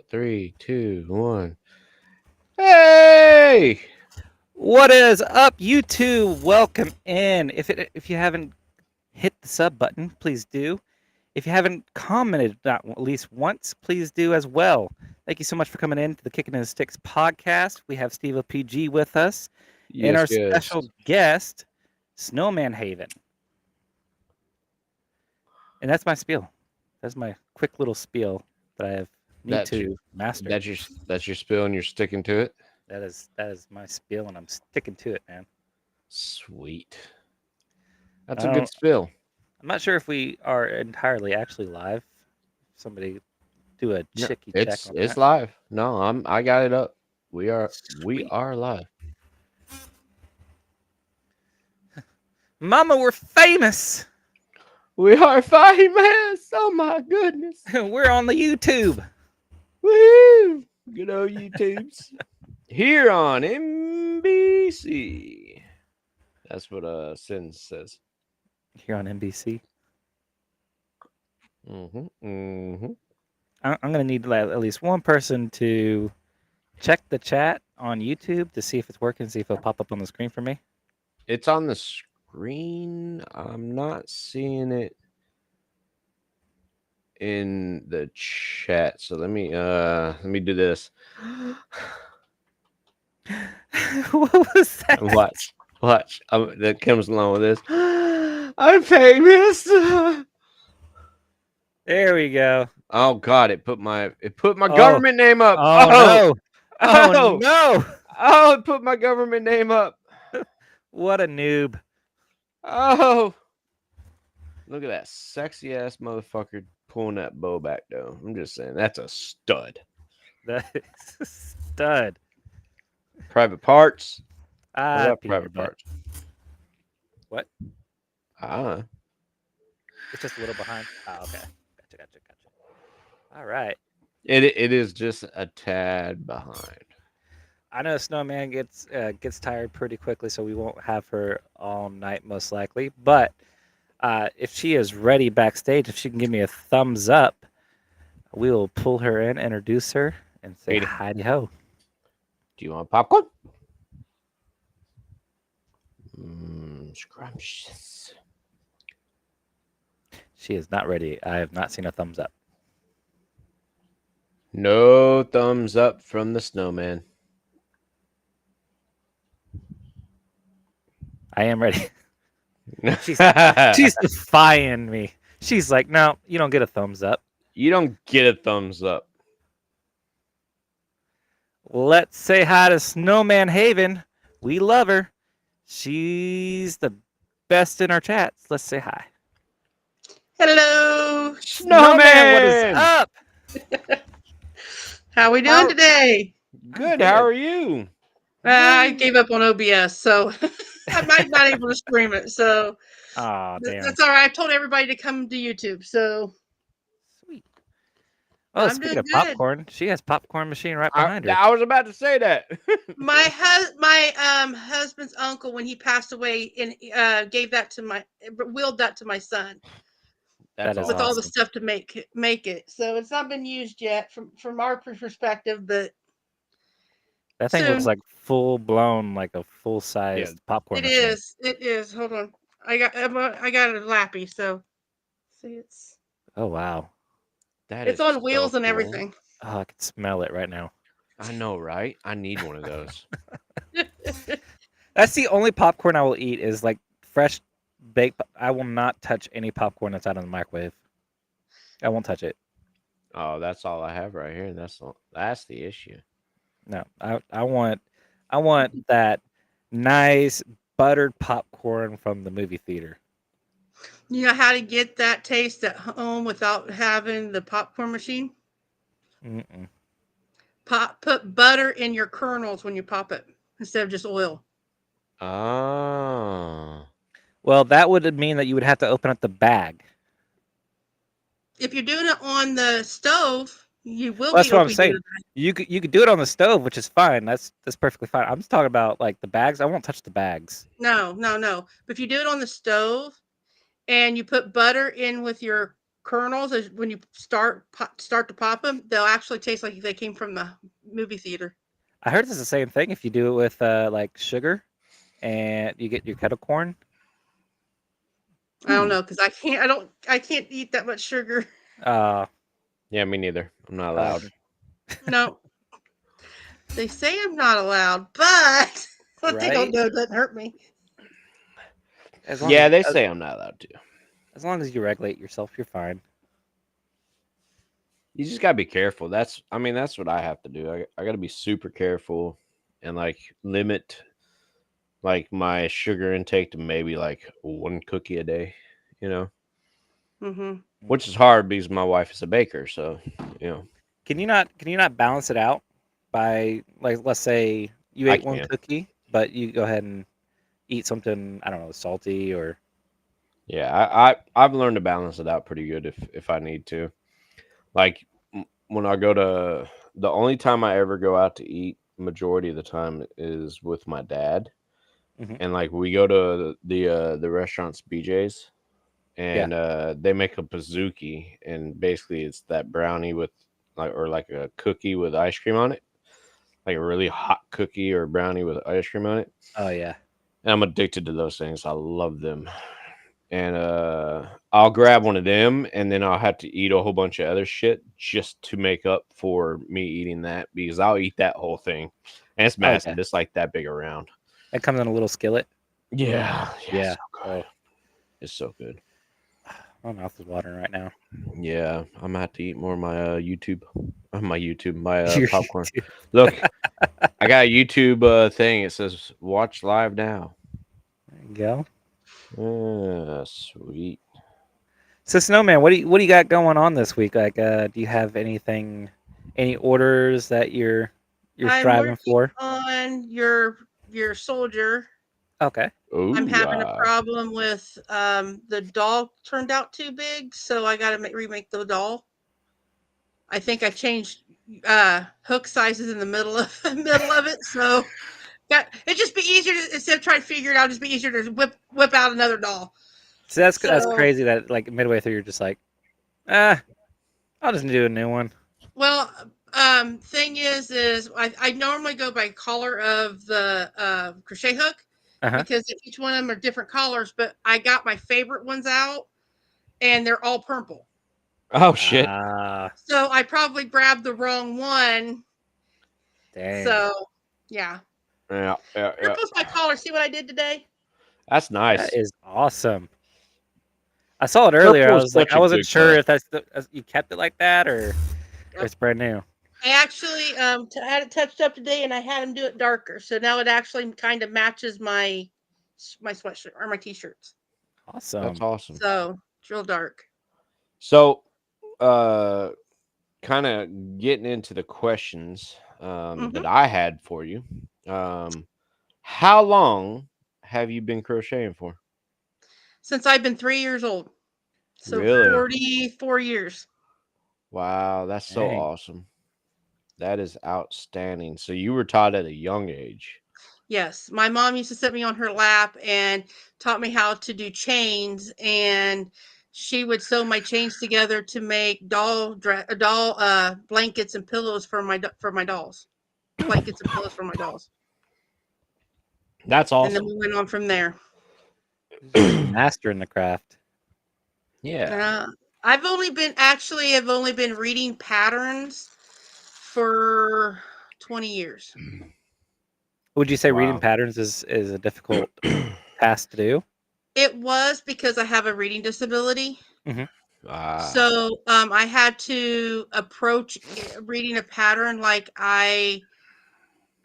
3, 2, 1. Hey! What is up, YouTube? Welcome in. If you haven't hit the sub button, please do. If you haven't commented at least once, please do as well. Thank you so much for coming in to the Kicking in the Sticks podcast. We have Steveopg with us and Yes, our yes. special guest, Snowmanhaven. And that's my spiel. That's my quick little spiel that I need That's your, to master. that's your spill, and you're sticking to it. That is my spiel, and I'm sticking to it, man. Sweet. That's I a good don't, spill. I'm not sure if we are entirely actually live. Somebody do a No, checky check it's on it's that. live. No, I got it up. We Sweet. are live. Mama, we're famous. We are famous. Oh my goodness. We're on the YouTube. Woo! Good old YouTubes. Here on NBC. That's what Sin says. Here on NBC. Mm-hmm. I'm going to need at least one person to check the chat on YouTube to see if it's working, see if it'll pop up on the screen for me. It's on the screen. I'm not seeing it in the chat. So let me do this. What was that? Watch. That comes along with this. I'm famous. There we go. Oh God! It put my Oh. government name up. Oh, no. Oh, no. Oh! It put my government name up. What a noob. Oh! Look at that sexy ass motherfucker pulling that bow back though. I'm just saying that's a stud. That is a stud. Private parts. Private parts. What? Ah. It's just a little behind. Oh, okay. Gotcha. All right. It is just a tad behind. I know Snowman gets tired pretty quickly, so we won't have her all night most likely. But if she is ready backstage, if she can give me a thumbs up, we will pull her in, introduce her, and say hi to ho. Do you want popcorn? Scrumptious. She is not ready. I have not seen a thumbs up. No thumbs up from the snowman. I am ready. She's defying me. She's like, no, you don't get a thumbs up. You don't get a thumbs up. Let's say hi to Snowmanhaven. We love her. She's the best in our chats. Let's say hi. Hello, Snowman. What is up? How we doing today? Good. How are you? I gave up on OBS, so I might not able to stream it. So damn. That's all right. I told everybody to come to YouTube. So sweet. Oh, I'm speaking of doing good. popcorn, she has popcorn machine right behind her. I was about to say that. my husband's uncle, when he passed away, and gave that to willed that to my son. That's That is with awesome. all the stuff to make it. So it's not been used yet from our perspective, but that thing soon. looks like full blown, like a full size popcorn machine. It is. Hold on. I got a lappy, so see it's. Oh wow. It's on wheels and everything. Oh, I can smell it right now. I know, right? I need one of those. That's the only popcorn I will eat is like fresh baked. I will not touch any popcorn that's out of the microwave. I won't touch it. Oh, that's all I have right here, and that's the issue. No, I want that nice buttered popcorn from the movie theater. You know how to get that taste at home without having the popcorn machine? Mm-mm. Put butter in your kernels when you pop it instead of just oil. Oh. Well, that would mean that you would have to open up the bag. If you're doing it on the stove, you will. That's what I'm saying. You could do it on the stove, which is fine. That's perfectly fine. I'm just talking about like the bags. I won't touch the bags. No. But if you do it on the stove and you put butter in with your kernels, when you start to pop them, they'll actually taste like they came from the movie theater. I heard it's the same thing if you do it with like sugar, and you get your kettle corn. I don't know, because I can't eat that much sugar. Uh, Yeah, me neither. I'm not allowed. No, they say I'm not allowed, but what they don't Right? know doesn't hurt me. As long Yeah, as, they say I'm not allowed to. as long as you regulate yourself, you're fine. You just gotta be careful. That's what I have to do. I gotta be super careful and like limit like my sugar intake to maybe like one cookie a day, you know, Mm-hmm. which is hard because my wife is a baker. So, you know, Can you not balance it out by, like, let's say you I ate one can. cookie, but you go ahead and eat something, I don't know, salty or Yeah, I've learned to balance it out pretty good if I need to. Like when I go to the only time I ever go out to eat, majority of the time is with my dad, Mhm. and like we go to the restaurants BJ's, and they make a pizookie, and basically it's that brownie with like a cookie with ice cream on it, like a really hot cookie or brownie with ice cream on it. oh yeah. And I'm addicted to those things. I love them. And I'll grab one of them, and then I'll have to eat a whole bunch of other shit just to make up for me eating that, because I'll eat that whole thing, and it's Oh yeah. massive. It's like that big around. It comes in a little skillet. Yeah, Yeah. so good. Oh, It's so good. my mouth is watering right now. Yeah, I'm gonna have to eat more of my YouTube, my Your popcorn. YouTube. Look, I got a YouTube thing. It says watch live now. There you go. Sweet. So Snowman, what do you got going on this week? Like, do you have any orders that you're I'm striving working for? on your soldier. Okay. I'm Ooh, having a problem with the doll turned out too big, so I got to remake the doll. I think I changed hook sizes in the middle of it, so it'd just be easier to, instead of trying to figure it out, just be easier to whip out another doll. So that's So, crazy that like midway through you're just like, I'll just do a new one. well, thing is I normally go by color of the crochet hook, Uh-huh. because each one of them are different colors, but I got my favorite ones out, and they're all purple. oh shit. So I probably grabbed the wrong one. Dang. So, yeah. Yeah. Purple's my color. See what I did today? That's That nice. is awesome. I saw it earlier. Purple I is was like, such I a wasn't good sure color. if you kept it like that or it's brand new. I actually had it touched up today, and I had him do it darker, so now it actually kind of matches my sweatshirt or my t-shirts. Awesome. That's awesome. So it's real dark. So, kind of getting into the questions that I had for you. How long have you been crocheting for? Since I've been 3 years old, so Really? 44 years. Wow, that's so Dang. awesome. That is outstanding. So you were taught at a young age. Yes, my mom used to sit me on her lap and taught me how to do chains, and she would sew my chains together to make doll blankets and pillows for my dolls. Blankets and pillows for my dolls. That's And then awesome. we went on from there. Master in the craft. Yeah. I've only been reading patterns for 20 years. Would you say reading Wow. patterns is a difficult task to do? It was because I have a reading disability. Ah, So I had to approach reading a pattern like I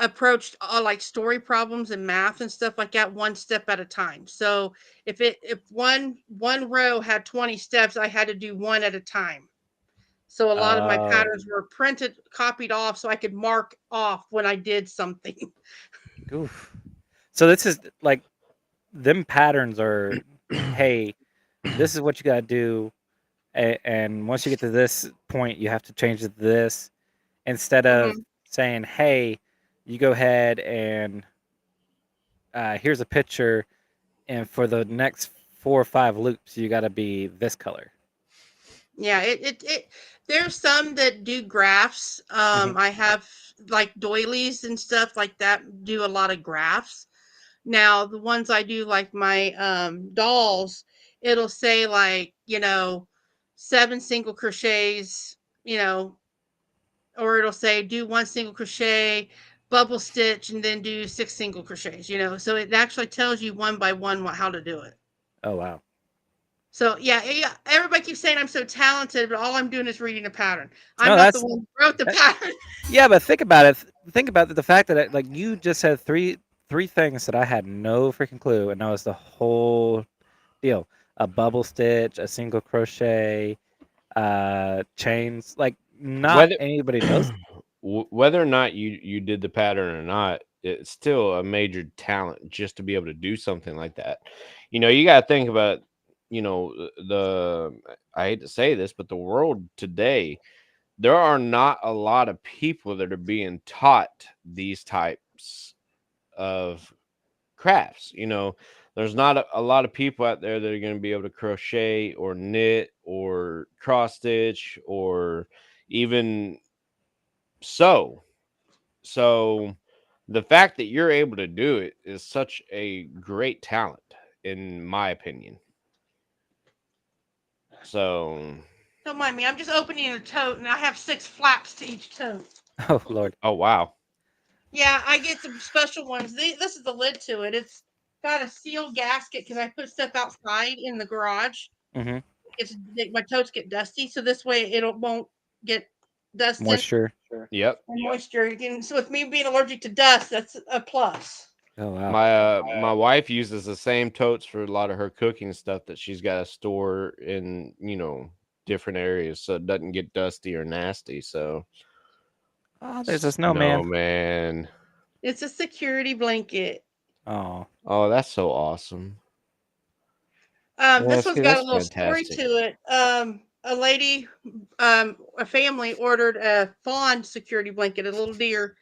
approached like story problems and math and stuff like that, one step at a time. So if one row had 20 steps, I had to do one at a time. So a lot of my Oh. patterns were printed, copied off, so I could mark off when I did something. Oof. So this is like them patterns are, hey, this is what you got to do, and once you get to this point, you have to change it to this, instead of saying, hey, you go ahead and here's a picture, and for the next 4 or 5 loops, you got to be this color. Yeah, it there's some that do graphs. Mhm. I have like doilies and stuff like that do a lot of graphs. Now, the ones I do like my dolls, it'll say like, 7 single crochets, you know, or it'll say do 1 single crochet, bubble stitch, and then do 6 single crochets. So it actually tells you one by one how to do it. Oh wow. So yeah, everybody keeps saying I'm so talented, but all I'm doing is reading a pattern. I'm No, not the that's one who wrote the that, pattern. yeah, but think about it. Think about the fact that like you just said three things that I had no freaking clue, and that was the whole deal. A bubble stitch, a single crochet, chains. Like not Whether anybody knows. whether or not you did the pattern or not, it's still a major talent just to be able to do something like that. You got to think about, the I hate to say this, but the world today, there are not a lot of people that are being taught these types of crafts. There's not a lot of people out there that are going to be able to crochet or knit or cross stitch or even sew. So the fact that you're able to do it is such a great talent, in my opinion. So, Don't mind me. I'm just opening a tote, and I have 6 flaps to each tote. Oh Lord. oh wow, Yeah, I get some special ones. This is the lid to it. It's got a sealed gasket because I put stuff outside in the garage. Hmm. My totes get dusty, so this way it won't get dust in Moisture. yep. and moisture. And so with me being allergic to dust, that's a plus. Oh wow. My wife uses the same totes for a lot of her cooking stuff that she's got to store in different areas so it doesn't get dusty or nasty. So, Oh, there's a snowman. snowman. It's a security blanket. Oh. Oh, that's so awesome. Yeah, This one's see, got a that's little story fantastic. to it. A lady, a family ordered a fawn security blanket, a little deer,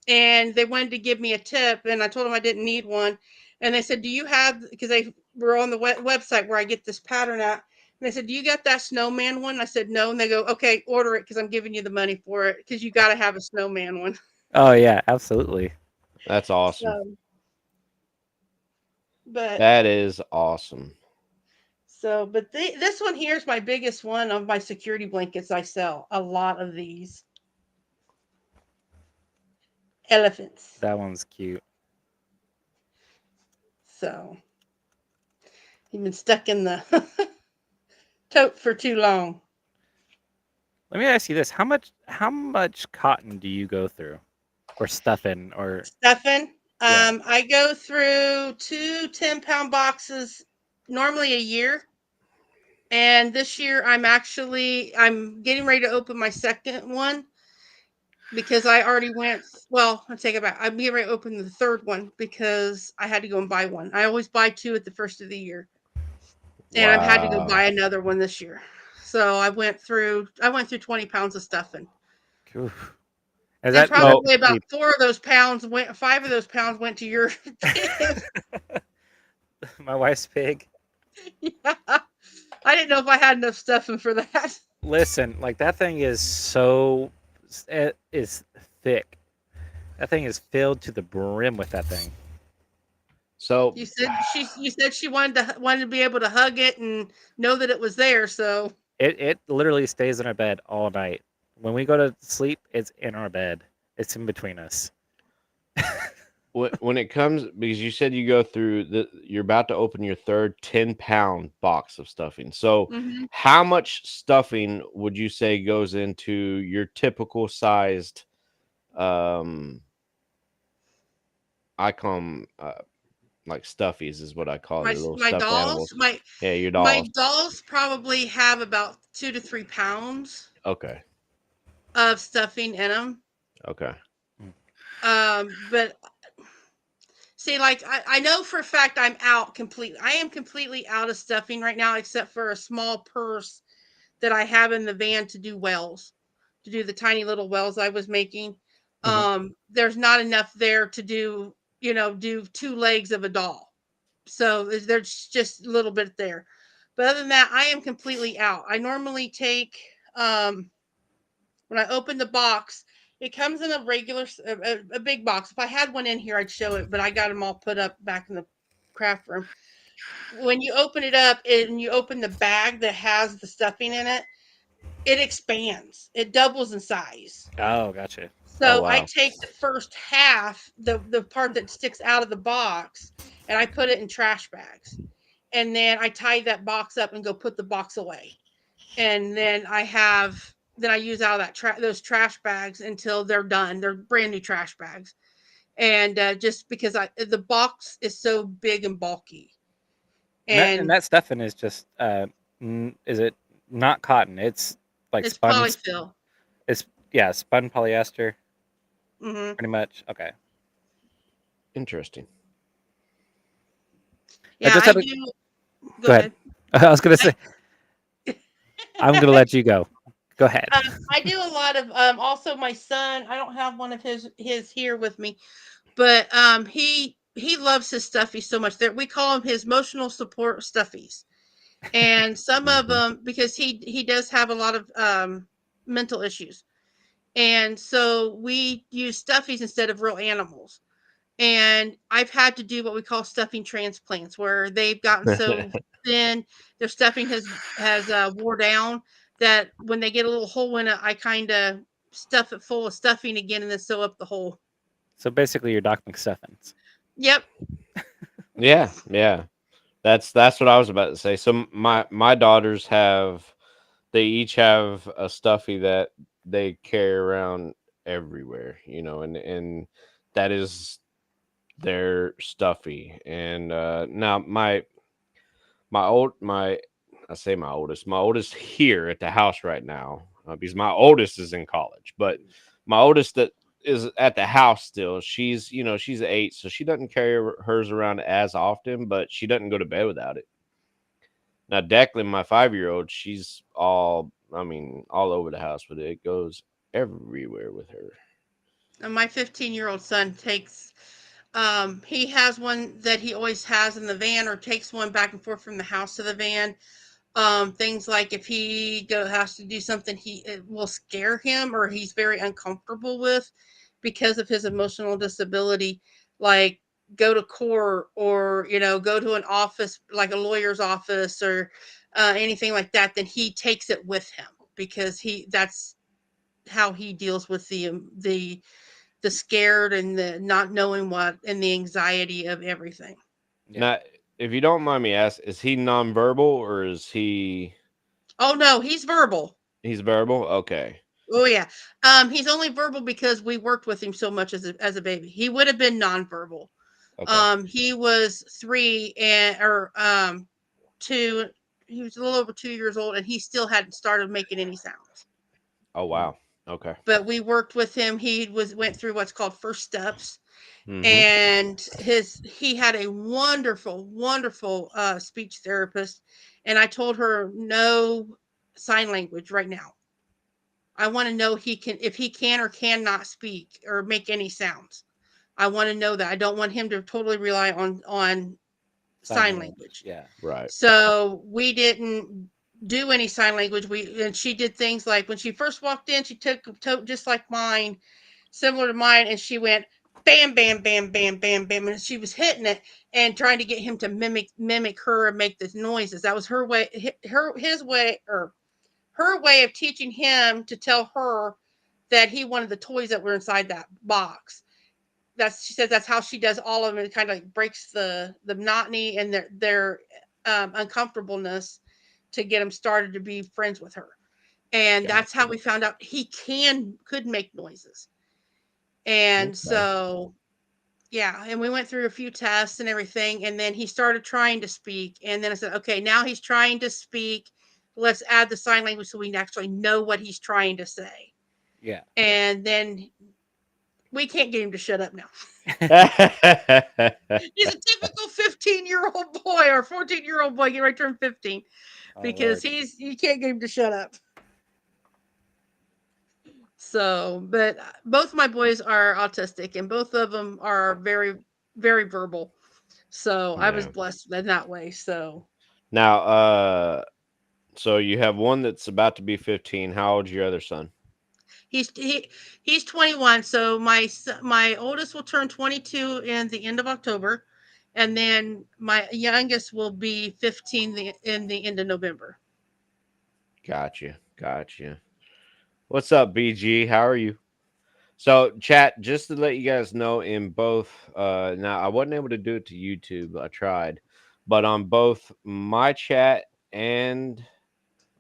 and they wanted to give me a tip, and I told them I didn't need one, and they said, "Do you have?" Because they were on the website where I get this pattern at. And they said, "Do you got that snowman one?" I said, "No," and they go, "Okay, order it because I'm giving you the money for it because you got to have a snowman one." Oh yeah, absolutely. That's awesome. So, but That is awesome. this one here is my biggest one of my security blankets. I sell a lot of these elephants. That one's cute. So he's been stuck in the tote for too long. Let me ask you this: how much cotton do you go through, or stuffing, or Stuffing. yeah? I go through 2 10-pound boxes normally a year. And this year I'm getting ready to open my second one because I already went. Well, I'll take it back. I'm getting ready to open the third one because I had to go and buy one. I always buy 2 at the first of the year. And I've had to go Wow. buy another one this year. So I went through 20 pounds of stuffing. Oof. Is And that So probably about pretty? 4 of those pounds went 5 of those pounds went to your gift. My wife's pig. Yeah. I didn't know if I had enough stuffing for that. Listen, like that thing is so it is thick. That thing is filled to the brim with that thing. so You said she wanted to be able to hug it and know that it was there. So It literally stays in our bed all night. When we go to sleep, it's in our bed. It's in between us. when it comes, because you said you go through you're about to open your third 10-pound box of stuffing. So mhm. how much stuffing would you say goes into your typical sized um I call 'em, like stuffies is what I call my the little my stuffed dolls, animals. my Yeah, your my dolls. dolls probably have about 2 to 3 pounds Okay. of stuffing in them. Okay. Mm. But see, like I know for a fact I'm out completely. I am completely out of stuffing right now, except for a small purse that I have in the van to do wells, to do the tiny little wells I was making. Mhm. There's not enough there to do 2 legs of a doll. So there's just a little bit there. But other than that, I am completely out. I normally take when I open the box, it comes in a regular a big box. If I had one in here, I'd show it, but I got them all put up back in the craft room. When you open it up and you open the bag that has the stuffing in it, it expands. It doubles in size. Oh, gotcha. Oh So I wow. take the first half, the part that sticks out of the box, and I put it in trash bags. And then I tie that box up and go put the box away. And then I use out of those trash bags until they're done. They're brand new trash bags. And just because the box is so big and bulky. And And that stuffing is just is it not cotton? It's like it's spun. polyfill. It's yeah, spun polyester, Hmm. pretty much. Okay. Interesting. I Yeah, just I had a do. Go go ahead. ahead. I was gonna I, say I'm gonna let you go. Go ahead. I do a lot of also my son, I don't have one of his here with me, but he loves his stuffies so much that we call him his emotional support stuffies. And some of Hmm. them, because he does have a lot of mental issues, and so we use stuffies instead of real animals. And I've had to do what we call stuffing transplants, where they've gotten so thin, their stuffing has wore down, that when they get a little hole in it, I kind of stuff it full of stuffing again and then sew up the hole. So basically, you're Doc McStuffins. Yep. Yeah, yeah. That's what I was about to say. So my daughters have, they each have a stuffy that they carry around everywhere, and that is their stuffy. And now my old my I say my oldest here at the house right now, because my oldest is in college, but my oldest that is at the house still, she's 8, so she doesn't carry hers around as often, but she doesn't go to bed without it. Now Declan, my 5-year old, she's all over the house with it. It goes everywhere with her. And my 15-year-old son takes he has one that he always has in the van, or takes one back and forth from the house to the van. Things like if he has to do something it will scare him or he's very uncomfortable with because of his emotional disability, like go to court, or go to an office like a lawyer's office, or anything like that, then he takes it with him, because he that's how he deals with the scared and the not knowing what and the anxiety of everything. Yeah. Now, if you don't mind me asking, is he nonverbal or is Oh no, he's verbal. he's verbal? Okay. Oh yeah. He's only verbal because we worked with him so much as a baby. He would have been nonverbal. Okay. He was 3 and or 2. He was a little over 2 years old, and he still hadn't started making any sounds. Oh Mm. wow. Okay. But we worked with him. He went through what's called first steps, Mm-hmm. and he had a wonderful, wonderful speech therapist. And I told her, no sign language right now. I want to know if he can or cannot speak or make any sounds. I want to know that. I don't want him to totally rely on Sign sign language. language. Yeah. Right. So we didn't do any sign language. And she did things like when she first walked in, she took a tote just like mine, similar to mine, and she went bam, bam, bam, bam, bam, bam, and she was hitting it and trying to get him to mimic her and make the noises. That was her way, his way, or her way of teaching him to tell her that he wanted the toys that were inside that box. She says that's how she does all of them. It kind of like breaks the monotony and their uncomfortableness to get them started to be friends with her. And that's how Gotcha. we found out he could make noises. And Okay. so yeah, and we went through a few tests and everything, and then he started trying to speak. And then I said, okay, now he's trying to speak. Let's add the sign language so we can actually know what he's trying to say. Yeah. And then we can't get him to shut up now. He's a typical 15-year-old boy or 14-year-old boy, getting ready to turn 15, Oh because Lord. you can't get him to shut up. So, but both my boys are autistic, and both of them are very, very verbal. So I was Yeah. blessed in that way. So Now, so you have one that's about to be 15. How old's your other son? He's 21. So my oldest will turn 22 in the end of October, and then my youngest will be 15 in the end of November. Gotcha. Gotcha. What's up, BG? How are you? So, chat, just to let you guys know, in both, now I wasn't able to do it to YouTube. I tried, but on both my chat and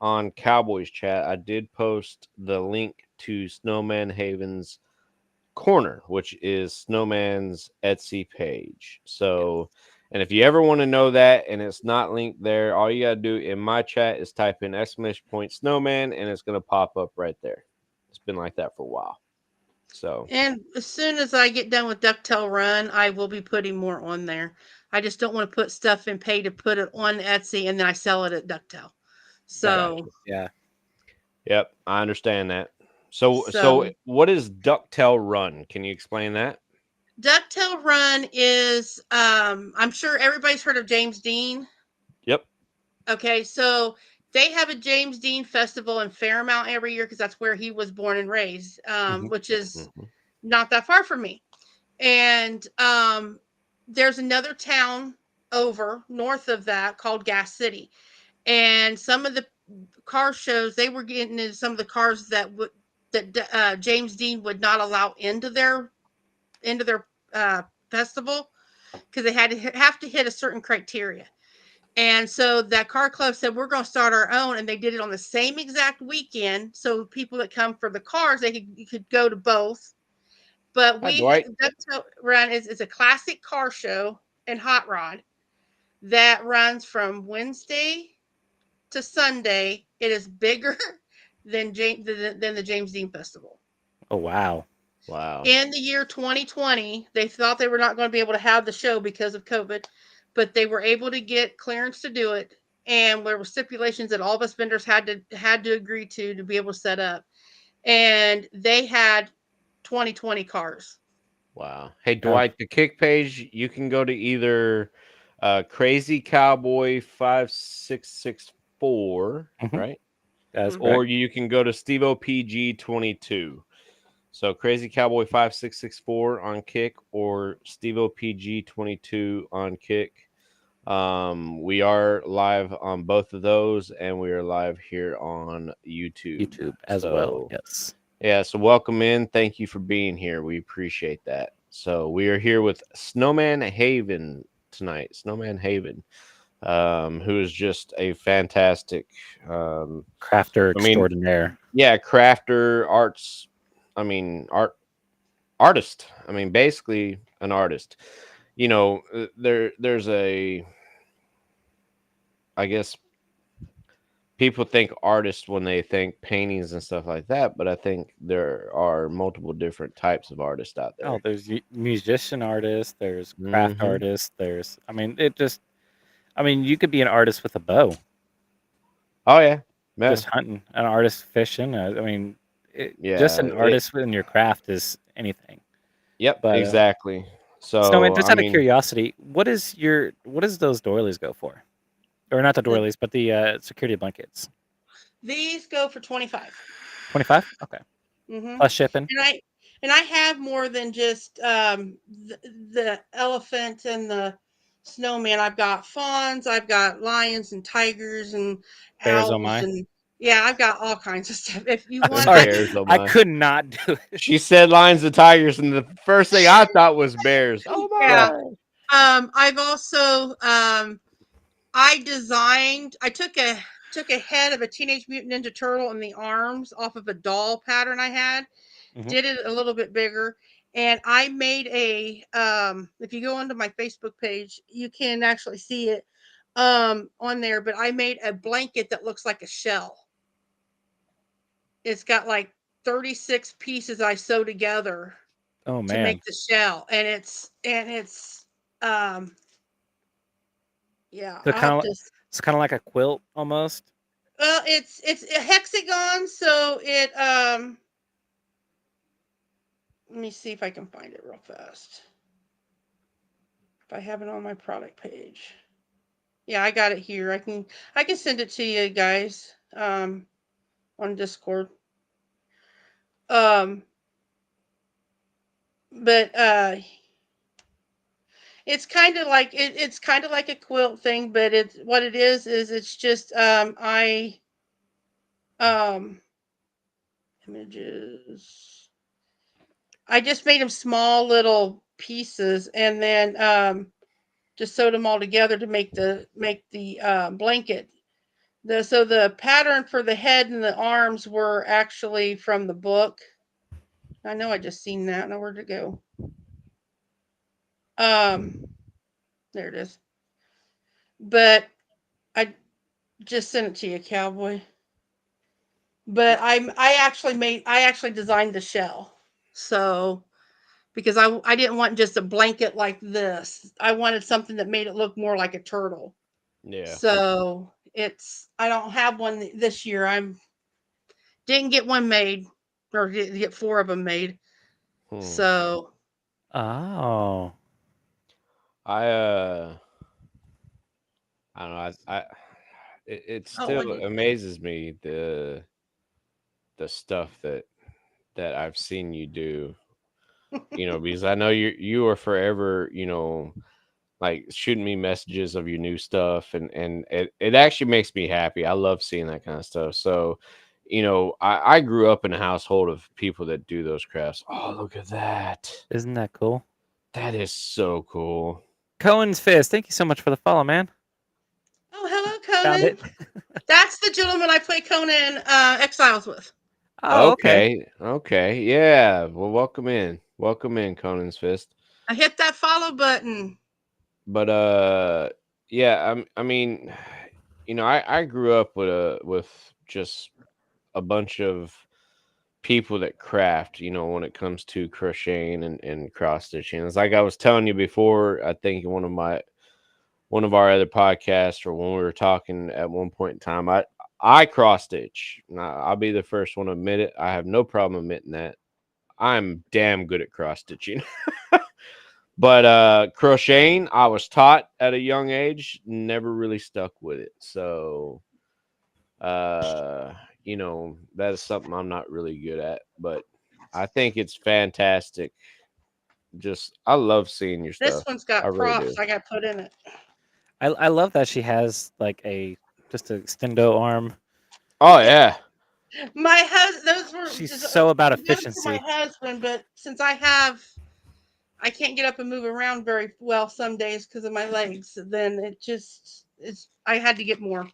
on Cowboys chat, I did post the link to Snowmanhaven's corner, which is Snowman's Etsy page. So, and if you ever want to know that and it's not linked there, all you got to do in my chat is type in exclamation point snowman and it's going to pop up right there. It's been like that for a while. So, And as soon as I get done with Ducktail Run, I will be putting more on there. I just don't want to put stuff and pay to put it on Etsy and then I sell it at Ducktail. gotcha. So, Yeah. Yep, I understand that. So so what is Ducktail Run? Can you explain that? Ducktail Run is I'm sure everybody's heard of James Dean. Yep. Okay, so they have a James Dean Festival in Fairmount every year because that's where he was born and raised, which is Mhm. not that far from me. And there's another town over north of that called Gas City. And some of the car shows, they were getting into some of the cars that James Dean would not allow into their festival because they had to have to hit a certain criteria. And so that car club said, we're going to start our own. And they did it on the same exact weekend. So people that come for the cars, you could go to both. But Hi, Dwight. Ducktail Run is a classic car show and hot rod that runs from Wednesday to Sunday. It is bigger than the James Dean Festival. Oh wow. Wow. In the year 2020, they thought they were not going to be able to have the show because of COVID, but they were able to get clearance to do it. And there were stipulations that all of us vendors had to agree to be able to set up. And they had 2020 cars. Wow. Hey, Oh. Dwight, the kick page, you can go to either Crazy Cowboy 5664, Mhm. right? That's Mhm. Or correct. you can go to SteveOPG22. So Crazy Cowboy 5664 on Kick or SteveOPG22 on Kick. We are live on both of those, and we are live here on YouTube. YouTube as well. So Yes. yeah, so welcome in. Thank you for being here. We appreciate that. So we are here with Snowmanhaven tonight. Snowmanhaven, who is just a fantastic, Crafter I mean, extraordinaire. yeah, crafter, arts. I mean, artist. I mean, basically an artist. You know, there's a, I guess people think artist when they think paintings and stuff like that, but I think there are multiple different types of artists out Oh, there. there's musician artists, there's craft Hmm. artists, there's I mean, you could be an artist with a bow, Oh yeah, yeah, just hunting, an artist fishing. I mean, just yeah. an artist in your craft is anything. Yep, But exactly. Snowman, So just I out of mean, curiosity, what does those doilies go for? Or not the The, doilies, but the security blankets. these go for 25. 25? Okay. Mm-hmm. Plus shipping. And I have more than just the elephant and the snowman. I've got fawns, I've got lions and tigers and Bears oh owls my. and yeah, I've got all kinds of stuff. If you want, Sorry. I bears. Oh I my! could not do it. She said lions and tigers, and the first thing I thought was bears. Oh Yeah. yeah. my! I've also I took a head of a Teenage Mutant Ninja Turtle and the arms off of a doll pattern I had, Mhm. did it a little bit bigger, and I made a if you go onto my Facebook page, you can actually see it on there, but I made a blanket that looks like a shell. It's got like 36 pieces I sew together Oh to make man. the shell, and it's um yeah, So I'll have kind of to. it's kind of like a quilt almost. Well, it's a hexagon, so it let me see if I can find it real fast. If I have it on my product page. Yeah, I got it here. I can send it to you guys on Discord. Um but it's kind of like it's kind of like a quilt thing, but it's what it is it's just I um images. I just made them small little pieces and then just sewed them all together to make the blanket. The pattern for the head and the arms were actually from the book. I know I just seen that. Now where'd it go? Um, there it is. But I just sent it to you, cowboy. But I actually designed the shell. So because I didn't want just a blanket like this. I wanted something that made it look more like a turtle. Yeah. So it's I don't have one this year. I'm didn't get one made or didn't get four of them made. Hmm. So Oh. I I don't know. It oh, I still did. amazes me the stuff that I've seen you do. Because I know you are forever, like shooting me messages of your new stuff, and it actually makes me happy. I love seeing that kind of stuff. So, I grew up in a household of people that do those crafts. Oh, look at that. Isn't that cool? That is so cool. Cohen's Fist, thank you so much for the follow, man. Oh, hello, Found Conan. it. That's the gentleman I play Conan Exiles with. Oh, okay. Okay. Yeah. Well, welcome in. Welcome in, Conan's Fist. I hit that follow button. But yeah, I mean, I grew up with just a bunch of people that craft, when it comes to crocheting and cross stitching. It's like I was telling you before, I think in one of our other podcasts, or when we were talking at one point in time, I cross stitch. Now, I'll be the first one to admit it. I have no problem admitting that. I'm damn good at cross stitching. But crocheting, I was taught at a young age, never really stuck with it. So uh, that is something I'm not really good at, but I think it's fantastic. Just I love seeing your This stuff. one's I got really props do. I got put in it. I love that she has like just a extendo arm. Oh yeah. My husband, those were She's just, so about I got them for my efficiency. husband, but since I can't get up and move around very well some days because of my legs. Then I had to get more.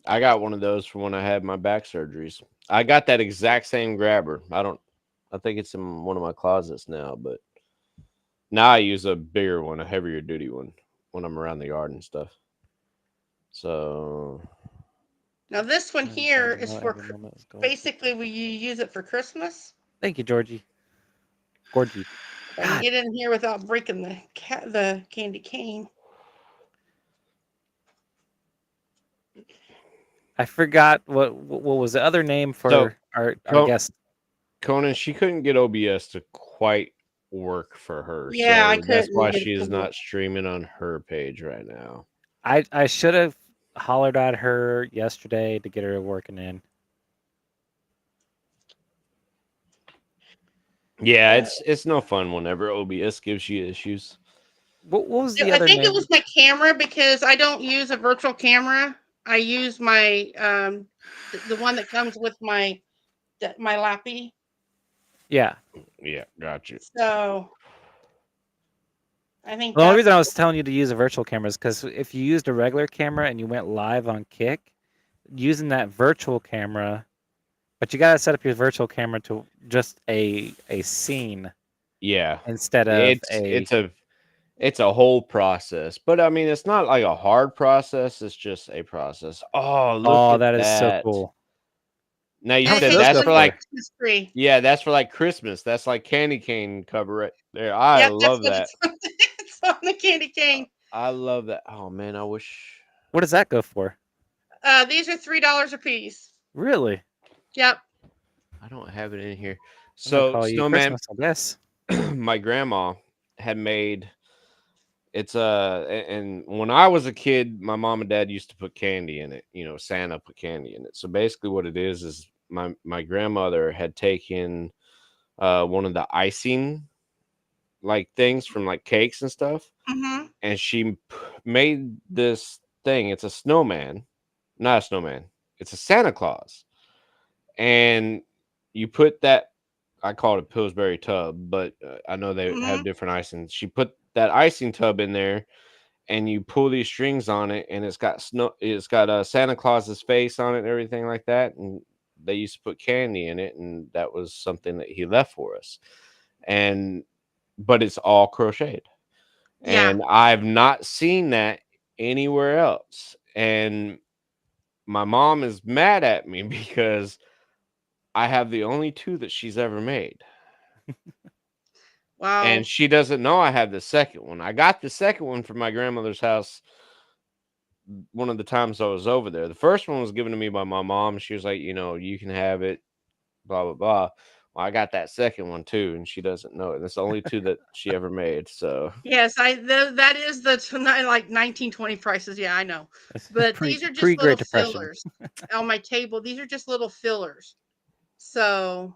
I got one of those for when I had my back surgeries. I got that exact same grabber. I think it's in one of my closets now, but now I use a bigger one, a heavier duty one when I'm around the yard and stuff. So Now this one I'm glad here to is know for every moment is gold. basically you use it for Christmas. Thank you, Georgie. Gorgie. If I can God, get in here without breaking the candy cane. I forgot what was the other name so for our Co- guest. Conan, she couldn't get OBS to quite work for her, Yeah, I so that's couldn't why get she it to is work. not streaming on her page right now. I should have hollered at her yesterday to get her working in. Yeah, Uh, it's no fun whenever OBS gives you issues. What was the I other think it name? was my camera because I don't use a virtual camera. I use my the one that comes with my lappy. Yeah. Yeah, got you. So I think The only that's reason I was telling you to use a virtual camera is because if you used a regular camera and you went live on Kick, using that virtual camera, but you gotta set up your virtual camera to just a scene Yeah, instead of it's a. it's a it's a whole process, but I mean, it's not like a hard process. It's just a process. Oh, look Oh, at that is so that! cool. Now you How much said do those his that's go one's for a for? like Christmas tree. yeah, that's for like Christmas. That's like candy cane cover right there. I Yep, that's love what that. it's on. It's on the candy cane. I love that. Oh man, I wish What does that go for? These are $3 a piece. Really? Yep. I don't have it in here. I'm gonna So call you Snowman, Christmas, I guess. my grandma had made It's and when I was a kid, my mom and dad used to put candy in it. You know, Santa put candy in it. So basically, what it is my grandmother had taken one of the icing like things from like cakes and stuff, Mm-hmm. and she made this thing. It's a snowman, not a snowman. It's a Santa Claus, and you put that. I call it a Pillsbury tub, but I know they Mm-hmm. have different icing. She put that icing tub in there, and you pull these strings on it, and it's got snow. It's got Santa Claus's face on it and everything like that. And they used to put candy in it, and that was something that he left for us. And but it's all crocheted, Yeah. and I've not seen that anywhere else. And my mom is mad at me because I have the only two that she's ever made. And Wow. she doesn't know I have the second one. I got the second one from my grandmother's house one of the times I was over there. The first one was given to me by my mom. She was like, you know, you can have it, blah, blah, blah. Well, I got that second one too, and she doesn't know it. That's the only two that she ever made. So, Yes, that is the like 1920 prices. Yeah, I know. But these are Pre just Great little Depression. fillers on my table. These are just little fillers. So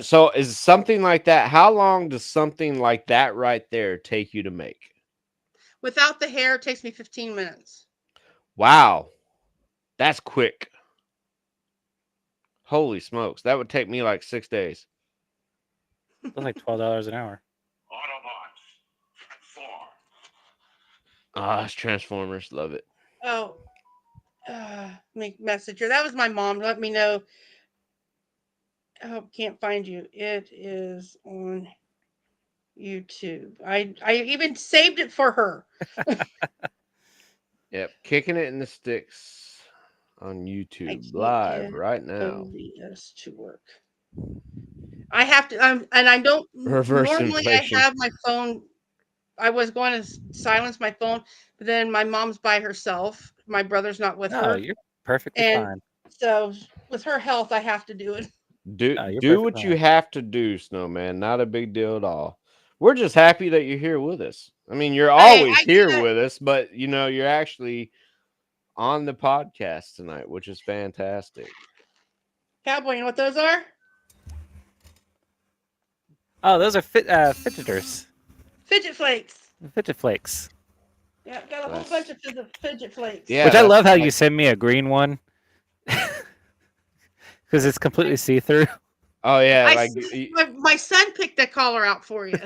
so is something like that? How long does something like that right there take you to make? without the hair, it takes me 15 minutes. Wow, that's quick. Holy smokes, that would take me like 6 days. That's like $12 an hour. Autobots, transform. Ah, it's Transformers, love it. Oh, make messenger. That was my mom. Let me know. Oh, can't find you. It is on YouTube. I even saved it for her. Yep, kicking it in the sticks on I YouTube can't live get right now. OBS to work. I have to, and I don't Reverse normally. I inflation. have my phone. I was going to silence my phone, but then my mom's by herself. My brother's not with No, her, you're perfectly and fine. so with her health, I have to do it. Do No, you're do perfectly what you fine. have to do, Snowman. Not a big deal at all. We're just happy that you're here with us. I mean, you're Hey, always I do here that. with us, but you know, you're actually on the podcast tonight, which is fantastic. Cowboy, you know what those are? Oh, those are fidgeters. Fidget flakes. Fidget flakes. Yeah, got a whole bunch That's of fidget flakes. yeah, Which I that's love how you like send me a green one because it's completely see through. oh yeah, I like my son picked that collar out for you.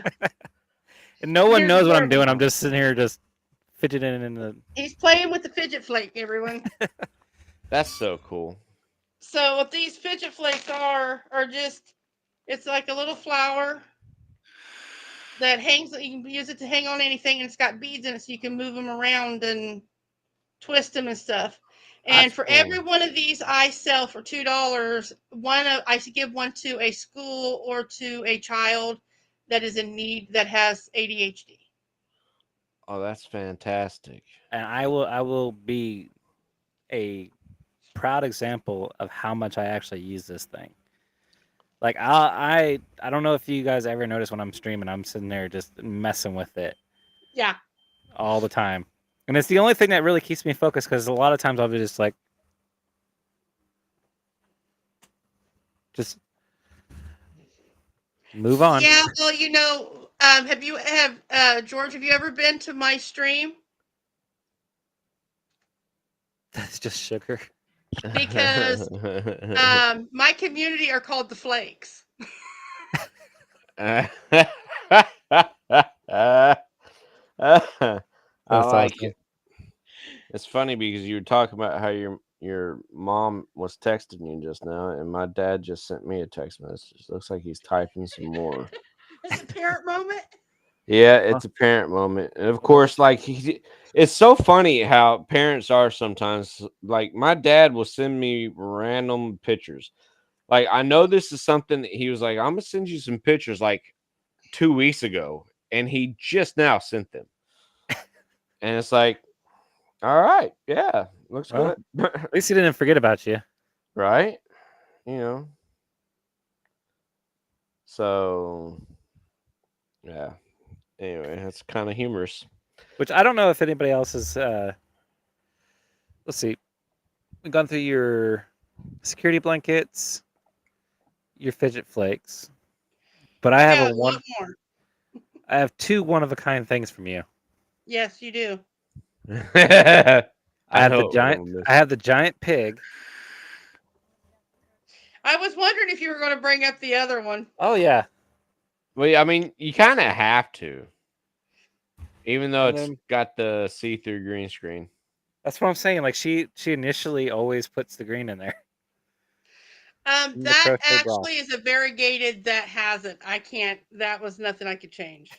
And no one Here's a knows what better I'm doing. one. I'm just sitting here just fidgeting in the. He's playing with the fidget flake, everyone. that's so cool. So what these fidget flakes are just it's like a little flower that hangs. You can use it to hang on anything, and it's got beads in it, so you can move them around and twist them and stuff. And That's for cool. every one of these, I sell for $2. I should give one to a school or to a child that is in need that has ADHD. Oh, that's fantastic. And I will be a proud example of how much I actually use this thing. Like I don't know if you guys ever notice when I'm streaming, I'm sitting there just messing with it Yeah. all the time, and it's the only thing that really keeps me focused because a lot of times I'll be just like, just move on. Yeah. Well, have George? Have you ever been to my stream? That's just sugar. Because my community are called the Flakes. I That's like awesome. it. It's funny because you were talking about how your mom was texting you just now, and my dad just sent me a text message. Looks like he's typing some more. It's a parent moment. Yeah, Well, it's a parent moment, and of course, like it's so funny how parents are sometimes. Like my dad will send me random pictures. Like I know this is something that he was like, "I'm gonna send you some pictures." Like 2 weeks ago, and he just now sent them, and it's like, all right, yeah, looks well, good. at least he didn't forget about you. Right? You know. So yeah. Anyway, that's kind of humorous. Which I don't know if anybody else is. Let's see. We've gone through your security blankets, your fidget flakes, but I I have a got a one. lot more. I have two one-of-a-kind things from you. Yes, you do. I I have the know what giant. I'm gonna miss. I have the giant pig. I was wondering if you were going to bring up the other one. Oh yeah. Well, I mean, you kind of have to, even though And it's then got the see-through green screen. that's what I'm saying. Like she initially always puts the green in there. In the That crochet bra. actually is a variegated that hasn't. I can't. That was nothing I could change.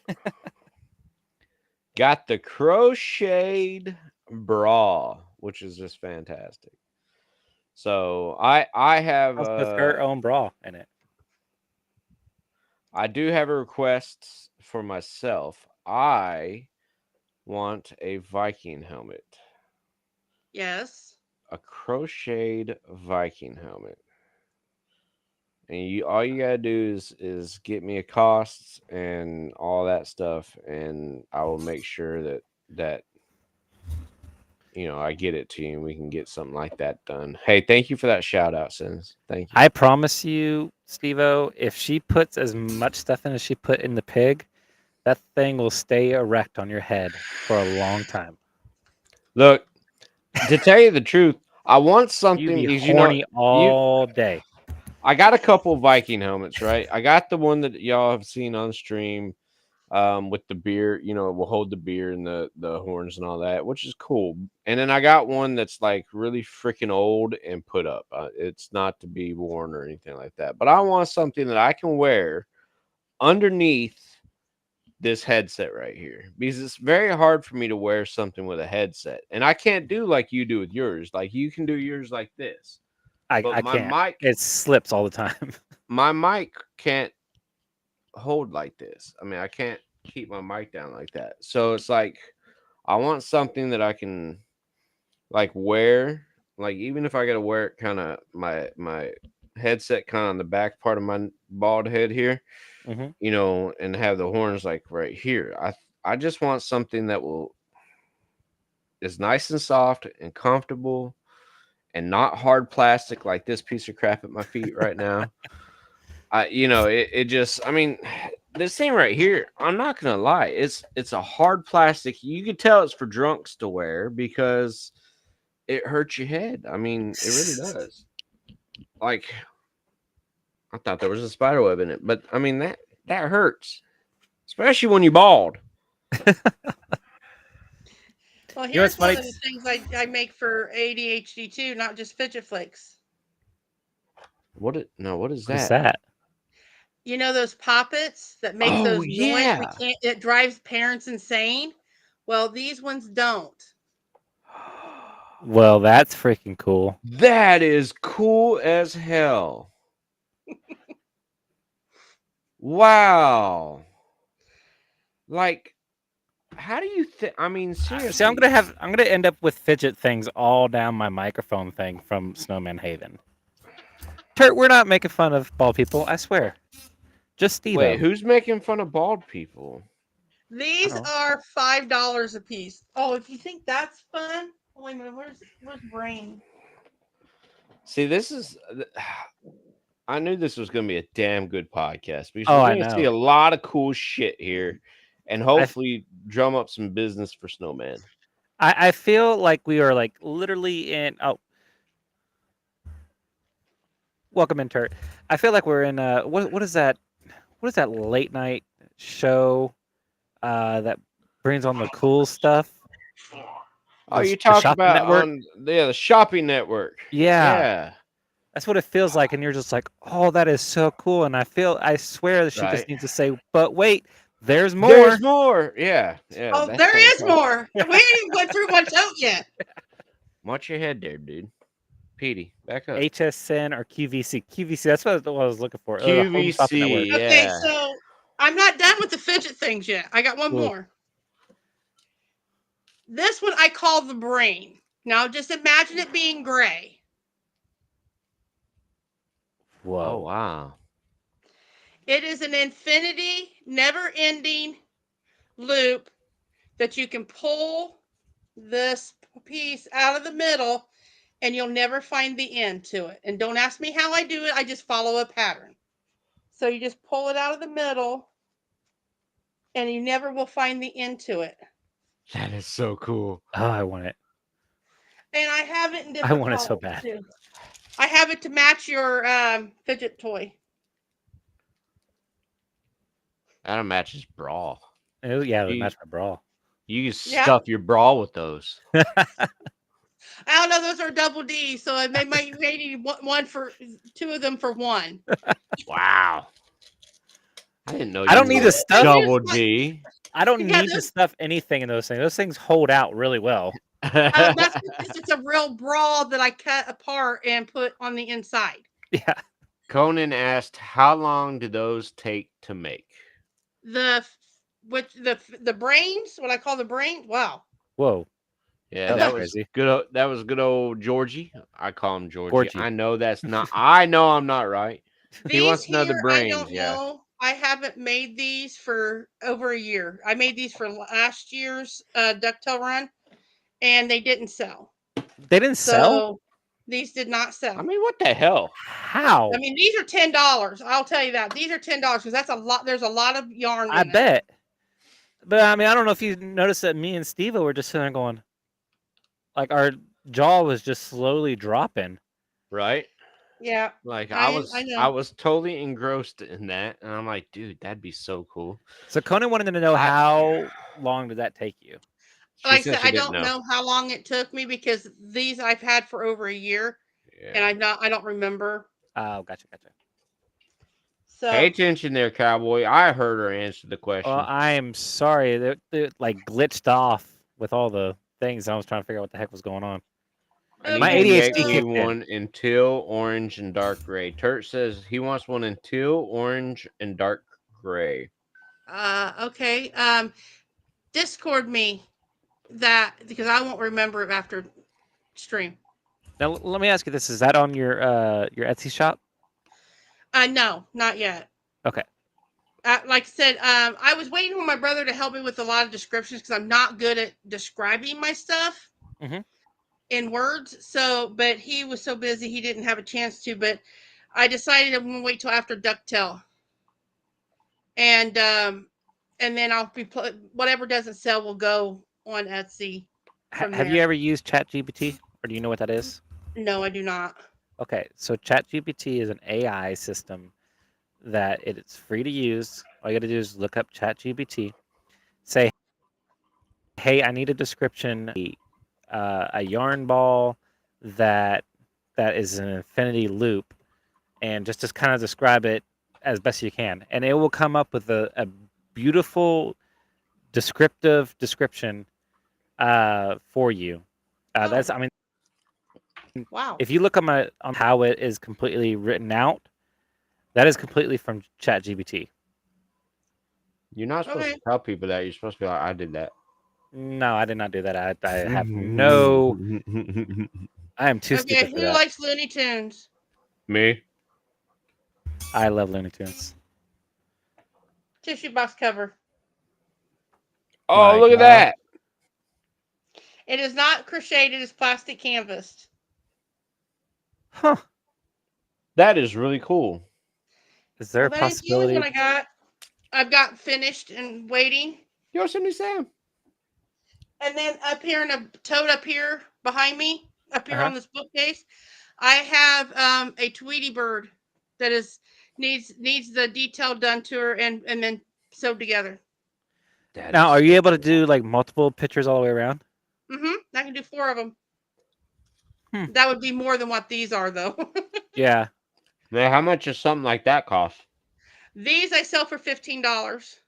Got the crocheted bra, which is just fantastic. So I have Comes with her own bra in it. I do have a request for myself. I want a Viking helmet, Yes. a crocheted Viking helmet. And you all you gotta do is get me a cost and all that stuff, and I will make sure that I get it to you and we can get something like that done. Hey, thank you for that shout out, Sins. Thank you. I promise you, Steve-O, if she puts as much stuff in as she put in the pig, that thing will stay erect on your head for a long time. Look, to tell you the truth, I want You'd something be because horny you all day. I got a couple Viking helmets, right? I got the one that y'all have seen on stream, with the beer, will hold the beer and the horns and all that, which is cool. And then I got one that's like really freaking old and put up. It's not to be worn or anything like that, but I want something that I can wear underneath this headset right here, because it's very hard for me to wear something with a headset, and I can't do like you do with yours. Like you can do yours like this, but I can't. It slips all the time. my mic can't hold like this. I mean, I can't keep my mic down like that. So it's like I want something that I can like wear, like even if I got to wear it kind of my headset kind of on the back part of my bald head here, Mhm. and have the horns like right here. I just want something that will is nice and soft and comfortable and not hard plastic like this piece of crap at my feet right now. It just, I mean, this thing right here, I'm not gonna lie, it's a hard plastic. You can tell it's for drunks to wear because it hurts your head. I mean, it really does. Like, I thought there was a spider web in it, but I mean that hurts, especially when you're bald. Well, You know what's here's one funny? of the things I make for ADHD too, not just fidget flakes. What is What is that? that? You know those poppets that make Oh those noise? We yeah. can't. It drives parents insane. Well, these ones don't. Well, that's freaking cool. That is cool as hell. Wow. Like, how do you think? I mean, See, seriously. I'm gonna end up with fidget things all down my microphone thing from Snowmanhaven. Turt, we're not making fun of bald people, I swear. Just Steve-O. Wait, who's making fun of bald people? These know. are $5 a piece. Oh, if you think that's fun, oh, wait a minute. Where's Brain? See, this is. I knew this was going to be a damn good podcast because Oh, we're I going to see know. a lot of cool shit here, and hopefully drum up some business for Snowman. I feel like we are like literally in. Oh, welcome in, Turt. I feel like we're in. What is that? What is that late night show? That brings on the cool stuff. Oh, you The talk shopping about network. on the shopping network? Yeah, Yeah, that's what it feels like, and you're just like, oh, that is so cool. And I swear that she just right. needs to say, but wait, there's more. There's more. Yeah, Oh, that's there is fantastic. more. We ain't even went through my tote yet. Watch your head there, dude. Petey, back up. HSN or QVC. QVC. That's what I was looking for. The Home Shopping Network. QVC, Okay, yeah. so I'm not done with the fidget things yet. I got one Cool. more. This one I call the Brain. Now just imagine it being gray. Whoa. Oh wow. It is an infinity, never ending loop that you can pull this piece out of the middle and you'll never find the end to it. And don't ask me how I do it. I just follow a pattern. So you just pull it out of the middle and you never will find the end to it. That is so cool. Oh, I want it. And I have it in I different want it so colors, bad. too. I have it to match your fidget toy. That'll match his bra. Oh, yeah, they You- match my bra. You can Yeah. stuff your bra with those. I don't know. Those are double D, so they might need one for 2 of them for 1. Wow. I didn't know I don't you need were to stuff. double D. I don't Yeah, need to those- stuff anything in those things. Those things hold out really well. That's because it's a real bra that I cut apart and put on the inside. Yeah. Conan asked, "How long do those take to make?" The brains, what I call the brain. Wow. Whoa. Yeah, That that was was crazy. good. That was good old Georgie. I call him Georgie. Georgie. I know that's not. I know I'm not right. He wants These to know the here, I brains. don't Yeah. know. I haven't made these for over a year. I made these for last year's ducktail run, and they didn't sell. They didn't sell? So these did not sell. I mean, what the hell? How? I mean, these are $10. I'll tell you that. These are $10 because that's a lot. There's a lot of yarn. I in that. bet. But I mean, I don't know if you noticed that me and Steve were just sitting there going, like our jaw was just slowly dropping. Right? Yeah. Like I know. I was totally engrossed in that, and I'm like, dude, that'd be so cool. So Conan wanted to know how long did that take you? She Like I said said, she I didn't don't know how long it took me because these I've had for over a year, Yeah. and I don't remember. Oh, gotcha. So Pay attention there, cowboy. I heard her answer the question. Well, I am sorry. They like glitched off with all the things. I was trying to figure out what the heck was going on. I need My you to ADHD get me kicked in. one in teal, orange, and dark gray. Turt says he wants one in teal, orange, and dark gray. okay. Discord me that because I won't remember it after stream. Now let me ask you this: is that on your Etsy shop? No, not yet. Okay. Like I said, I was waiting for my brother to help me with a lot of descriptions because I'm not good at describing my stuff in words. So, but he was so busy he didn't have a chance to. But I decided I'm gonna wait till after Ducktail, and then I'll be whatever doesn't sell will go on Etsy. Have you ever used ChatGPT, or do you know what that is? No, I do not. Okay, so ChatGPT is an AI system that it's free to use. All you got to do is look up ChatGPT, say, "Hey, I need a description, a yarn ball that is an infinity loop," and just kind of describe it as best you can, and it will come up with a beautiful, descriptive description for you. That's, I mean, Wow. if you look on how it is completely written out, that is completely from ChatGPT. You're not supposed to tell people that. You're supposed to be like, I did that. No, I did not do that. I have no. I am too stupid Okay, for who that. likes Looney Tunes? Me? I love Looney Tunes. Tissue box cover. Oh, My look at God. that. It is not crocheted; it's plastic canvas. Huh? That is really cool. Is there a That is the only possibility? one I've got finished and waiting. Yosemite Sam. And then up here in a tote up here behind me, up here Uh-huh. on this bookcase, I have a Tweety bird that needs the detail done to her and then sewed together. Now, are you able to do like multiple pictures all the way around? I can do 4 of them. That would be more than what these are, though. Yeah. Now, how much does something like that cost? These I sell for $15.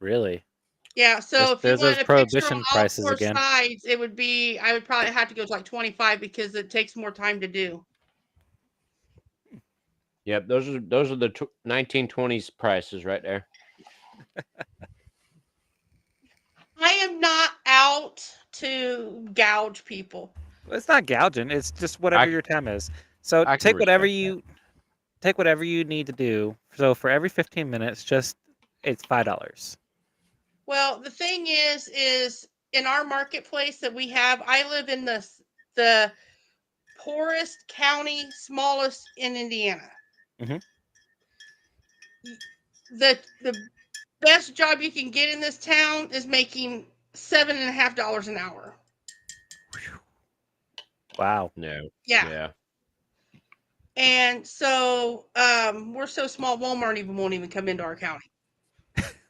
Really? Yeah, so if you There's those wanted a picture prohibition on all prices 4 again. sides, I would probably have to go to like 25 because it takes more time to do. Yep, those are the 1920s prices right there. I am not out to gouge people. It's not gouging. It's just whatever your time is. So I can take whatever respect you need to do. So for every 15 minutes, it's $5. Well, the thing is in our marketplace that we have, I live in the poorest county, smallest in Indiana. Mhm. The best job you can get in this town is making $7.50 an hour. Wow. No. Yeah. Yeah. And so we're so small, Walmart won't even come into our county.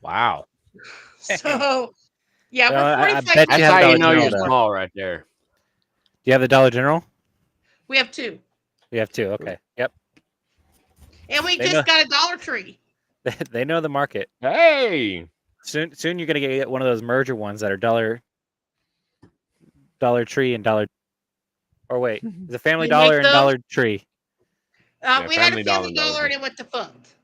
Wow. So yeah, Well, we're I 45 bet you That's have how Dollar you know General you're though. small right there. Do you have the Dollar General? We have 2. You have 2. Okay. Yep. And we They know. just got a Dollar Tree. They know the market. Hey. Soon you're gonna get one of those merger ones that are Dollar Tree and Dollar. Or wait, is it Family You Dollar make and those? Dollar Tree? Yeah, We had a Family Family Dollar. Dollar and it went defunct.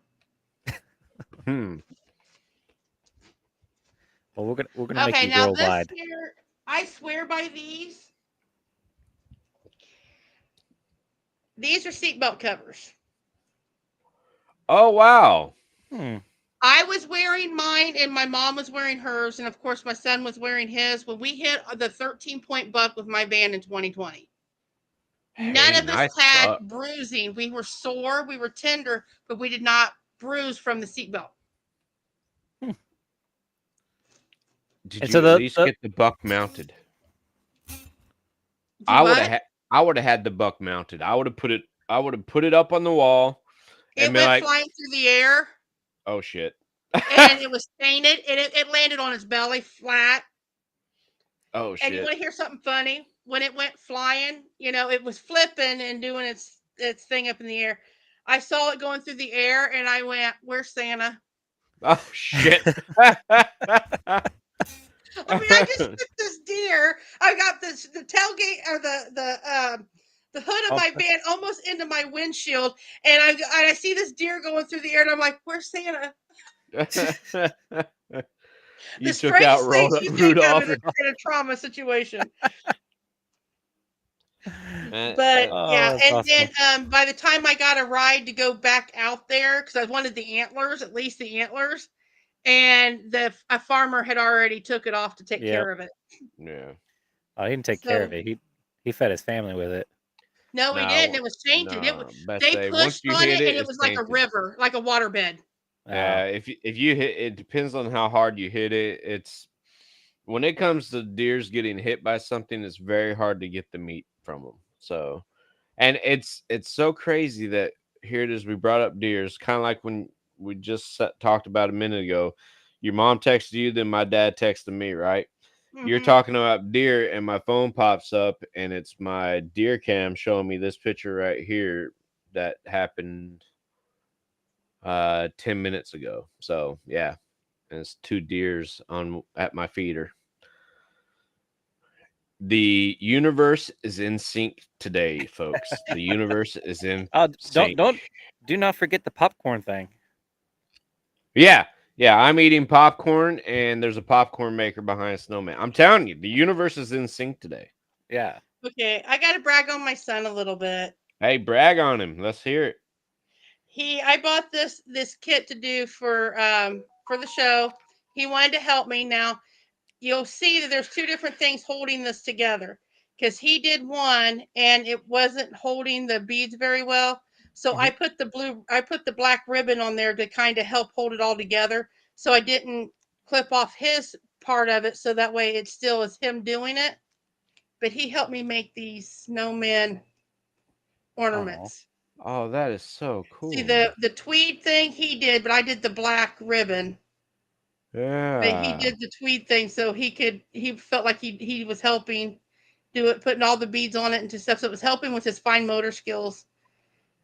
Well, we're gonna make Okay, you now this worldwide. here, I swear by these. These are seatbelt covers. Oh wow. Hmm. I was wearing mine and my mom was wearing hers. And of course, my son was wearing his when we hit the 13-point buck with my van in 2020. None Hey, of us nice had buck. bruising. We were sore, we were tender, but we did not bruise from the seatbelt. Did And so you at least get the buck mounted? Do what? I would have had the buck mounted. I would have put it up on the wall and It be went like, flying through the air oh shit. and it was painted and it landed on its belly flat. Oh And you shit. want to hear something funny? When it went flying, it was flipping and doing its thing up in the air. I saw it going through the air and I went, "Where's Santa?" Oh shit. I mean, I just took this deer. I got the tailgate or the hood of my van almost into my windshield, and I see this deer going through the air, and I'm like, "Where's Santa?" You The took out strangest things you think of Rudolph. in a trauma situation. Man, But yeah, that's and awesome. then by the time I got a ride to go back out there, because I wanted the antlers, at least the antlers, and a farmer had already took it off to take Yep. care of it. yeah. Oh, he didn't take care of So it. He fed his family with it. no, we didn't. No, It was tainted. no. Best They say once pushed you on hit it, it, and it it's was like a tainted. river, like a waterbed. Yeah, if you hit it, depends on how hard you hit it. It's when it comes to deers getting hit by something, it's very hard to get the meat from them. So, and it's so crazy that here it is. We brought up deers, kind of like when we just talked about a minute ago. Your mom texted you, then my dad texted me, right? You're Mm-hmm. talking about deer, and my phone pops up, and it's my deer cam showing me this picture right here that happened 10 minutes ago. So yeah, and it's 2 deers on at my feeder. The universe is in sync today, folks. The universe is in Oh, sync. do not forget the popcorn thing. Yeah, yeah. I'm eating popcorn, and there's a popcorn maker behind Snowman. I'm telling you, the universe is in sync today. Yeah. Okay, I got to brag on my son a little bit. Hey, brag on him. Let's hear it. I bought this kit to do for the show. He wanted to help me. Now you'll see that there's 2 different things holding this together because he did one and it wasn't holding the beads very well. So Mhm. I put the black ribbon on there to kind of help hold it all together. So I didn't clip off his part of it, so that way it still is him doing it. But he helped me make these snowman Oh. ornaments. Oh, that is so See, cool. the tweed thing he did, but I did the black ribbon. But he Yeah. did the tweed thing, so he felt like he was helping do it, putting all the beads on it and stuff. So it was helping with his fine motor skills.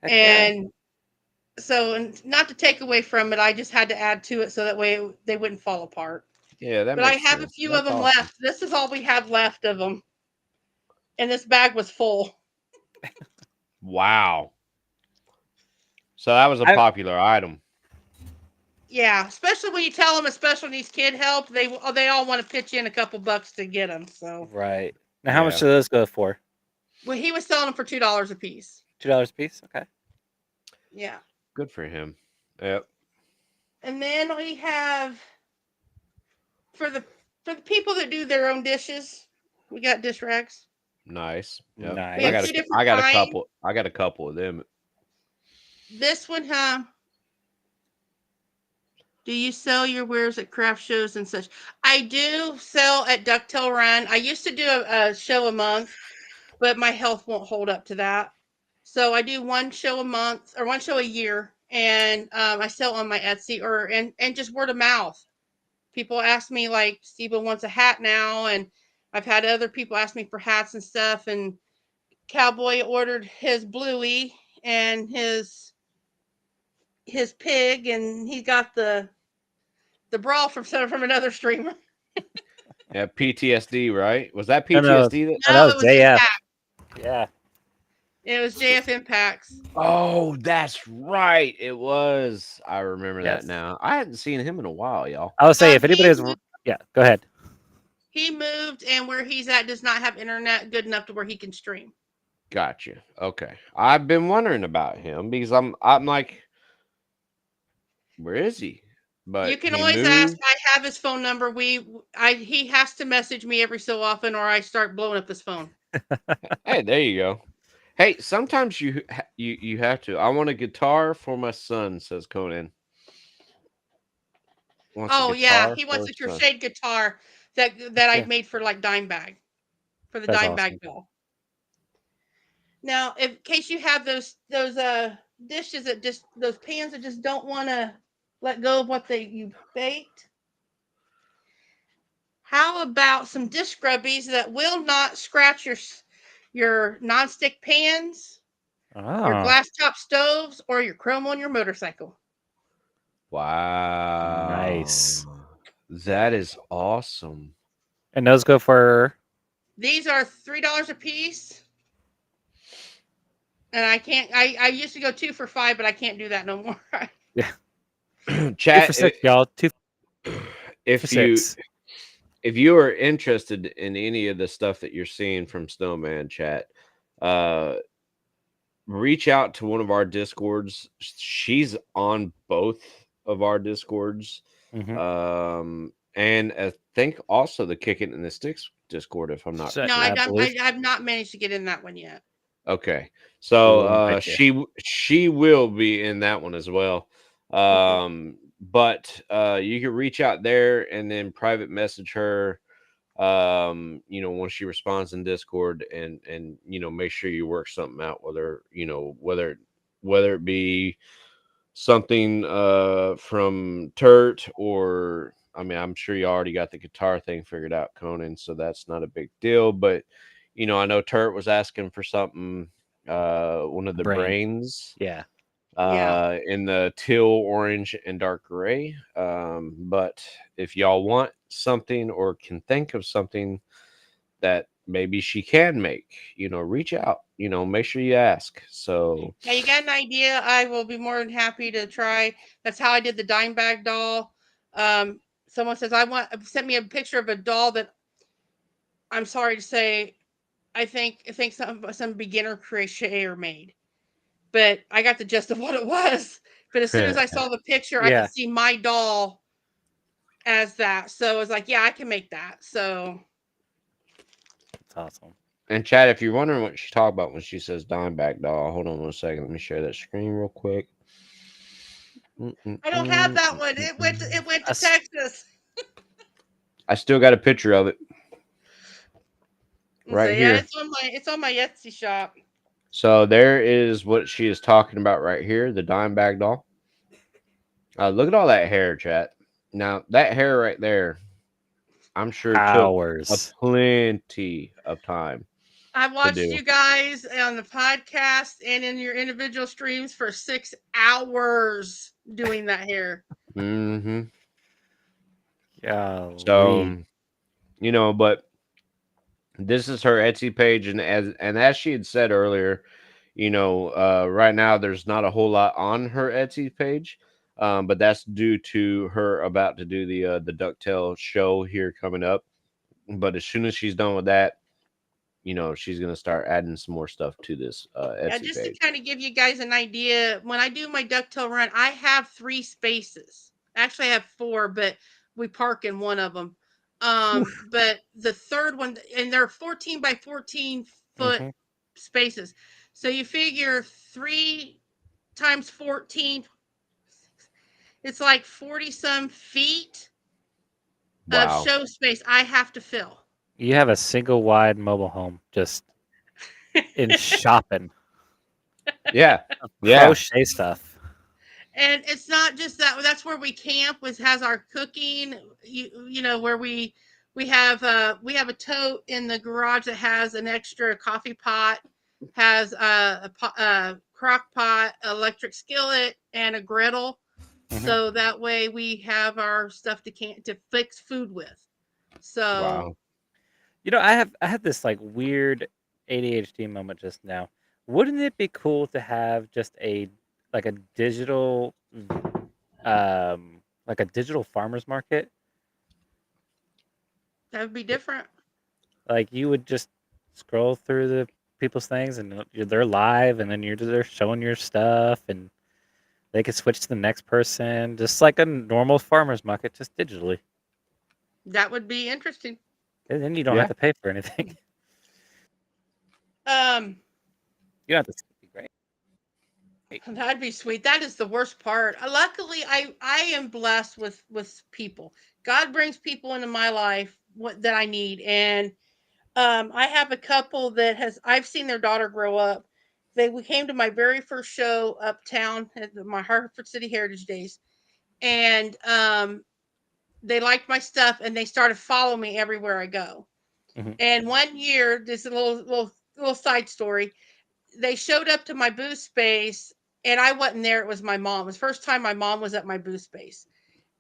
Heck yeah. And so, and not to take away from it, I just had to add to it so that way they wouldn't fall apart. Yeah, that But I makes have a sense. few of That's them awesome. left. This is all we have left of them, and this bag was full. Wow. So that was a I popular item. Yeah, especially when you tell them a special needs kid help, they all want to pitch in a couple bucks to get them. So, right. Now, how much Yeah. do those go for? well, he was selling them for $2 a piece. $2 a piece. Okay. Yeah, Good for him. Yep. and then we have for the people that do their own dishes, we got dish rags. Nice. Yep. We have Nice. two different I got a kinds. couple. I got a couple of them. This one, huh? Do you sell your wares at craft shows and such? I do sell at Ducktail Run. I used to do a show a month, but my health won't hold up to that. So I do one show a month or one show a year, and I sell on my Etsy or and just word of mouth. People ask me like, Steve wants a hat now, and I've had other people ask me for hats and stuff. And Cowboy ordered his Bluey and his pig, and he got the brawl from another streamer. Yeah, PTSD, right? Was that No, no, PTSD that? oh, that No, was it was JF. Impact. Yeah. It was JF Impacts. Oh, that's right. It was. I remember that Yes. now. I hadn't seen him in a while, y'all. I would say if He anybody was, moved, yeah, go ahead. he moved, and where he's at does not have internet good enough to where he can stream. Gotcha. Okay. I've been wondering about him because I'm like, where is he? But You can he always ask. moved. I have his phone number. He has to message me every so often, or I start blowing up his phone. Hey, there you go. Hey, sometimes you have to. I want a guitar for my son, says Conan. Wants a Oh yeah, guitar he for wants a his son. crochet guitar that I Yeah, made for like dime bag for the that's dime awesome. bag doll. Now, in case you have those dishes that just those pans that just don't want to let go of what you baked, how about some dish scrubbies that will not scratch your nonstick pans, your Oh, glass top stoves, or your chrome on your motorcycle? nice. Wow. That is awesome. And those go for, These are $3 a piece, and I can't. I used to go 2 for $5, but I can't do that no more. yeah, 2 for Chat, 6, y'all. 2 for if you 6. if you are interested in any of the stuff that you're seeing from Snowman Chat, uh reach out to one of our discords. She's on both of our discords. Mm-hmm. And I think also the Kick It in the Sticks Discord, if I'm not So, No, I mistaken. believe. I've not managed to get in that one yet. Okay. We So will invite you. she will be in that one as well. Okay. But you can reach out there and then private message her, once she responds in Discord, and make sure you work something out, whether it be something from Turt, or I mean, I'm sure you already got the guitar thing figured out, Conan, so that's not a big deal. But I know Turt was asking for something, one of A the brain. brains Yeah. Yeah. in the teal, orange, and dark gray. But if y'all want something or can think of something that maybe she can make, reach out, make sure you ask. So Yeah, you got an idea? I will be more than happy to try. That's how I did the dime bag doll. Someone says sent me a picture of a doll that I'm sorry to say I think some beginner crocheter made, but I got the gist of what it was. But as soon as I saw the picture, I Yeah. could see my doll as that. So I was like, yeah, I can make that. So That's awesome. And Chad, if you're wondering what she's talking about when she says Dimeback doll, hold on one second. Let me share that screen real quick. I don't have that one. It went to Us. Texas. I still got a picture of it And so right yeah, here. it's on my Etsy shop. So there is what she is talking about right here, the Dimeback doll. Look at all that hair, chat. Now that hair right there, I'm sure took a Hours. plenty of time I to watched do. you guys on the podcast and in your individual streams for 6 hours doing that hair. Mm-hmm. Golly. So but this is her Etsy page, and as she had said earlier, right now there's not a whole lot on her Etsy page, but that's due to her about to do the Ducktail show here coming up. But as soon as she's done with that, she's gonna start adding some more stuff to this Yeah, Etsy just to page. kind of give you guys an idea, when I do my ducktail run, I have 3 spaces. Actually, I have 4, but we park in one of them. But the third one, and they're 14 by 14 foot Mm-hmm. spaces. So you figure 3 times 14, it's like 40 some feet of Wow. show space I have to fill. You have a single wide mobile home just in shopping Yeah. of Yeah. crochet stuff. And it's not just that. That's where we camp. Was has our cooking. You know where we have a tote in the garage that has an extra coffee pot, has a crock pot, electric skillet, and a griddle. Mm-hmm. So that way we have our stuff to fix food with. So Wow. You know, I had this like weird ADHD moment just now. Wouldn't it be cool to have just a like a digital like a digital farmers market? that would be different. Like you would just scroll through the people's things and they're live and then you're they're showing your stuff and they could switch to the next person just like a normal farmers market just digitally. That would be interesting. And then you don't have Yeah. to pay for anything. Um, You don't have to be great. That'd be sweet. That is the worst part. Luckily, I am blessed with people. God brings people into my life that I need, and I have a couple that has I've seen their daughter grow up. We came to my very first show uptown at my Hartford City Heritage Days, and they liked my stuff, and they started following me everywhere I go. Hmm. And one year, this is a little side story, they showed up to my booth space and I wasn't there. It was my mom. It was the first time my mom was at my booth space.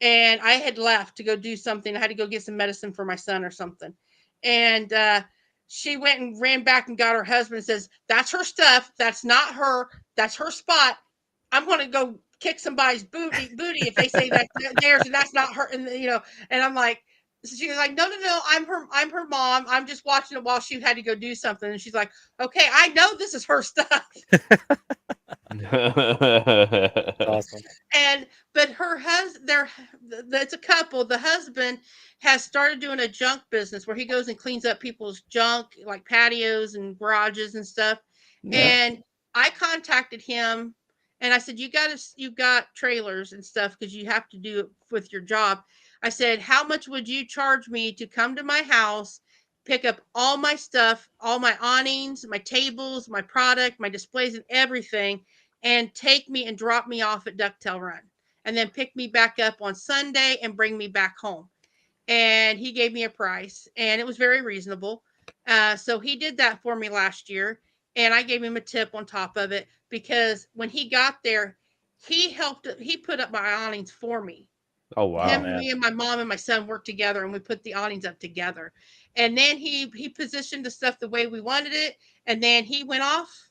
And I had left to go do something. I had to go get some medicine for my son or something. And she went and ran back and got her husband and says, "That's her stuff. That's not her. That's her spot. I'm going to go kick somebody's booty if they say that's theirs and that's not her." And and I'm like, so she was like, "No, no, no. I'm her mom. I'm just watching it while she had to go do something." And she's like, "Okay, I know this is her stuff." Awesome. And but her husband, it's a couple. The husband has started doing a junk business where he goes and cleans up people's junk, like patios and garages and stuff. Yeah. And I contacted him and I said, you got trailers and stuff because you have to do it with your job. I said, how much would you charge me to come to my house, pick up all my stuff, all my awnings, my tables, my product, my displays, and everything, and take me and drop me off at Ducktail Run, and then pick me back up on Sunday and bring me back home? And he gave me a price, and it was very reasonable. So he did that for me last year, and I gave him a tip on top of it because when he got there, he put up my awnings for me. Oh Oh wow. Him, man. me, and my mom and my son worked together, and we put the awnings up together. And then he positioned the stuff the way we wanted it, and then he went off.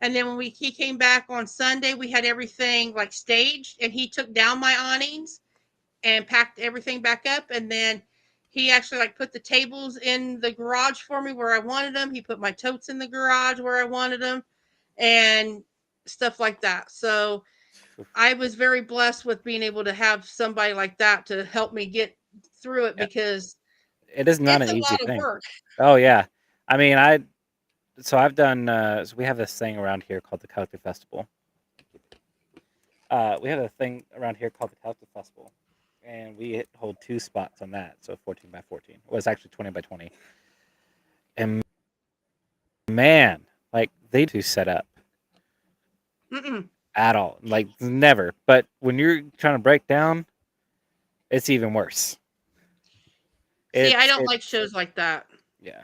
And then when he came back on Sunday, we had everything like staged, and he took down my awnings and packed everything back up. And then he actually like put the tables in the garage for me where I wanted them. He put my totes in the garage where I wanted them, and stuff like that. So I was very blessed with being able to have somebody like that to help me get through it Yeah. because It is not it's an a easy lot of thing. work. Oh yeah. I mean, I've done so we have this thing around here called the Cowley Festival. We have a thing around here called the Cowley Festival, and we hold two spots on that. So 14 by 14. Well, it's actually 20 by 20. And man, like they do set up Mm-mm. at all, like never. But when you're trying to break down, it's even worse. See, I It's don't it like shows like that. yeah.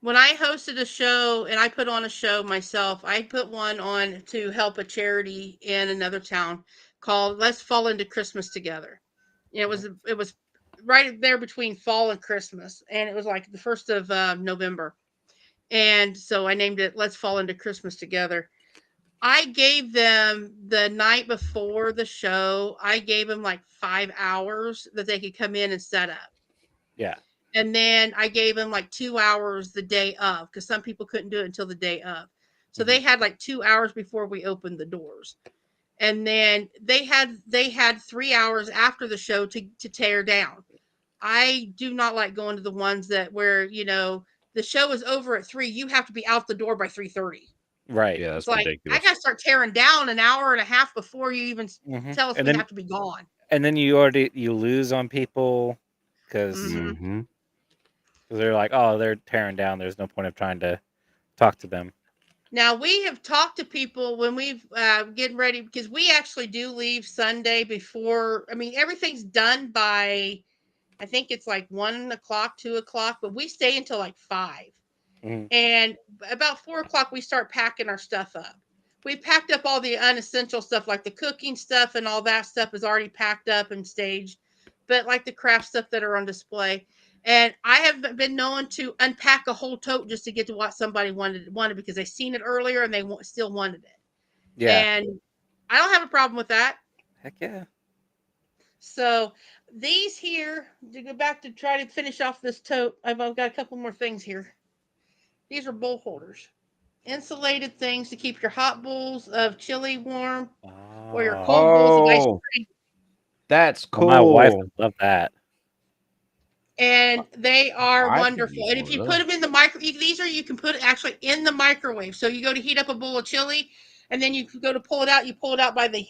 When I hosted a show and I put on a show myself, I put one on to help a charity in another town called Let's Fall into Christmas Together. It was right there between fall and Christmas, and it was like the first of November. And so I named it Let's Fall into Christmas Together. I gave them the night before the show, I gave them like 5 hours that they could come in and set up. Yeah. And then I gave them like 2 hours the day of because some people couldn't do it until the day of. So Hmm. they had like 2 hours before we opened the doors. and then they had 3 hours after the show to tear down. I do not like going to the ones that where, you know, the show is over at 3, you have to be out the door by 3:30. Right. Yeah, It's that's like, I ridiculous. got to start tearing down an hour and a half before you even tell us And we then have to be gone. and then you lose on people because Mhm. Mm-hmm. they're like, oh, they're tearing down. There's no point of trying to talk to them. Now we have talked to people when we've getting ready, because we actually do leave Sunday before. I mean, everything's done by, I think it's like 1 o'clock, 2 o'clock, but we stay until like 5. Mhm. And about 4 o'clock, we start packing our stuff up. We packed up all the unessential stuff, like the cooking stuff and all that stuff is already packed up and staged, but like the craft stuff that are on display. And I have been known to unpack a whole tote just to get to what somebody wanted because they seen it earlier and they still wanted it. Yeah. And I don't have a problem with that. Heck yeah. So these here, to go back to try to finish off this tote, I've got a couple more things here. These are bowl holders. Insulated things to keep your hot bowls of chili warm or your Oh, cold bowls of ice Oh, cream. that's well, my wife cool. would love that. And they are I could wonderful. use And one if of you those. put them in the micro, these are, you can put it actually in the microwave. So you go to heat up a bowl of chili, and then you go to pull it out. You pull it out by the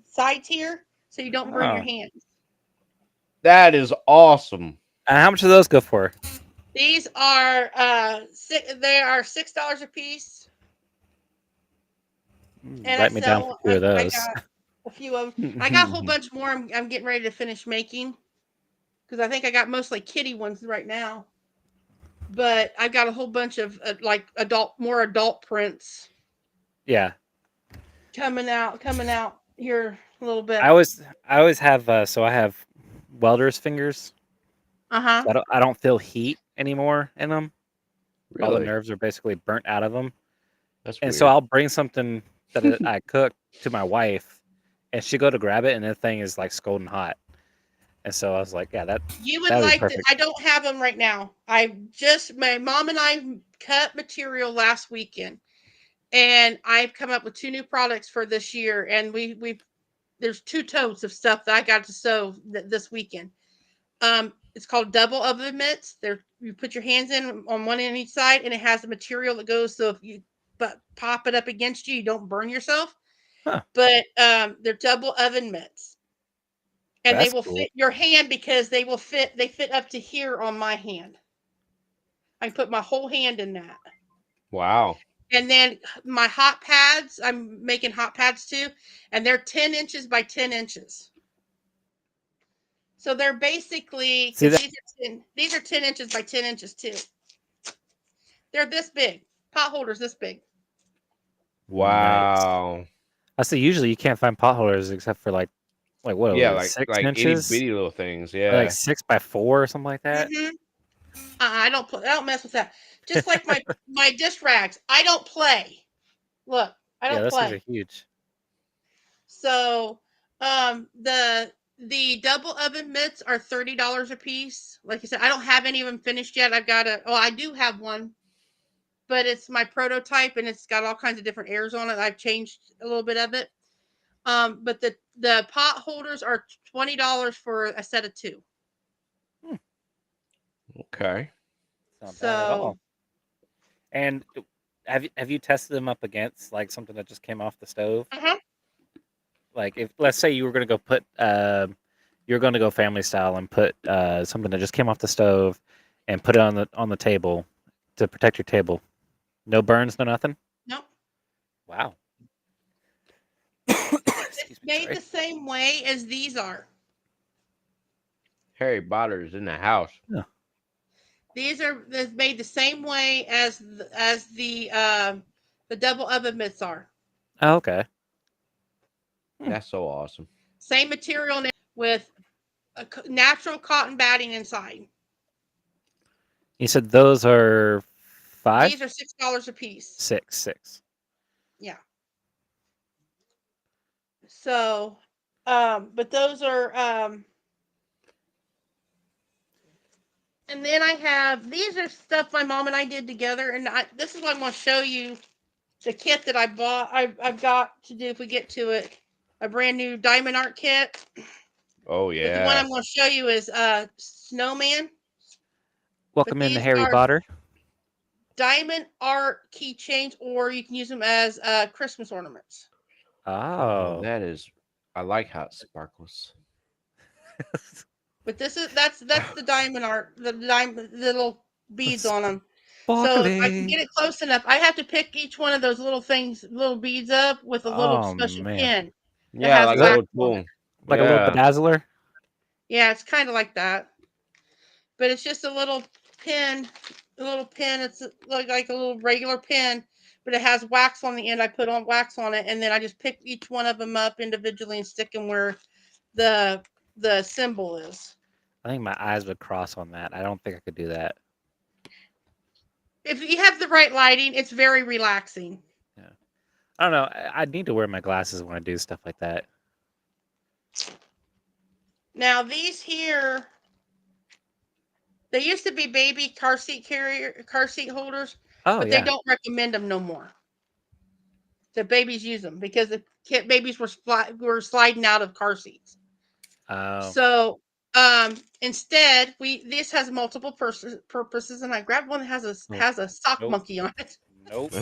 sides here, so you don't burn your Oh. hands. That is awesome. And how much do those go for? These are they are $6 a piece, and I Write me down for sell. 2 of I those. got a few of them. I got a whole bunch more. I'm getting ready to finish making because I think I got mostly kitty ones right now. But I've got a whole bunch of like more adult prints Yeah. coming out here a little bit. I always have so I have welder's fingers. Uh-huh. So I don't feel heat anymore in them. All the Really? nerves are basically burnt out of them. That's And weird. so I'll bring something that I cook to my wife, and she go to grab it, and the thing is like scalding hot. And so I was like, yeah, You would that'd be like to, perfect. I don't have them right now. My mom and I cut material last weekend, and I've come up with 2 new products for this year, and there's 2 totes of stuff that I got to sew this weekend. It's called double oven mitts. You put your hands in on one end each side, and it has the material that goes, so if you pop it up against you, you don't burn yourself. Huh. But they're double oven mitts, and they That's will cool. fit your hand because they fit up to here on my hand. I can put my whole hand in that. Wow. And then my hot pads, I'm making hot pads too, and they're 10 inches by 10 inches. So they're basically, See because that? these are 10 inches by 10 inches too. They're this big. Pot holders this big. Nice. Wow. I say usually you can't find potholders except for like what was Yeah, it, like 6 itty inches? bitty little things. Or like Yeah. 6x4 or something like that. Mm-hmm. I don't mess with that. Just like my dish rags. I don't play. Look, I Yeah, don't those things are play. huge. So, the double oven mitts are $30 a piece. Like I said, I don't have any of them finished yet. I do have one, but it's my prototype and it's got all kinds of different airs on it. I've changed a little bit of it. But the pot holders are $20 for a set of 2. Okay. It's not bad at So, all. And have you tested them up against like something that just came off the stove? uh-huh. Like if let's say you were going to go put you're going to go family style and put something that just came off the stove and put it on the table to protect your table. No burns, no nothing. Nope. Wow. It's Excuse me. made Sorry. the same way as these are. Harry Potter's in the house. These are made the same way as the double oven mitts are. Oh, okay. That's so awesome. Same material with a natural cotton batting inside. You said those are 5? These are $6 a piece. 6. Yeah. So, but those are and then I have, these are stuff my mom and I did together, and this is what I'm going to show you, the kit that I bought. I've got to do if we get to it. a brand new diamond art kit. Oh But the one yeah. I'm going to show you is Snowman. But Welcome in, these Harry are Potter. diamond art keychains, or you can use them as Christmas ornaments. Oh, Oh. that is. I like how it sparkles. But that's the diamond art, the diamond little beads on them. So if I can Sparkly. get it close enough, I have to pick each one of those little things, little beads up with a little Oh special man. pin that Yeah, has like Is a that wax little on it. tool. like a little Yeah. bedazzler? Yeah, it's kind of like that, but it's just a little pin. A little pin. It's like a little regular pin, but it has wax on the end. I put on wax on it, and then I just pick each one of them up individually and stick them where the symbol is. I think my eyes would cross on that. I don't think I could do that. If you have the right lighting, it's very relaxing. Yeah. I don't know. I need to wear my glasses when I do stuff like that. Now these here, they used to be baby car seat holders, Oh but they yeah. don't recommend them no more. The babies use them because the babies were sliding out of car seats. Oh. So instead, this has multiple purposes, and I grabbed one that has a sock Nope. monkey on it. Nope.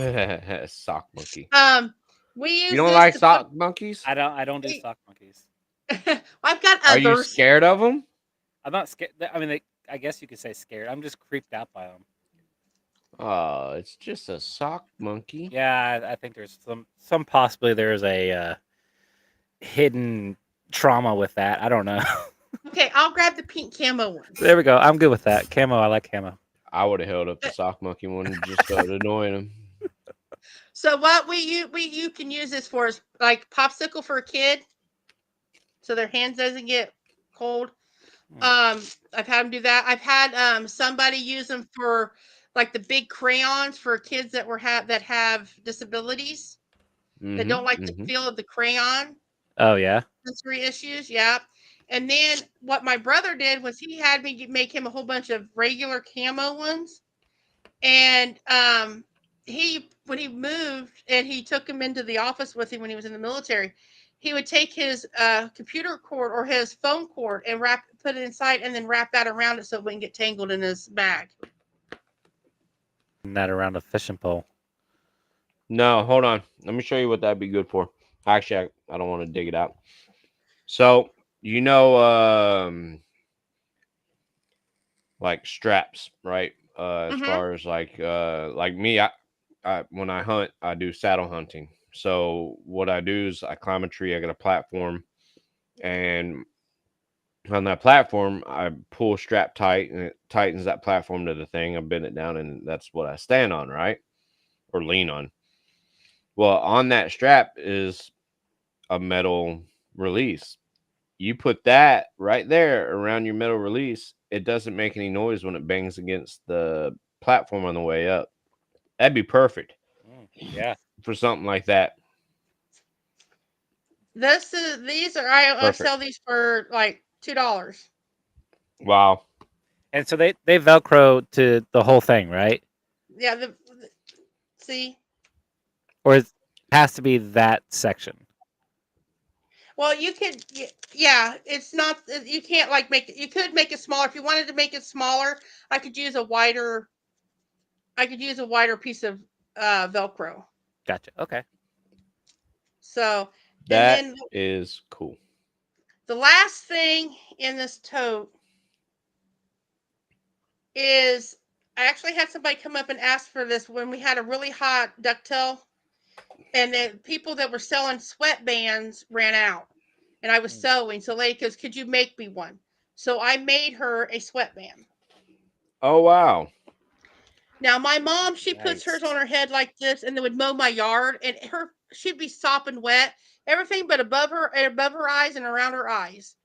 Sock monkey. Um, we You use don't this like to sock monkeys? I don't do sock monkeys. I've got Are you others. scared of them? I'm not scared. I mean, I guess you could say scared. I'm just creeped out by them. Oh, it's just a sock monkey. Yeah, I think there's some possibly there's a hidden trauma with that. I don't know. Okay, I'll grab the pink camo one. There we go. I'm good with that. Camo. I like camo. I would have held up the sock monkey one and just started annoying him. So what you can use this for is like popsicle for a kid, so their hands doesn't get cold. I've had them do that. I've had somebody use them for like the big crayons for kids that have disabilities that don't like the feel of the crayon, Oh yeah. sensory issues. Yeah. And then what my brother did was he had me make him a whole bunch of regular camo ones, and when he moved and he took him into the office with him when he was in the military, he would take his computer cord or his phone cord and put it inside and then wrap that around it so it wouldn't get tangled in his bag. Not around a fishing pole. No, hold on. Let me show you what that'd be good for. Actually, I don't want to dig it out. So, like straps, right? As far as like me, I when I hunt, I do saddle hunting. So what I do is I climb a tree, I got a platform, and on that platform, I pull a strap tight, and it tightens that platform to the thing. I bend it down, and that's what I stand on, right? Or lean on. Well, on that strap is a metal release. You put that right there around your metal release, it doesn't make any noise when it bangs against the platform on the way up. That'd be perfect Yeah. for something like that. These are I Perfect. sell these for like $2. Wow. And so they Velcro to the whole thing, right? Yeah, see. Or it has to be that section. Well, you could, yeah. It's not. You can't like make it. You could make it smaller if you wanted to make it smaller. I could use a wider. I could use a wider piece of Velcro. Gotcha. Okay. So, and That then is cool. the last thing in this tote is I actually had somebody come up and ask for this when we had a really hot ducktail, and the people that were selling sweatbands ran out, and I was sewing. So, lady goes, "Could you make me one?" So I made her a sweatband. Oh wow. Now my mom, she puts hers Nice. on her head like this, and then would mow my yard, and she'd be sopping wet, everything but above her eyes and around her eyes.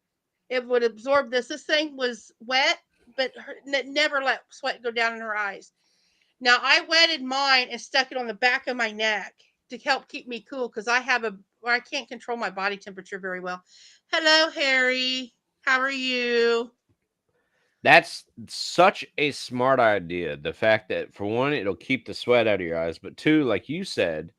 It would absorb this. This thing was wet, but never let sweat go down in her eyes. Now I wetted mine and stuck it on the back of my neck to help keep me cool because I can't control my body temperature very well. Hello, Harry. How are you? That's such a smart idea. The fact that for one, it'll keep the sweat out of your eyes, but two, like you said,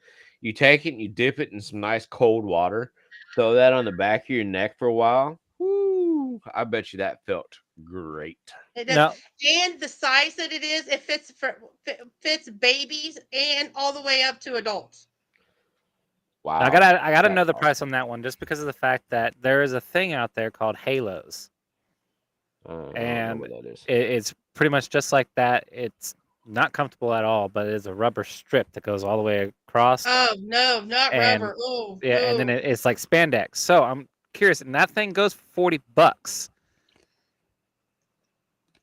you take it and you dip it in some nice cold water, throw that on the back of your neck for a while. Woo! I bet you that felt great. It does. No, And the size that it is, it fits babies and all the way up to adults. Wow. I got That's another awesome. price on that one just because of the fact that there is a thing out there called halos, I don't know and what that is. it's pretty much just like that. It's not comfortable at all, but it is a rubber strip that goes all the way across, Oh no, not and rubber. Oh, yeah, and then it's like spandex. So I'm curious, and that thing goes for $40.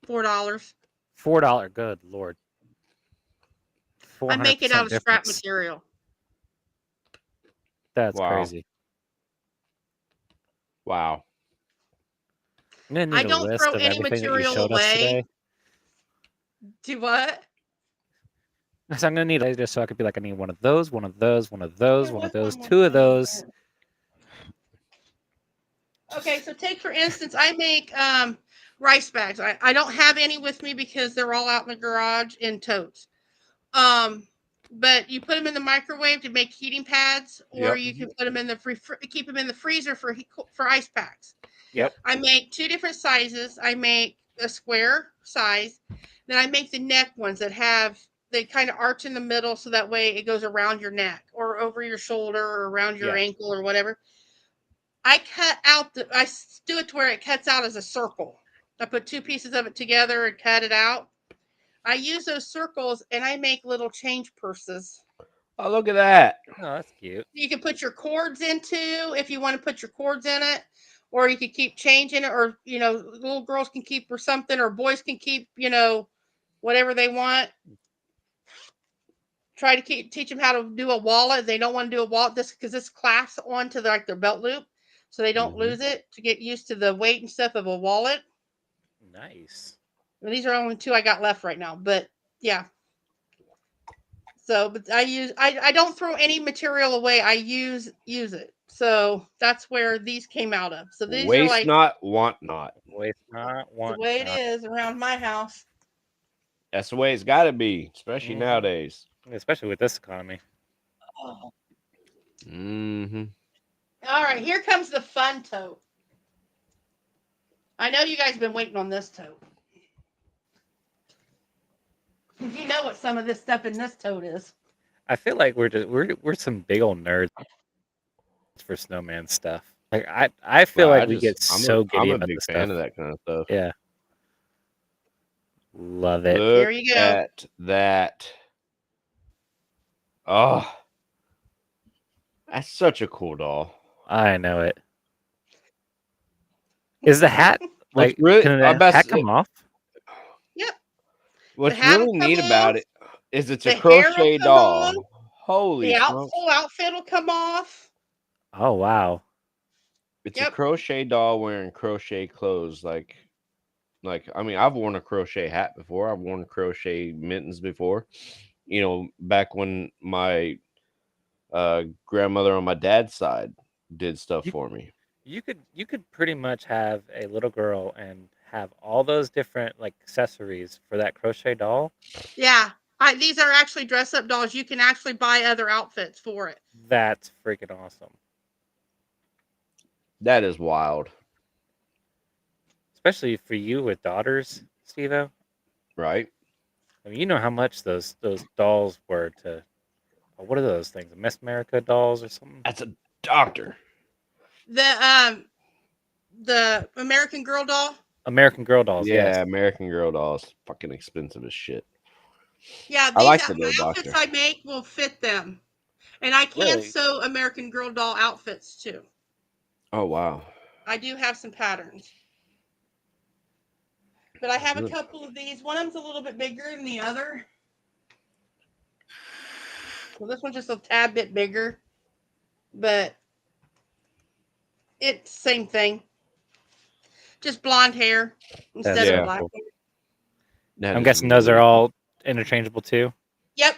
$4. $4. Good lord. I make it 400% out of scrap difference. material. That's Wow. crazy. Wow. I'm gonna need I a don't list throw of any everything that you material showed us away. today. Do what? So I'm gonna need it just so I could be like, I need one of those, one of those, one of those, There one of was those, one more two of thing those. there. Okay, so take for instance, I make rice bags. I don't have any with me because they're all out in the garage in totes. But you put them in the microwave to make heating pads, or Yep. you can put them in the keep them in the freezer for ice packs. Yep. I make 2 different sizes. I make a square size, then I make the neck ones that they kind of arch in the middle, so that way it goes around your neck or over your shoulder or around your ankle or whatever. I do it to where it cuts out as a circle. I put 2 pieces of it together and cut it out. I use those circles and I make little change purses. Oh, look at that. Oh, that's cute. You can put your cords into if you want to put your cords in it, or you could keep change in it, or little girls can keep or something, or boys can keep whatever they want. Try to teach them how to do a wallet. They don't want to do a wallet because this clasps onto their belt loop, so they don't lose it, to get used to the weight and stuff of a wallet. Nice. And these are only 2 I got left right now, but yeah. So, but I don't throw any material away. I use it. So that's where these came out of. So these are Waste like not, want not. Waste not, the want way it not. is around my house. That's the way it's got to be, especially nowadays. Especially with this economy. Mm-hmm. All right, here comes the fun tote. I know you guys have been waiting on this tote. You know what some of this stuff in this tote is. I feel like we're some big old nerds for snowman stuff. Like I feel like we get so giddy I'm a about big this fan stuff. of that kind of stuff. Yeah. Love it. Look Here you go. at that. Oh, that's such a cool doll. I know it. Is the hat What's like really, can I the bet hat come off? Yep. what's hat will really come neat about off. it is it's The a hair will crochet come on. doll. Holy The smokes. whole outfit will come off. Oh wow. It's Yep. a crochet doll wearing crochet clothes. Like I mean, I've worn a crochet hat before. I've worn crochet mittens before. Back when my grandmother on my dad's side did stuff for me. You could pretty much have a little girl and have all those different like accessories for that crochet doll. Yeah. These are actually dress up dolls. You can actually buy other outfits for it. That's freaking awesome. That is wild. Especially for you with daughters, Steve-O. Right? I mean, you know how much those dolls were to what are those things? Miss America dolls or something? That's a doctor. The American Girl doll. American Girl dolls, Yeah, yes. American Girl dolls. Fucking expensive as shit. Yeah, I like the my little outfits doctor. I make will fit them. And I can Really? sew American Girl doll outfits too. Oh, wow. I do have some patterns. But I have a couple of these. One of them's a little bit bigger than the other. Well, this one's just a tad bit bigger. But it's same thing. Just blonde hair instead That's of so black cool. hair. I'm guessing those are all interchangeable too. Yep.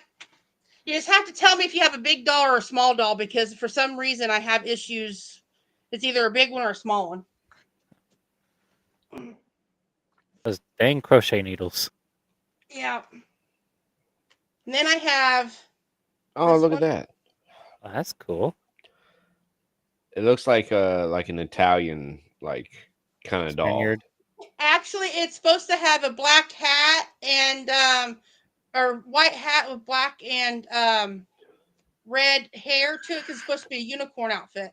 You just have to tell me if you have a big doll or a small doll, because for some reason I have issues. It's either a big one or a small one. Those dang crochet needles. Yeah. And then I have. Oh, this look one. at that. Oh, that's cool. It looks like an Italian kind of doll. Spaniard. Actually, it's supposed to have a black hat and or white hat with black and red hair to it because it's supposed to be a unicorn outfit.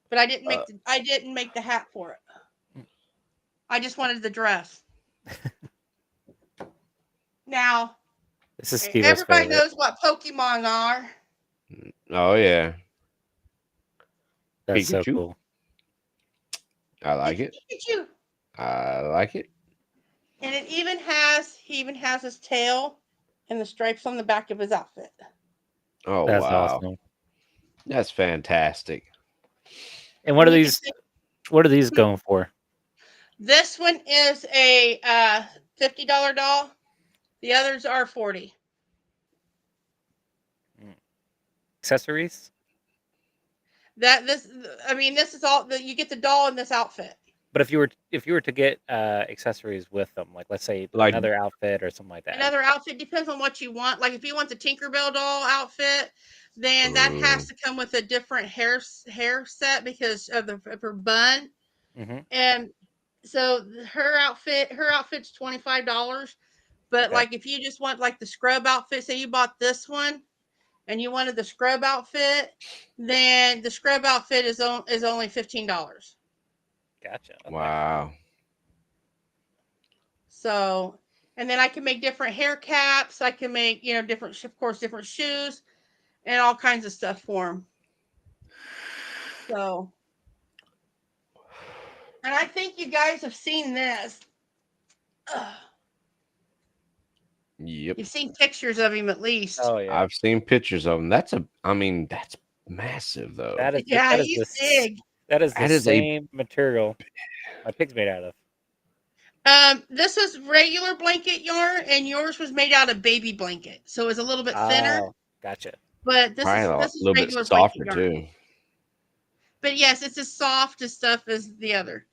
But I didn't make the hat for it. I just wanted the dress. Now, This is Steve's everybody favorite. knows what Pokemon are. Oh yeah, That's so Pikachu. cool. I like it. Pikachu. I like it. And he even has his tail and the stripes on the back of his outfit. Oh That's wow, awesome. that's fantastic. And what are And you these? can see- What are these going for? This one is a $50 doll. The others are $40. Accessories? This is all you get the doll in this outfit. But if you were to get accessories with them, like let's say Like- another outfit or something like that. Another outfit depends on what you want. Like if you want the Tinkerbell doll outfit, then that has to come with a different hair set because of her bun. Mm-hmm. And so her outfit's $25. But Okay. like if you just want like the scrub outfit, say you bought this one and you wanted the scrub outfit, then the scrub outfit is only $15. Gotcha. Okay. Wow. So, and then I can make different hair caps. I can make, different shoes and all kinds of stuff for them. So, and I think you guys have seen this. Ugh. Yep. You've seen pictures of him at least. Oh yeah. I've seen pictures of them. That's massive though. That is Yeah, that is he's the, big. That is the That is a- same material my pig's made out of. This is regular blanket yarn, and yours was made out of baby blanket, so it was a little bit thinner. Oh, gotcha. But this Probably is a little bit regular softer blanket yarn. too. But yes, it's as soft as stuff as the other.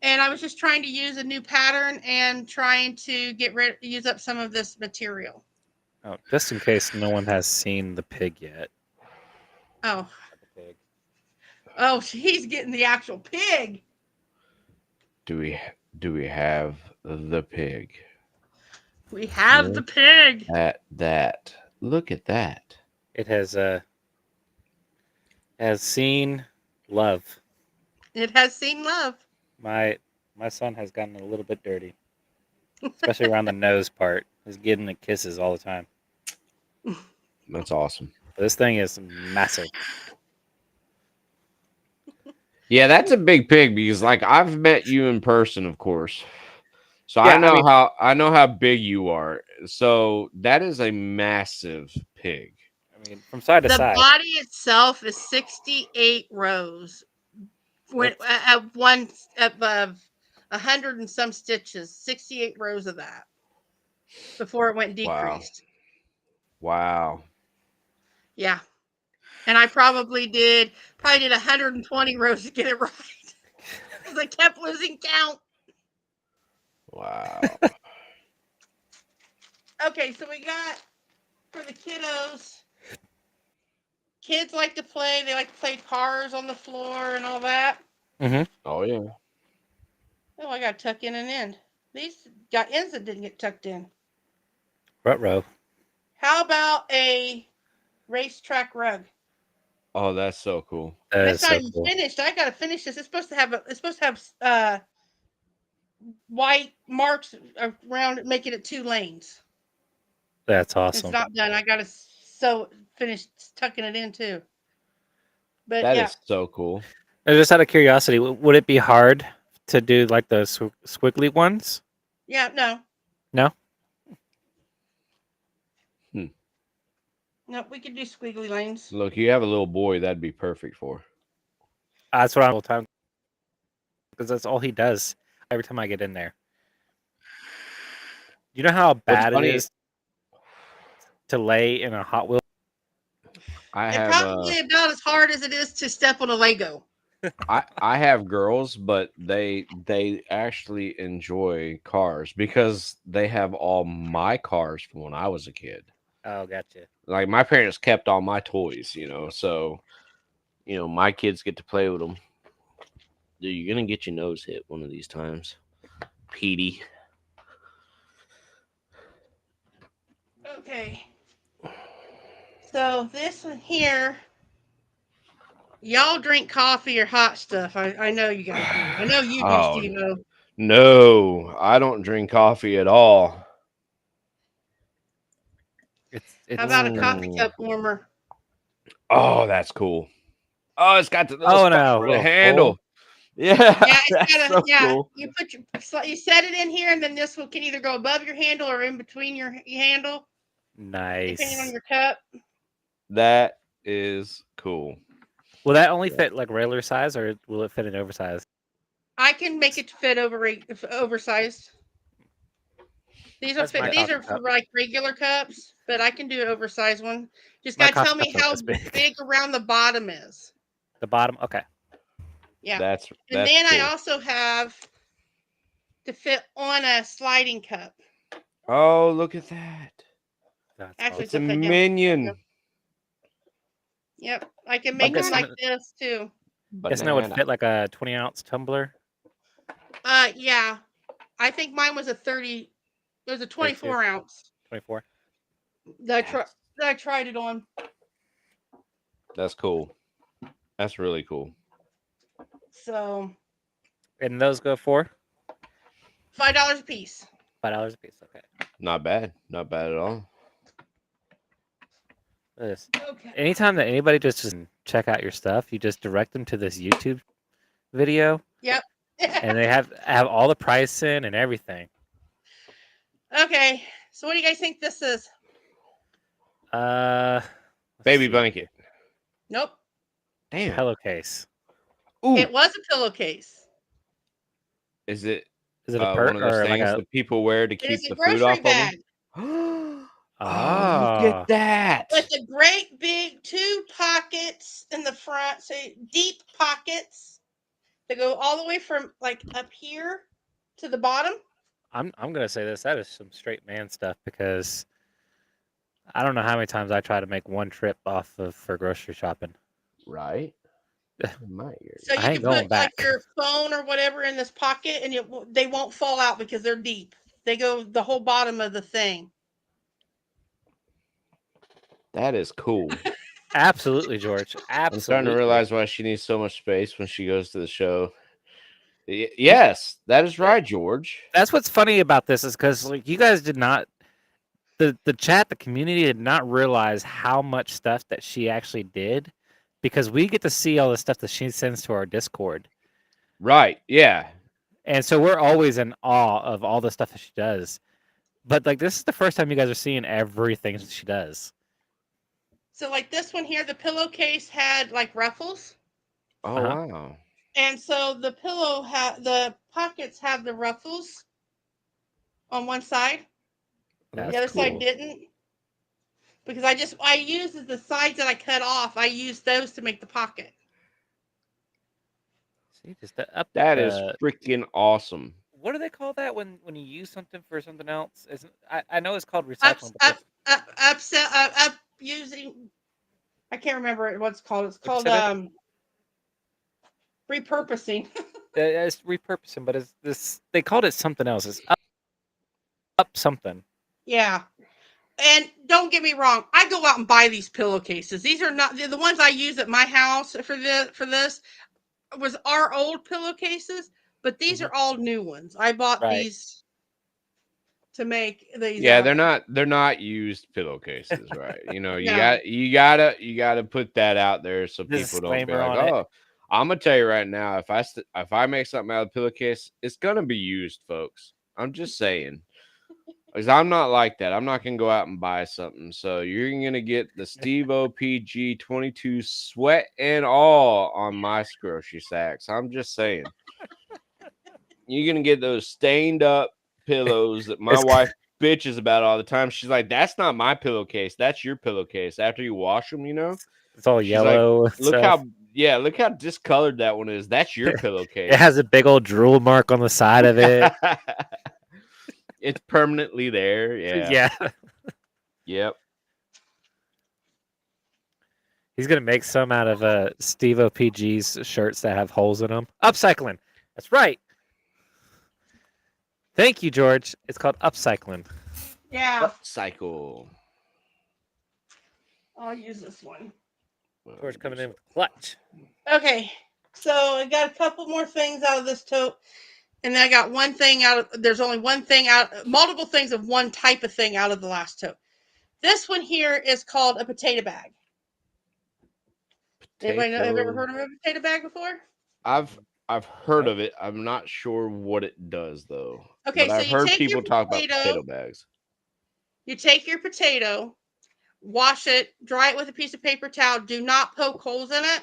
And I was just trying to use a new pattern and trying to use up some of this material. Oh, just in case no one has seen the pig yet. Oh, The pig. oh, he's getting the actual pig. Do we have the pig? We have the pig. That. Look at that. It has seen love. It has seen love. My son has gotten a little bit dirty, especially around the nose part. He's getting the kisses all the time. That's awesome. But this thing is massive. Yeah, that's a big pig because I've met you in person, of course. So Yeah, I know how big you are. So that is a massive pig. I mean, from side to The side. body itself is 68 rows. At 100 and some stitches, 68 rows of that before it went decreased. Wow. Yeah. And I probably did 120 rows to get it right. Because I kept losing count. Wow. Okay, so we got for the kiddos. Kids like to play. They like to play cars on the floor and all that. Mm-hmm. Oh yeah. Oh, I got to tuck in an end. These got ends that didn't get tucked in. Ruh-roh. How about a racetrack rug? Oh, that's so cool. That It's is not so even cool. finished. I gotta finish this. It's supposed to have white marks around it, making it 2 lanes. That's It's awesome. not done. I gotta finish tucking it in too. But That yeah, is so cool. Just out of curiosity, would it be hard to do like the squiggly ones? yeah, no, No? no, we could do squiggly lanes. Look, you have a little boy. That'd be perfect for. That's what I'm all the time. Because that's all he does every time I get in there. You know how bad it funny- is to lay in a Hot Wheel? I It's have probably about as hard as it is to step on a Lego. I have girls, but they actually enjoy cars because they have all my cars from when I was a kid. Oh, gotcha. Like my parents kept all my toys, so my kids get to play with them. Dude, you're gonna get your nose hit one of these times, Petey. Okay. So this one here, y'all drink coffee or hot stuff. I know you guys do. I know you do, Oh Steve-O. no, I don't drink coffee at all. It's How about a coffee Ooh. cup warmer? Oh, that's cool. Oh, it's got the little Oh, spot no, for the little handle. hole. Yeah, Yeah, it's that's got so a yeah. cool. You set it in here, and then this one can either go above your handle or in between your handle, depending on Nice. your cup. That is cool. Will that only Yeah. fit like regular size, or will it fit in oversized? I can make it fit oversized. These will That's my fit. These coffee are for cup. like regular cups, but I can do an oversized one. Just My gotta coffee tell me cup's like how this big. big around the bottom is. The bottom. Okay. Yeah, That's and then I cool. also have to fit on a sliding cup. Oh, look at that. That's Actually, It's it's a awesome. upside down. minion. Yep, I can I'm make them guessing, like Banana. this too. guessing that would Banana. fit like a 20-ounce tumbler. Yeah, I think mine was a 30. It was a 32, 24 ounce 24. that I tried it on. That's cool. That's really cool. So And those go for $5 a piece. $5 a piece. Okay. Not bad. Not bad at all. This. Okay. Anytime that anybody just check out your stuff, you just direct them to this YouTube video, Yep. and they have all the pricing and everything. Okay. So what do you guys think this is? Let's Baby see. blanket. Nope. Damn. Pillowcase. Ooh. It was a pillowcase. Is it Is it a one of those or like things a? that people wear to It keep is a the food grocery off of bag them? Oh, look Ah, at that. with a great big 2 pockets in the front, so deep pockets that go all the way from like up here to the bottom. I'm gonna say this. That is some straight man stuff, because I don't know how many times I try to make one trip off of for grocery shopping. Right? My ears. So you I ain't can put going like back. your phone or whatever in this pocket, and they won't fall out because they're deep. They go the whole bottom of the thing. That is cool. Absolutely, George. I'm starting to Absolutely. realize why she needs so much space when she goes to the show. Yes, that is right, George. That's what's funny about this, is because like you guys did not, the chat, the community did not realize how much stuff that she actually did, because we get to see all the stuff that she sends to our Discord, Right. Yeah. and so we're always in awe of all the stuff that she does. But like this is the first time you guys are seeing everything that she does. So like this one here, the pillowcase had like ruffles, Oh, wow. and so the the pockets have the ruffles on one side. That's The other cool. side didn't, because I used the sides that I cut off. I used those to make the pocket. See, just up That is freaking awesome. what do they call that when you use something for something else? Isn't I know it's called recycling, but Up using. I can't remember what it's called. It's called repurposing. it's repurposing, but it's this, they called it something else. It's up something. Yeah. And don't get me wrong, I go out and buy these pillowcases. These are not the ones I use at my house for this was our old pillowcases, but these are all new ones. I bought Right. these to make these. Yeah, they're not used pillowcases, right? You No. gotta put that out there so people don't be Disclaimer like, on it. oh, I'm gonna tell you right now, if I make something out of a pillowcase, it's gonna be used, folks. I'm just saying. Because I'm not like that. I'm not gonna go out and buy something. So you're gonna get the Steveopg22 sweat and all on my grocery sacks. I'm just saying. You're gonna get those stained up pillows that my wife bitches about all the time. She's like, "That's not my pillowcase. That's your pillowcase." After you wash them, It's all she's yellow. like, look how discolored that one is. That's your pillowcase. It has a big old drool mark on the side of it. It's permanently there. Yeah. Yeah. Yep. He's gonna make some out of Steveopg's shirts that have holes in them. Upcycling. That's right. Thank you, George. It's called upcycling. Yeah, Cycle. I'll use this one. George coming in with the clutch. Okay, so I got a couple more things out of this tote, and then I got one thing out of. There's only one thing out. Multiple things of one type of thing out of the last tote. This one here is called a potato bag. Anybody know? Have you ever heard of a potato bag before? I've heard of it. I'm not sure what it does though. Okay, but so I've you heard take your people talk about potato. potato bags. You take your potato, wash it, dry it with a piece of paper towel. Do not poke holes in it.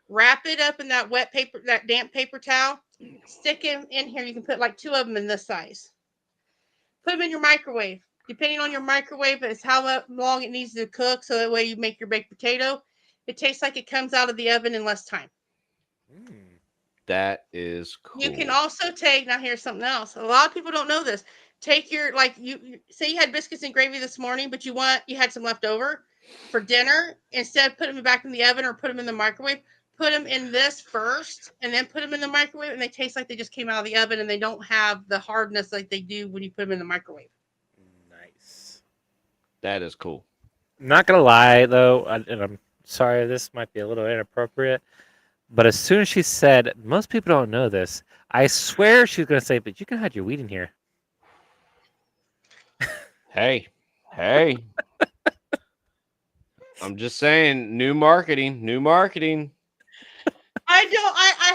Wrap it up in that wet paper, that damp paper towel. Stick them in here. You can put like 2 of them in this size. Put them in your microwave. Depending on your microwave, it's how long it needs to cook. So that way you make your baked potato. It tastes like it comes out of the oven in less time. That is cool. You can also take, now here's something else. A lot of people don't know this. Take your, like, you say you had biscuits and gravy this morning, but you had some left over for dinner. Instead of putting them back in the oven or put them in the microwave, put them in this first and then put them in the microwave, and they taste like they just came out of the oven, and they don't have the hardness like they do when you put them in the microwave. Nice. That is cool. Not gonna lie though, and I'm sorry, this might be a little inappropriate, but as soon as she said, most people don't know this, I swear she was gonna say, but you can hide your weed in here. Hey. I'm just saying, new marketing. I've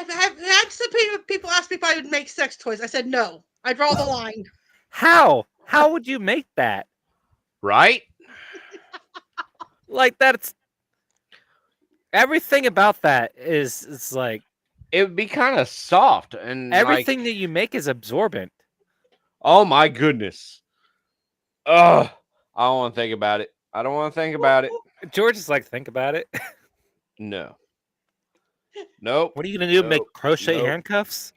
had some people ask me if I would make sex toys. I said no. I draw the line. How would you make that? Right? Like, that's everything about that is like, It would be kind of soft and everything like, that you make is absorbent. oh my goodness. Ugh. I don't want to think about it. I don't want to think about it. George is like, think about it. No. Nope. What are you gonna do? Make crochet handcuffs?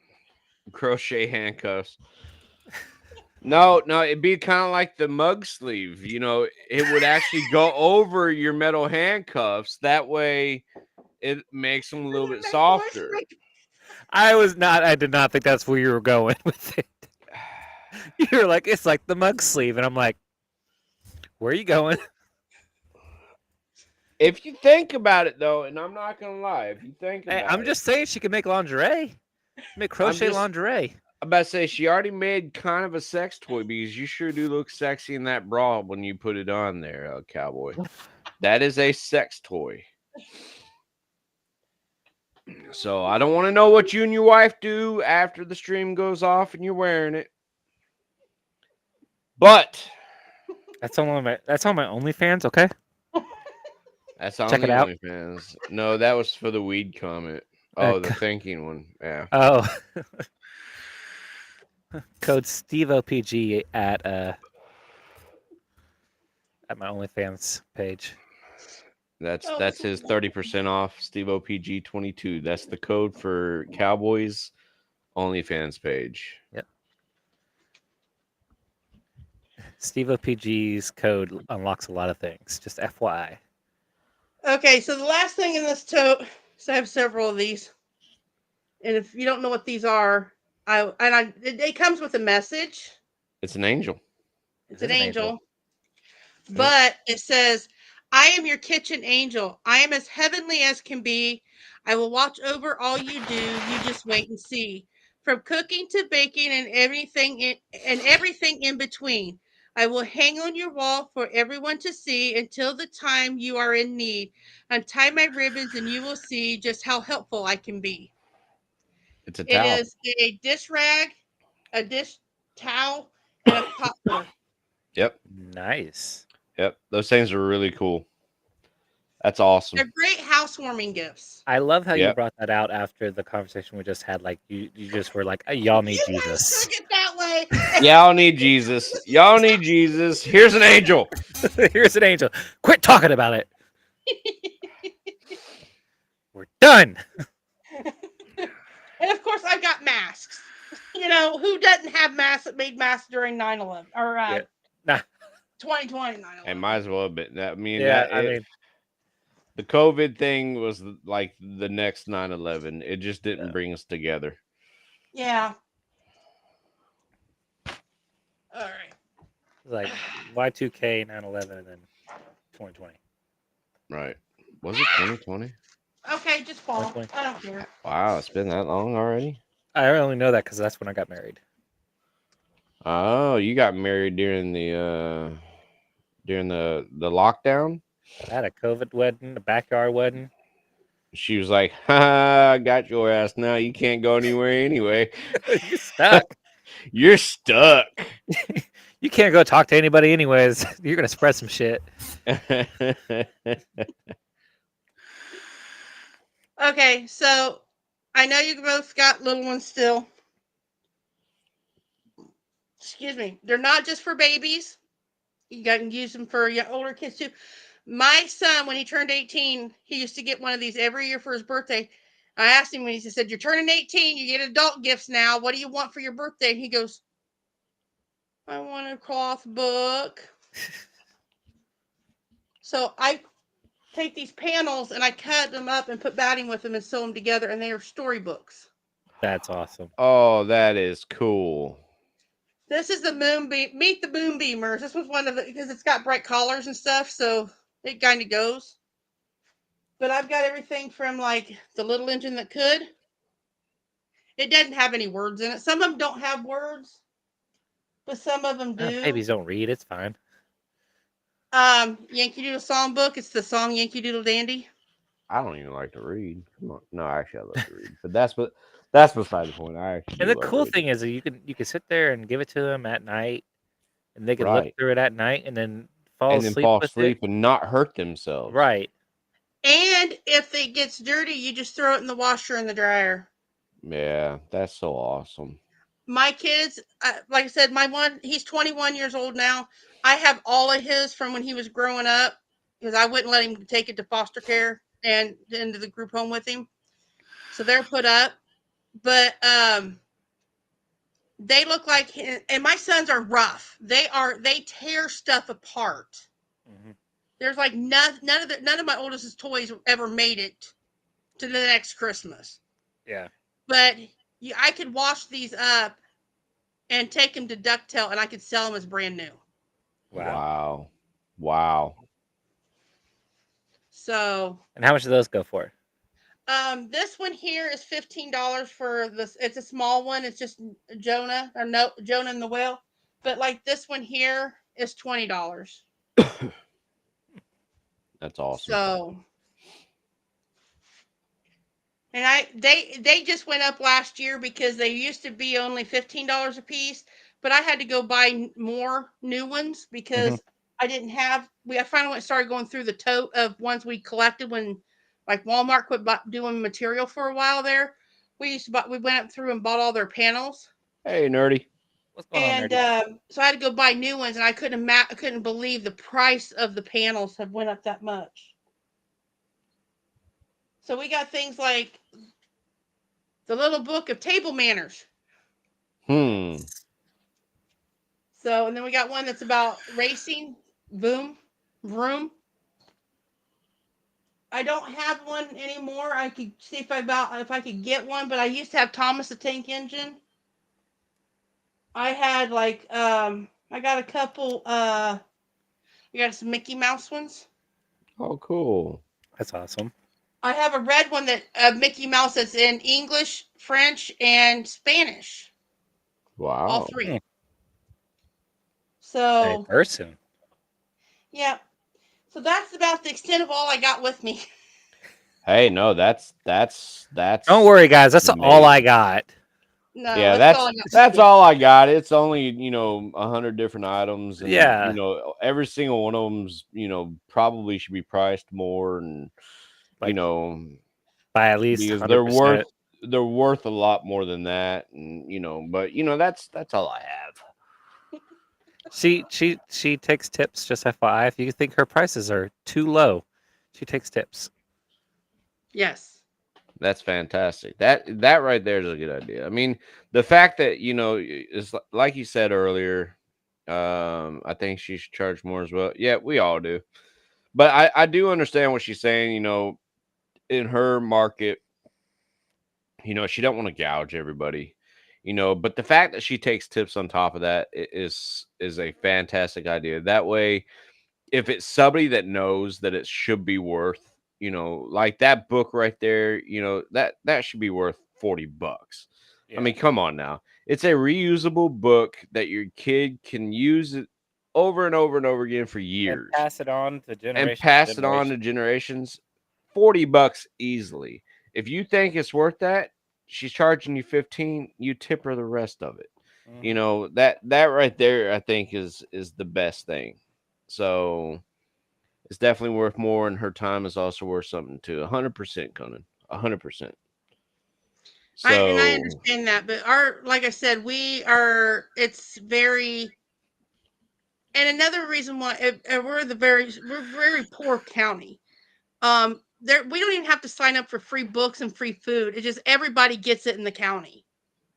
Crochet handcuffs. No, it'd be kind of like the mug sleeve. You know, it would actually go over your metal handcuffs. That way, it makes them a little bit softer. I did not think that's where you were going with it. You're like, it's like the mug sleeve, and I'm like, where are you going? If you think about it, though, and I'm not gonna lie, if you think about I'm just saying she could make lingerie, make crochet lingerie. I'm about to say she already made kind of a sex toy because you sure do look sexy in that bra when you put it on there, cowboy. That is a sex toy. So I don't want to know what you and your wife do after the stream goes off and you're wearing it. But that's on my OnlyFans, okay? That's on Check the it out. OnlyFans. No, that was for the weed comment. Oh, the thinking one. Yeah. Oh. Code SteveOPG at my OnlyFans page. That's his 30% off SteveOPG22. That's the code for Cowboys OnlyFans page. Yep. SteveOPG's code unlocks a lot of things. Just FYI. Okay, so the last thing in this tote, so I have several of these, and if you don't know what these are, it comes with a message. It's an angel. It's an angel. But it says, I am your kitchen angel. I am as heavenly as can be. I will watch over all you do. You just wait and see. From cooking to baking and everything in between. I will hang on your wall for everyone to see until the time you are in need. Untie my ribbons and you will see just how helpful I can be. It's a towel. It is a dish rag, a dish towel, and a pot filler. Yep. Nice. Yep. Those things are really cool. That's awesome. They're great housewarming gifts. I love how you brought that out after the conversation we just had. Like you just were like, y'all need Jesus. Took it that way. Y'all need Jesus. Y'all need Jesus. Here's an angel. Here's an angel. Quit talking about it. We're done. And of course, I've got masks. You know, who doesn't have masks that made masks during 9/11 or 2020 9/11? It might as well have been. I mean, The COVID thing was like the next 9/11. It just didn't bring us together. Yeah. All right. It's like Y2K, 9/11, and then 2020. Right. Was it 2020? Okay, just fall. 2020. I don't care. Wow, it's been that long already. I only know that because that's when I got married. Oh, you got married during the lockdown? I had a COVID wedding, a backyard wedding. She was like, "Ha, I got your ass now. You can't go anywhere anyway. You're stuck. You're stuck." You can't go talk to anybody anyways. You're gonna spread some shit. Okay, so I know you both got little ones still. Excuse me. They're not just for babies. You can use them for your older kids too. My son, when he turned 18, he used to get one of these every year for his birthday. I asked him when he said, "You're turning 18, you get adult gifts now. What do you want for your birthday?" And he goes, "I want a cloth book." So I take these panels and I cut them up and put batting with them and sew them together, and they are storybooks. That's awesome. Oh, that is cool. This is the Moonbeam. Meet the Moonbeamers. This was one of the, because it's got bright collars and stuff, so it kind of goes. But I've got everything from like the little engine that could. It doesn't have any words in it. Some of them don't have words, but some of them do. Babies don't read. It's fine. Yankee Doodle Songbook. It's the song Yankee Doodle Dandy. I don't even like to read. Come on. No, actually I love to read. But that's beside the point. I actually And the do love cool reading. thing is that you can sit there and give it to them at night, and they can look Right. through it at night, and then fall And then asleep fall with asleep it. and not hurt themselves. Right. And if it gets dirty, you just throw it in the washer and the dryer. Yeah, that's so awesome. My kids, like I said, he's 21 years old now. I have all of his from when he was growing up because I wouldn't let him take it to foster care and into the group home with him. So they're put up. But they look like, and my sons are rough. They tear stuff apart. Mm-hmm. There's like none of my oldest's toys ever made it to the next Christmas. Yeah. But I could wash these up and take them to Ducktail, and I could sell them as brand new. Wow. Wow. So, And how much do those go for? this one here is $15 for this. It's a small one. It's just Jonah and the whale. But like this one here is $20. That's awesome. So, and they just went up last year because they used to be only $15 a piece, but I had to go buy more new ones because I didn't have. I finally started going through the tote of ones we collected when, like Walmart quit doing material for a while there. We went up through and bought all their panels. Hey, nerdy. What's going on, And nerdy? so I had to go buy new ones, and I couldn't believe the price of the panels have went up that much. So we got things like the little book of table manners. Hmm. So, and then we got one that's about racing, vroom. I don't have one anymore. I could see if I could get one, but I used to have Thomas the Tank Engine. I had like I got a couple we got some Mickey Mouse ones. Oh, cool. That's awesome. I have a red one that Mickey Mouse that's in English, French, and Spanish. Wow. All three. Hey, So person. yeah. So that's about the extent of all I got with me. Hey, no, that's Don't worry, guys. That's all I amazing. got. No, Yeah, that's all I got. that's all I got. It's only 100 different items, and Yeah. every single one of them's probably should be priced more, and Like, by at least because 100%. they're worth a lot more than that, and but that's all I have. She takes tips, just FYI. If you think her prices are too low, she takes tips. Yes. That's fantastic. That right there is a good idea. I mean, the fact that is like you said earlier. I think she should charge more as well. Yeah, we all do. But I do understand what she's saying. In her market, she don't want to gouge everybody. But the fact that she takes tips on top of that is a fantastic idea. That way, if it's somebody that knows that it should be worth, like that book right there, that should be worth $40. I mean, come on now. It's a reusable book that your kid can use it over and over and over again for years. And pass it on to And generation pass it on to generations. $40 easily. If you think it's worth that, she's charging you 15, you tip her the rest of it. That right there I think is the best thing. So it's definitely worth more, and her time is also worth something too. 100%, Conan. 100%. I So understand that, but like I said, it's very. And another reason why we're very poor county. We don't even have to sign up for free books and free food. It's just everybody gets it in the county.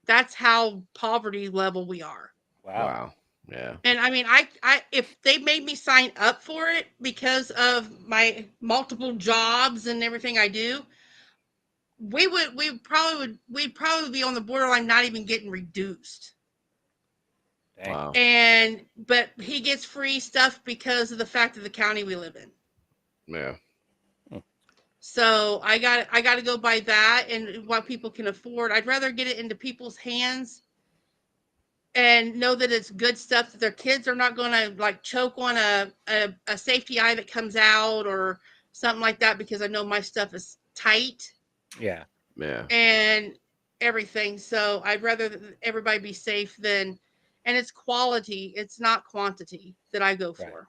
That's how poverty level we are. wow. Yeah. And I mean, if they made me sign up for it because of my multiple jobs and everything I do, we'd probably be on the borderline not even getting reduced. Dang. Wow. But he gets free stuff because of the fact of the county we live in. Yeah. So I got to go by that and what people can afford. I'd rather get it into people's hands and know that it's good stuff, that their kids are not going to like choke on a safety eye that comes out or something like that, because I know my stuff is tight. Yeah. Yeah. And everything. So I'd rather everybody be safe and it's quality, it's not quantity that I go for.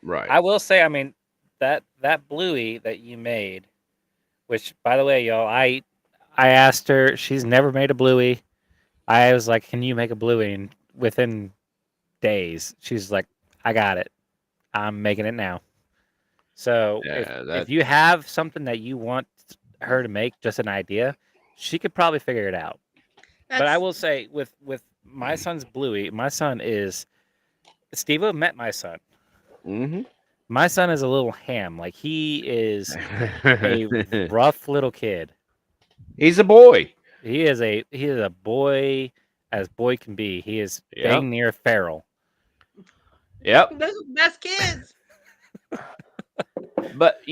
Right. I will say, I mean, that bluey that you made, which, by the way, y'all, I asked her. She's never made a bluey. I was like, "Can you make a bluey?" And within days, she's like, "I got it. I'm making it now." So if you have something that you want her to make, just an idea, she could probably figure it out. But I will say, with my son's bluey, my son is Steve met my son. Mm-hmm. My son is a little ham. Like, he is a rough little kid. He's a boy. He is a boy as boy can be. He is dang near feral. Yep. Those are the best kids. But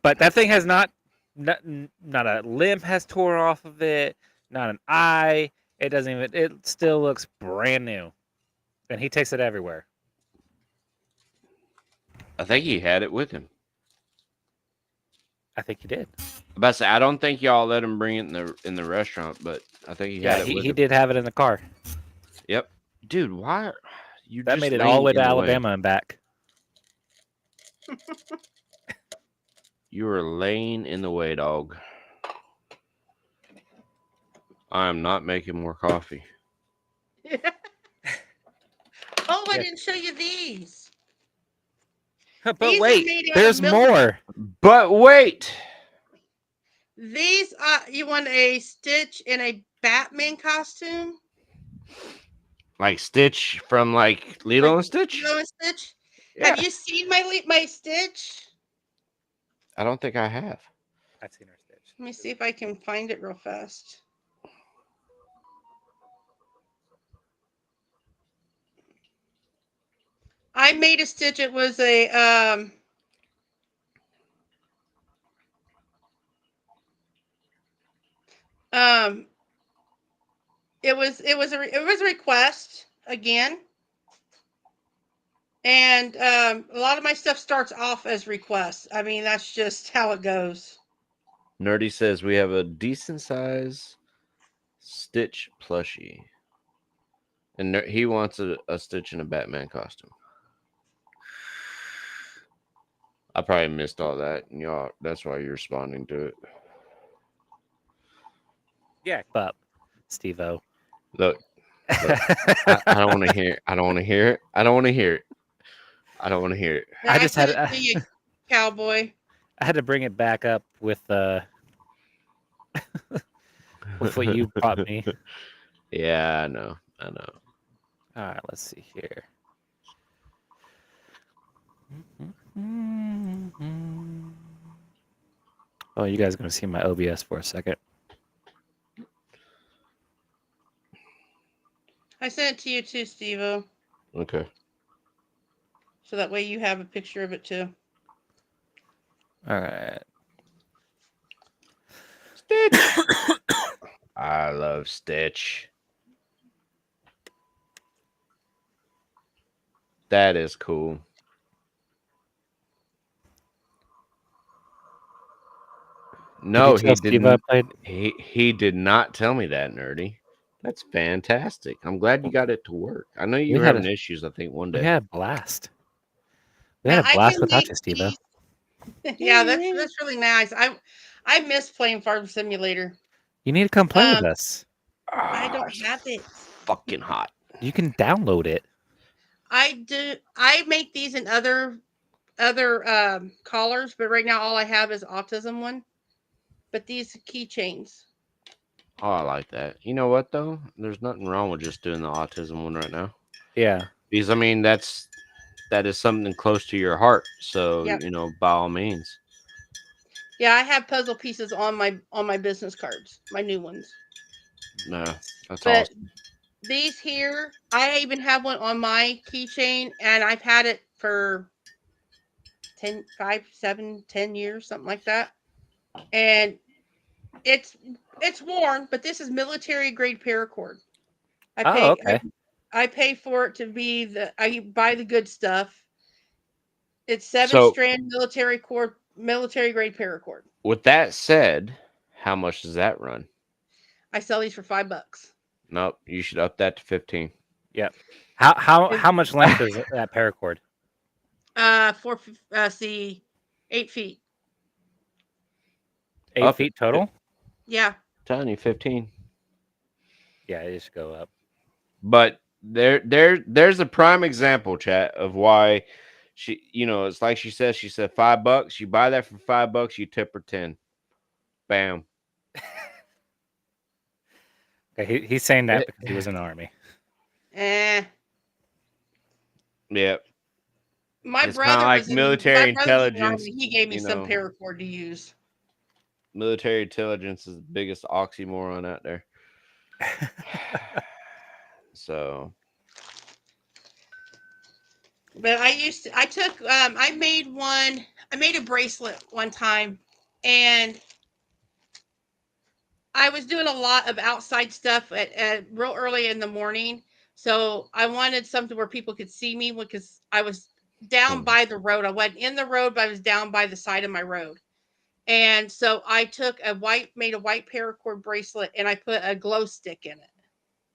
but that thing has not a limb has torn off of it, not an eye. It doesn't even. It still looks brand new, and he takes it everywhere. I think he had it with him. I think he did. About to say, I don't think y'all let him bring it in the restaurant, but I think he had it with him. He did have it in the car. Yep. Dude, why you that just made it all the way to Alabama and back? You were laying in the way, dog. I am not making more coffee. Oh, I didn't show you these. But wait, there's more. But wait. These, you want a Stitch in a Batman costume? Like Stitch from like Lilo and Stitch? Lilo and Stitch? Yeah. Have you seen my Stitch? I don't think I have. I've seen her Stitch. Let me see if I can find it real fast. I made a Stitch. It was a it was a request again. And a lot of my stuff starts off as requests. I mean, that's just how it goes. Nerdy says we have a decent size Stitch plushie. And he wants a Stitch in a Batman costume. I probably missed all that. And y'all, that's why you're responding to it. Yeah, up, Steve-O. Look, I don't want to hear it. I don't want to hear it. I don't want to hear it. I don't want to hear it. I just had to you, cowboy. I had to bring it back up with with what you brought me. Yeah, I know. All right, let's see here. Oh, you guys are going to see my OBS for a second. I sent it to you too, Steve-O. Okay. So that way you have a picture of it too. All right. Stitch. I love Stitch. That is cool. No, Did you he tell Steve I didn't. played? He did not tell me that, Nerdy. That's fantastic. I'm glad you got it to work. I know you We were had having a issues, I think, one we day. had a blast. We had Now a I blast can without make you, Steve. these. Yeah, that's really nice. I miss playing Farm Simulator. You need to come play with Um, us. I Ah, don't it's have it. fucking hot. You can download it. I do. I make these in other collars, but right now all I have is autism one. But these keychains. Oh, I like that. You know what though? There's nothing wrong with just doing the autism one right now. Yeah. Because I mean that is something close to your heart. So, Yep. by all means. Yeah, I have puzzle pieces on my business cards, my new ones. No, that's But awesome. these here, I even have one on my keychain, and I've had it for 10, 5, 7, 10 years, something like that. And it's worn, but this is military grade paracord. I Oh, pay okay. I pay for it to be I buy the good stuff. It's 7 So strand military grade paracord. with that said, how much does that run? I sell these for $5. Nope, you should up that to 15. Yep. How It, how much length is that paracord? 4 see 8 feet. 8 Up it. feet total? Yeah. Telling you 15. Yeah, it should go up. But there's a prime example, chat, of why it's like she said $5. You buy that for $5, you tip her 10. Bam. Okay, he's saying that It, because he was in the army. Eh. yeah. My It's kind of brother like was in the military army. intelligence, He gave me you some know. paracord to use. Military intelligence is the biggest oxymoron out there. So, But I made a bracelet one time, and I was doing a lot of outside stuff at real early in the morning. So I wanted something where people could see me because I was down by the road. I wasn't in the road, but I was down by the side of my road. And so I made a white paracord bracelet, and I put a glow stick in it.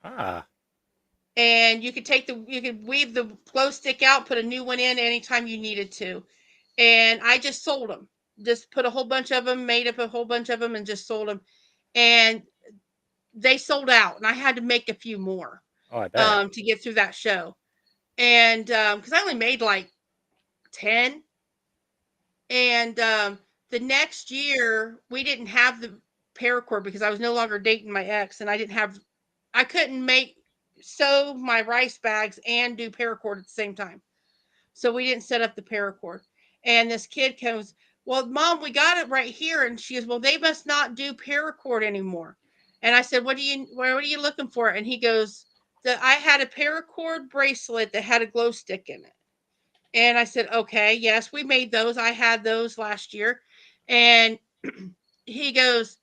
Ah. And you could weave the glow stick out, put a new one in anytime you needed to. And I just sold them. Just put a whole bunch of them, made up a whole bunch of them, and just sold them. And they sold out, and I had to make a few more Oh, I bet. to get through that show. And because I only made like 10. And the next year we didn't have the paracord because I was no longer dating my ex, and I couldn't sew my rice bags and do paracord at the same time. So we didn't set up the paracord. And this kid comes, well, Mom, we got it right here. And she goes, well, they must not do paracord anymore. And I said, what are you looking for? And he goes, I had a paracord bracelet that had a glow stick in it. And I said, okay, yes, we made those. I had those last year. And he goes,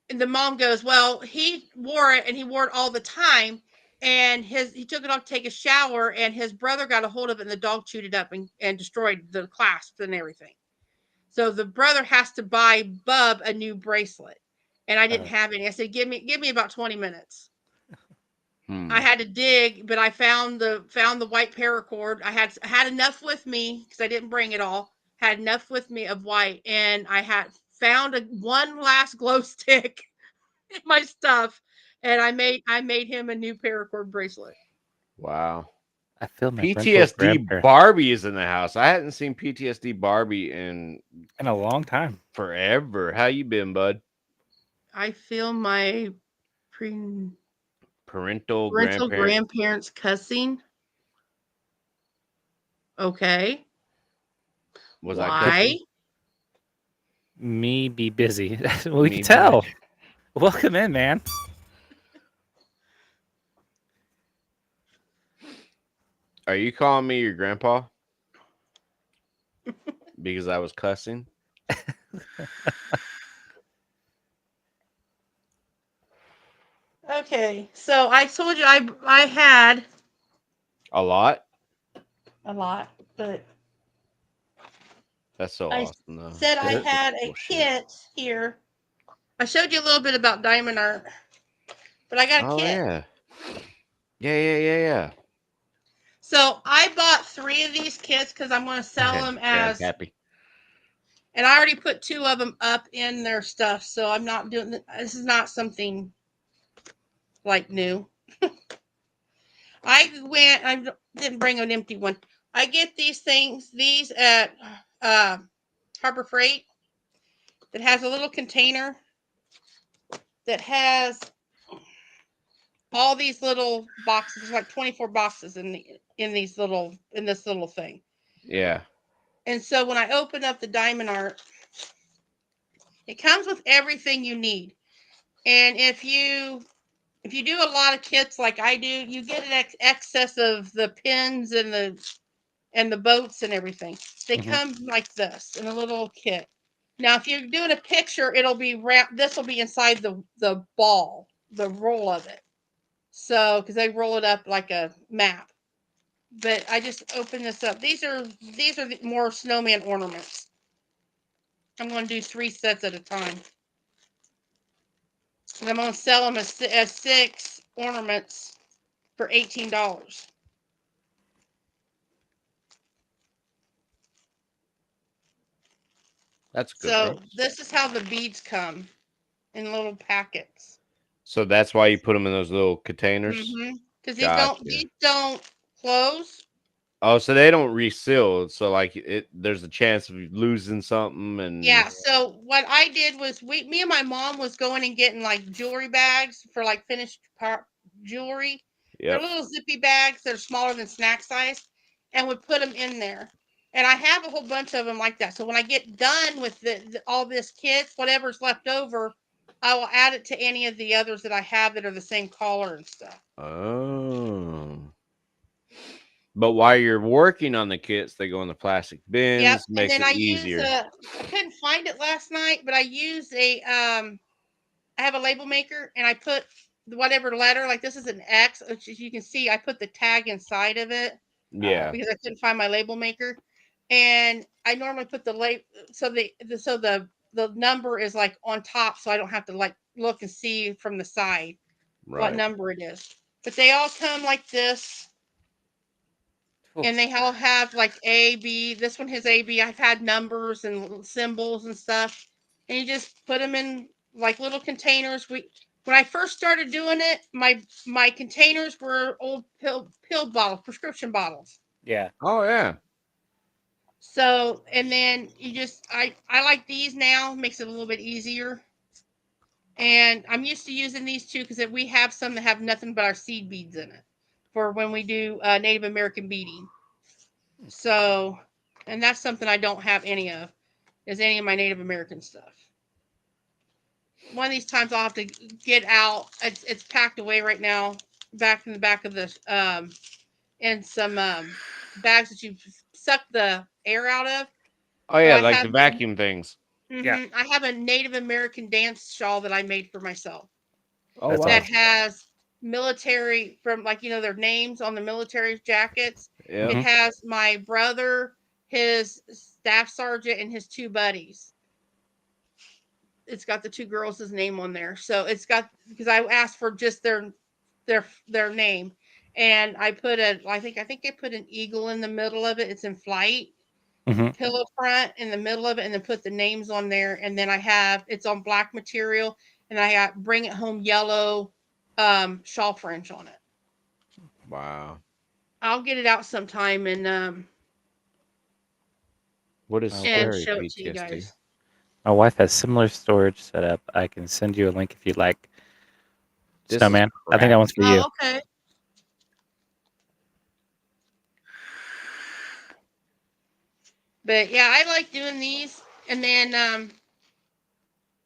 and the mom goes, well, he wore it, and he wore it all the time. And he took it off to take a shower, and his brother got a hold of it, and the dog chewed it up and destroyed the clasps and everything. So the brother has to buy Bub a new bracelet. And I didn't have any. I said, give me about 20 minutes. I had to dig, but I found the white paracord. I had enough with me because I didn't bring it all. Had enough with me of white, and I had found one last glow stick in my stuff, and I made him a new paracord bracelet. wow. I feel my parental PTSD Barbie is in the house. I hadn't seen PTSD Barbie in a long time. forever. How you been, bud? I feel my Parental grandparents cussing. Okay. Was I Why? cooking? Me be busy. We Me can be tell. busy. Welcome in, man. Are you calling me your grandpa? Because I was cussing? Okay, so I told you I had A lot? a lot, but That's so I awesome, though. said I Is it? That's had cool a shit. kit here. I showed you a little bit about diamond art, but I got a Oh, kit. yeah. Yeah. So I bought 3 of these kits because I'm going to sell them as, Grandpappy. and I already put 2 of them up in their stuff. So I'm not doing this is not something like new. I didn't bring an empty one. I get these at Harbor Freight that has a little container that has all these little boxes. There's like 24 boxes in this little thing. Yeah. And so when I open up the diamond art, it comes with everything you need. And if you do a lot of kits like I do, you get an excess of the pins and the boats and everything. They come like this in a little kit. Now, if you're doing a picture, it'll be wrapped. This will be inside the ball, the roll of it. So, because they roll it up like a map. But I just opened this up. These are the more snowman ornaments. I'm going to do 3 sets at a time. And I'm going to sell them as 6 ornaments for $18. That's a good So price. this is how the beads come in little packets. So that's why you put them in those little containers? Because Gotcha. these don't close. Oh, so they don't reseal. So, like, there's a chance of losing something and... Yeah. So what I did was me and my mom was going and getting like jewelry bags for like finished jewelry. They're Yep. little zippy bags that are smaller than snack size, and would put them in there. And I have a whole bunch of them like that. So when I get done with all this kits, whatever's left over, I will add it to any of the others that I have that are the same color and stuff. Oh. But while you're working on the kits, they go in the plastic Yep. bins, And makes then it I use easier. I couldn't find it last night, but I used I have a label maker and I put whatever letter, like this is an X, which as you can see, I put the tag inside of it Yeah. because I couldn't find my label maker. And I normally put the label, so the number is like on top, so I don't have to like look and see from the side what Right. number it is. But they all come like this. And they all have like A, B. This one has A, B. I've had numbers and symbols and stuff. And you just put them in like little containers. When I first started doing it, my containers were old pill bottles, prescription bottles. Yeah. Oh, yeah. So, and then I like these now. Makes it a little bit easier. And I'm used to using these too because we have some that have nothing but our seed beads in it for when we do Native American beading. So, and that's something I don't have any of, is any of my Native American stuff. One of these times I'll have to get out. It's packed away right now, back in the back of the in some bags that you suck the air out of. Oh, But yeah, I like have the vacuum things. Yeah. I have a Native American dance shawl that I made for myself Oh, That's wow. that awesome. has military from like their names on the military jackets. Yeah. It has my brother, his staff sergeant, and his 2 buddies. It's got the 2 girls' name on there. So it's got, because I asked for just their name, and I think I put an eagle in the middle of it. It's in flight. Pillow front in the middle of it, and then put the names on there. And then it's on black material, and I got bring it home yellow shawl fringe on it. Wow. I'll get it out sometime What is Oh, and cool. scary show it to you PTSD? guys. My wife has similar storage set up. I can send you a link if you'd like. This is Snowman, I think that crap. one's for you. Oh, okay. But yeah, I like doing these. And then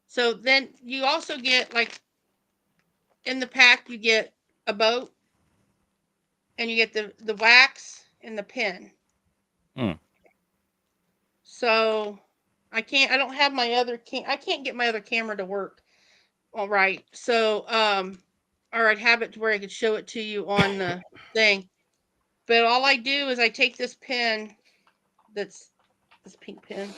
so then you also get like in the pack you get a boat and you get the wax and the pin. Mm. So I don't have my other I can't get my other camera to work all right. So or I'd have it to where I could show it to you on the thing. But all I do is I take this pin that's this pink pin.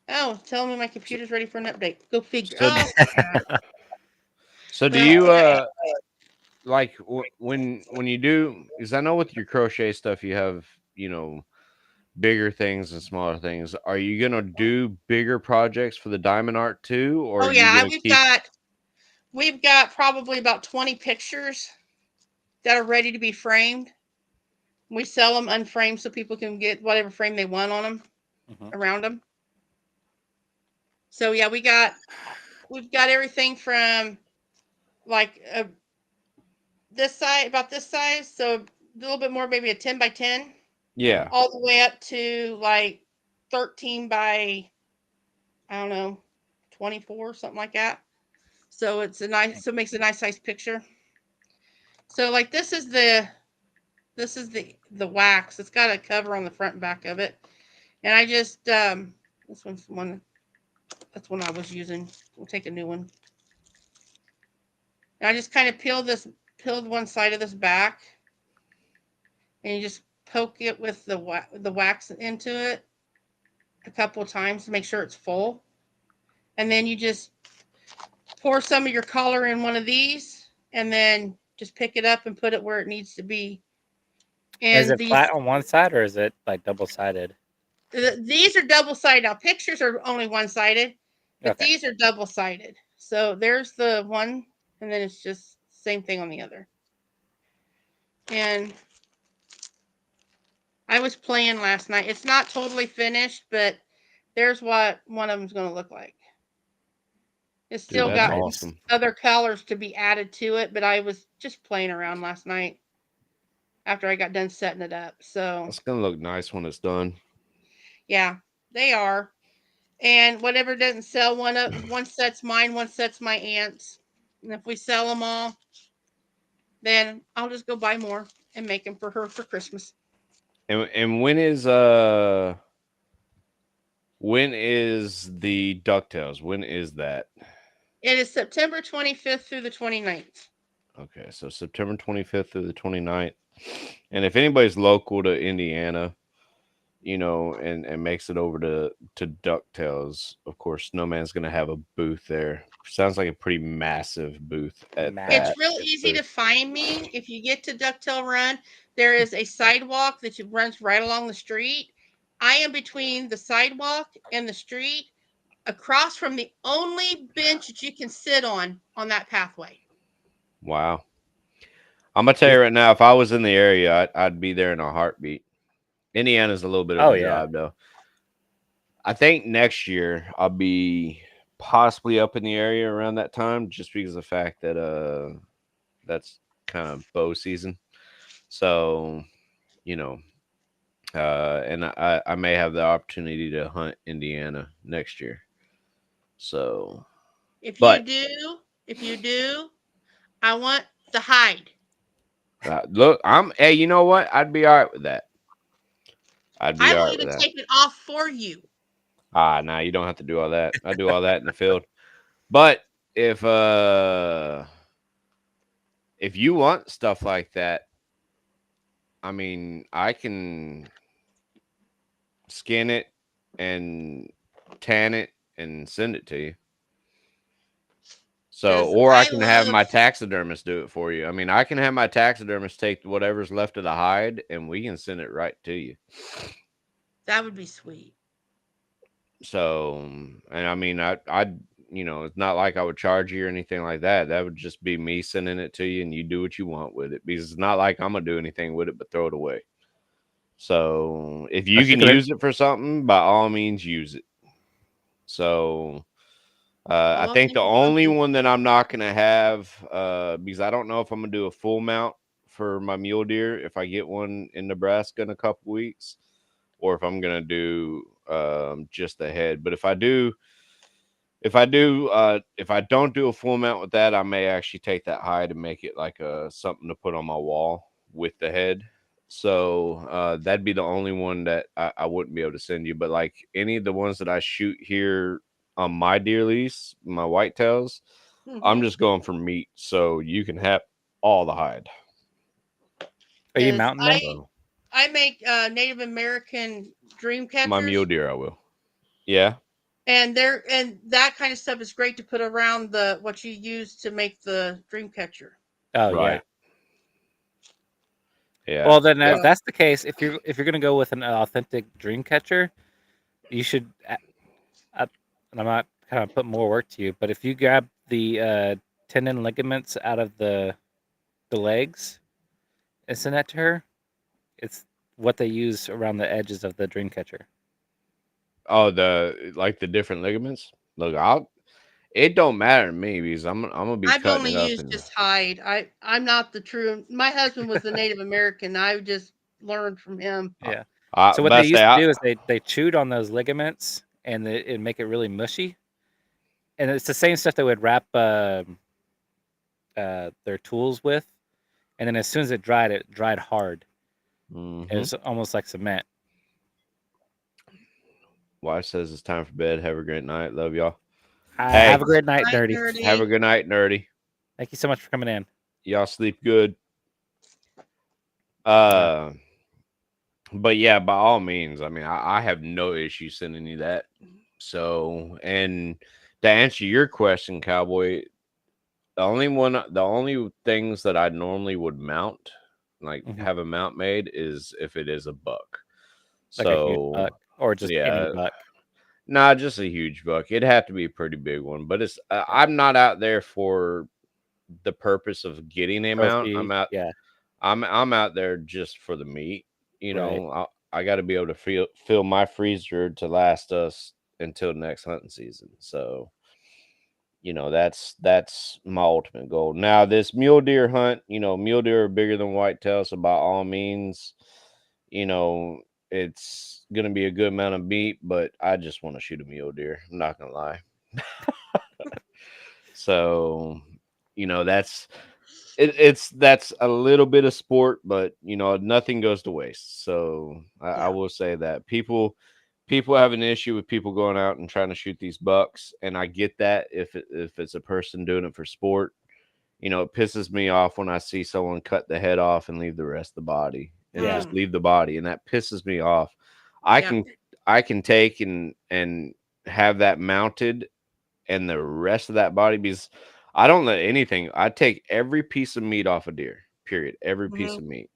Oh, tell me my computer's ready for an update. Go figure. So, Oh, so do well, you okay. like when you do? Because I know with your crochet stuff, you have bigger things and smaller things. Are you gonna do bigger projects for the diamond art too, or Oh are you yeah, gonna keep? we've got probably about 20 pictures that are ready to be framed. We sell them unframed so people can get whatever frame they want on them, around them. So yeah, we've got everything from like this size, about this size, so a little bit more, maybe a 10 by 10, Yeah. all the way up to like 13 by, I don't know, 24, something like that. So it makes a nice size picture. So like this is the wax. It's got a cover on the front and back of it. And I just this one's one that's one I was using. We'll take a new one. And I just kind of peeled one side of this back, and you just poke it with the wax into it a couple of times to make sure it's full. And then you just pour some of your color in one of these, and then just pick it up and put it where it needs to be. Is And it flat on one side or is it like double sided? these are double sided. Now pictures are only one sided, but Okay. these are double sided. So there's the one, and then it's just same thing on the other. And I was playing last night. It's not totally finished, but there's what one of them's going to look like. It's Dude, still that's got Nice. awesome. other colors to be added to it, but I was just playing around last night after I got done setting it up. So It's gonna look nice when it's done. yeah, they are. And whatever doesn't sell, one set's mine, one set's my aunt's. And if we sell them all, then I'll just go buy more and make them for her for Christmas. And when is the DuckTales? When is that? It is September 25th through the 29th. Okay, so September 25th through the 29th. And if anybody's local to Indiana, and makes it over to DuckTales, of course, Snowman's gonna have a booth there. Sounds like a pretty massive booth at Massive. It's real easy to find me. If you get to Ducktail Run, there is a sidewalk that runs right along the street. I am between the sidewalk and the street, across from the only bench that you can sit on that pathway. Wow. I'm gonna tell you right now, if I was in the area, I'd be there in a heartbeat. Indiana's a little bit of Oh, a yeah. drive, though. I think next year I'll be possibly up in the area around that time, just because of the fact that that's kind of bow season. So, you know, and I may have the opportunity to hunt Indiana next year. So, If you but do, I want the hide. look, hey, you know what? I'd be all right with that. I'd be I all will right with even that. take it off for you. Nah, you don't have to do all that. I do all that in the field. But if you want stuff like that, I mean, I can skin it and tan it and send it to you. So, 'Cause or I I can have my love taxidermist do it for you. I mean, I can have my taxidermist take whatever's left of the hide and we can send it right to you. that would be sweet. So, and I mean, it's not like I would charge you or anything like that. That would just be me sending it to you and you do what you want with it, because it's not like I'm going to do anything with it but throw it away. So, if you can use it for something, by all means, use it. So, I Well, think thank the you, only Bubby. one that I'm not going to have, because I don't know if I'm going to do a full mount for my mule deer if I get one in Nebraska in a couple weeks, or if I'm gonna do just the head. But if I don't do a full mount with that, I may actually take that hide and make it like a something to put on my wall with the head. So that'd be the only one that I wouldn't be able to send you. But like any of the ones that I shoot here on my deer lease, my whitetails, I'm Mm-hmm. just going for meat. So you can have all the hide. Are you Is mounting them? So I make Native American dream my mule catchers, deer, I will. Yeah. and that kind of stuff is great to put around the what you use to make the dream catcher. Oh yeah. Right. Yeah. Well, then Yeah. if that's the case, if you're gonna go with an authentic dream catcher, you should. And I'm not kind of putting more work to you, but if you grab the tendon ligaments out of the legs and send that to her, it's what they use around the edges of the dream catcher. Oh, the different ligaments. Look, it don't matter to me because I'm gonna be I've cutting only it up used and just hide. I'm not the true. My husband was the Native American. I just learned from him. Yeah. I So what they but say used to do is they chewed on those ligaments and it make it really mushy, and it's the same stuff they would wrap their tools with, and then as soon as it dried hard. It mm-hmm. was almost like cement. Wife says it's time for bed. Have a great night. Love y'all. Have Hey, a great night, Night Dirty. have a nerdy. good night, nerdy. Thank you so much for coming in. Y'all sleep good. All right. Uh, but yeah, by all means. I mean, I have no issue sending you that. So, and to answer your question, Cowboy, the only things that I normally would mount, like Mhm. have a mount made, is if it is a buck. Like a huge So buck or just any yeah, buck. nah, just a huge buck. It'd have to be a pretty big one. But it's Okay. I'm not out there for the purpose of getting a mount. Trophy. Yeah. I'm out there just for the meat. You Right. know, I got to be able to fill my freezer to last us until next hunting season. So that's my ultimate goal. Now this mule deer hunt, mule deer are bigger than whitetail, so by all means, you know it's gonna be a good amount of meat, but I just want to shoot a mule deer. I'm not gonna lie. So that's that's a little bit of sport, but nothing goes to waste. So I Yeah. will say that people have an issue with people going out and trying to shoot these bucks, and I get that if it's a person doing it for sport. It pisses me off when I see someone cut the head off and leave the rest of the body and Yeah. just Mm, leave the body, and that pisses me off. I yeah. can I can take and have that mounted and the rest of that body, because I don't let anything. I take every piece of meat off a deer. Period. Every piece Hmm. of meat.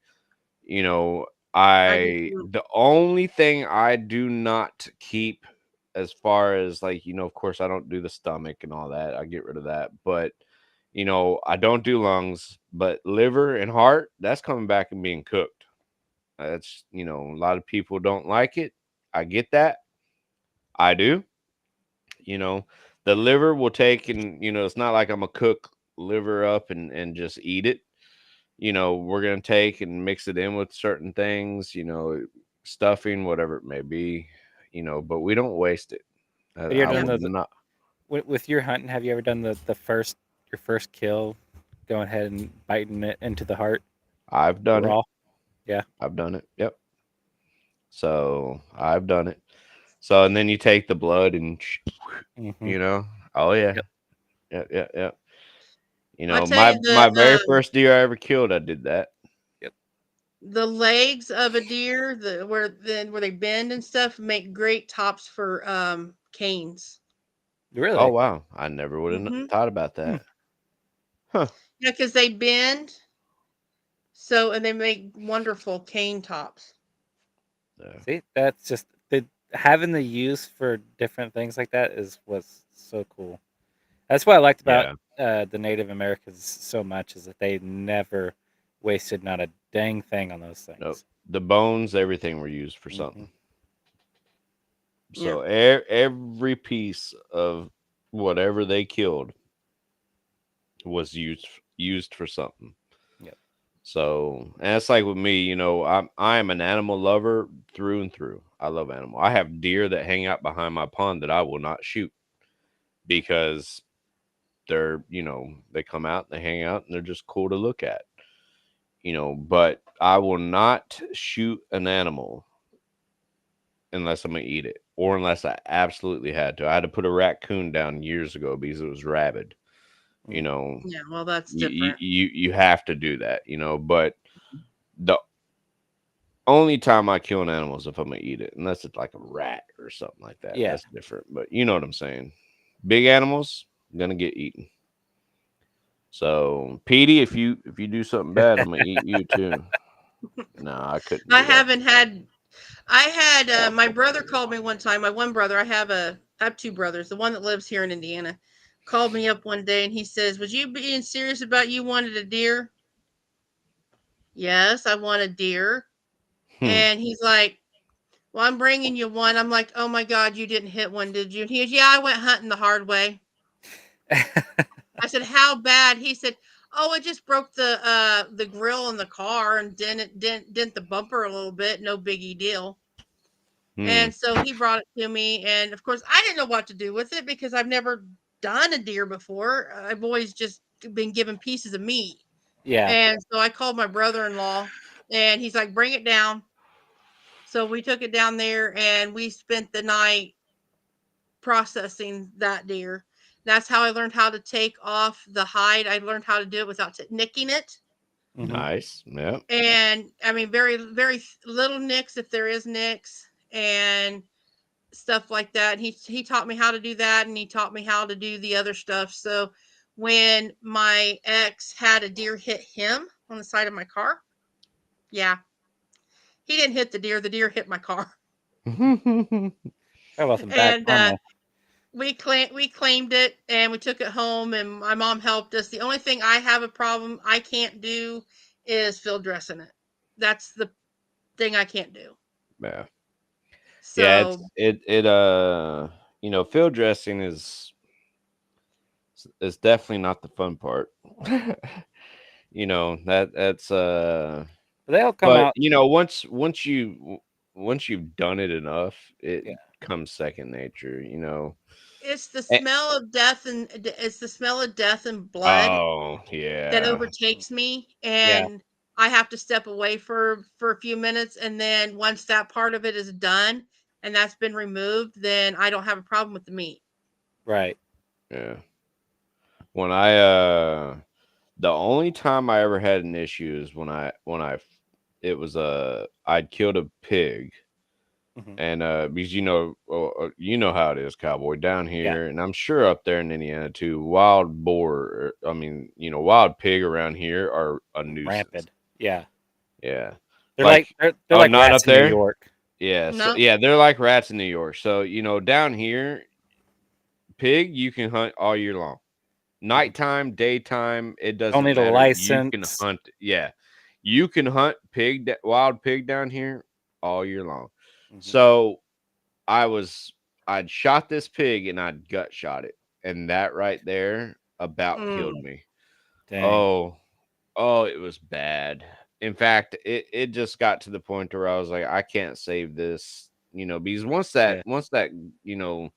You know, I do I too. the only thing I do not keep, as far as like, of course I don't do the stomach and all that. I get rid of that. But I don't do lungs, but liver and heart, that's coming back and being cooked. That's, a lot of people don't like it. I get that. I do. You know, the liver will take, and it's not like I'm gonna cook liver up and just eat it. We're gonna take and mix it in with certain things, stuffing, whatever it may be, but we don't waste it. Have you I ever Yeah. done would the not. with your hunting? Have you ever done the first your first kill, going ahead and biting it into the heart I've done it. raw? Yeah. I've done it. Yep. So I've done it. So, and then you take the blood and Hmm. you know, oh yeah, Yep. yeah, yeah, yeah. I tell My you my very first deer I ever killed, I did that. Yep. the legs of a deer, where they bend and stuff, make great tops for canes. Oh Really? wow, I never would have Mm-hmm. thought about Hmm. that. Huh. Yeah, because they bend, and they make wonderful cane tops. Yeah. See, that's just having the use for different things like that is what's so cool. That's what I liked about Yeah. the Native Americans so much, is that they never wasted not a dang thing on those Nope. things. The bones, everything were used for Hmm. something. Yeah. So every piece of whatever they killed was used for something. Yep. So, and it's like with me, I am an animal lover through and through. I love animal. I have deer that hang out behind my pond that I will not shoot because they come out, they hang out, and they're just cool to look at. But I will not shoot an animal unless I'm gonna eat it, or unless I absolutely had to. I had to put a raccoon down years ago because it was rabid. You know, Yeah, well, that's you different. you, you have to do that. But the only time I kill an animal is if I'm gonna eat it, unless it's like a rat or something like that. Yeah. That's different. But you know what I'm saying. Big animals gonna get eaten. So, Petey, if you do something bad, I'm gonna eat you too. No, I couldn't I do that. haven't had. I had my brother called me one time. My one brother. I have two brothers. The one that lives here in Indiana called me up one day and he says, "Was you being serious about you wanted a deer?" Yes, I want a deer. Hmm. And he's like, "Well, I'm bringing you one." I'm like, "Oh my God, you didn't hit one, did you?" And he goes, "Yeah, I went hunting the hard way." I said, "How bad?" He said, "Oh, it just broke the grill in the car and dent the bumper a little bit. No biggie deal." Hmm. And so he brought it to me, and of course, I didn't know what to do with it because I've never done a deer before. I've always just been given pieces of meat. Yeah. And so I called my brother-in-law, and he's like, "Bring it down." So we took it down there, and we spent the night processing that deer. That's how I learned how to take off the hide. I learned how to do it without nicking it. Hmm. Nice. Yep. And I mean, very, very little nicks if there is nicks. And stuff like that. And he taught me how to do that, and he taught me how to do the other stuff. So when my ex had a deer hit him on the side of my car, yeah, he didn't hit the deer hit my car. Talk about some bad And karma. we claimed it and we took it home, and my mom helped us. The only thing I have a problem I can't do is field dressing it. That's the thing I can't do. Yeah. Yeah. So Field dressing is definitely not the fun part. That's But they'll come but out. once you've done it enough, it Yeah. comes second nature. it's the Eh, smell of death, and it's the smell of death and blood oh that yeah. overtakes me, Yeah. and I have to step away for a few minutes, and then once that part of it is done and that's been removed, then I don't have a problem with the meat. Right. Yeah. When I the only time I ever had an issue is when it was I'd killed a pig. Hmm. And because you know how it is, cowboy, down Yeah. here, and I'm sure up there in Indiana too. Wild boar, I mean, wild pig around here are a nuisance. Rampant. Yeah. Yeah, They're like like they're oh, like not rats up in New there. York. Yeah, so No, yeah, they're like rats in New York. So down here, pig you can hunt all year long. Mhm. Nighttime, daytime, it Don't doesn't need a matter. You can license. hunt. Yeah, you can hunt wild pig down here all year long. Hmm. So I'd shot this pig and I'd gut shot it. And that right there about killed mm, me. Dang. Oh, it was bad. In fact, it just got to the point where I was like, I can't save this, because Yeah. once that, you know,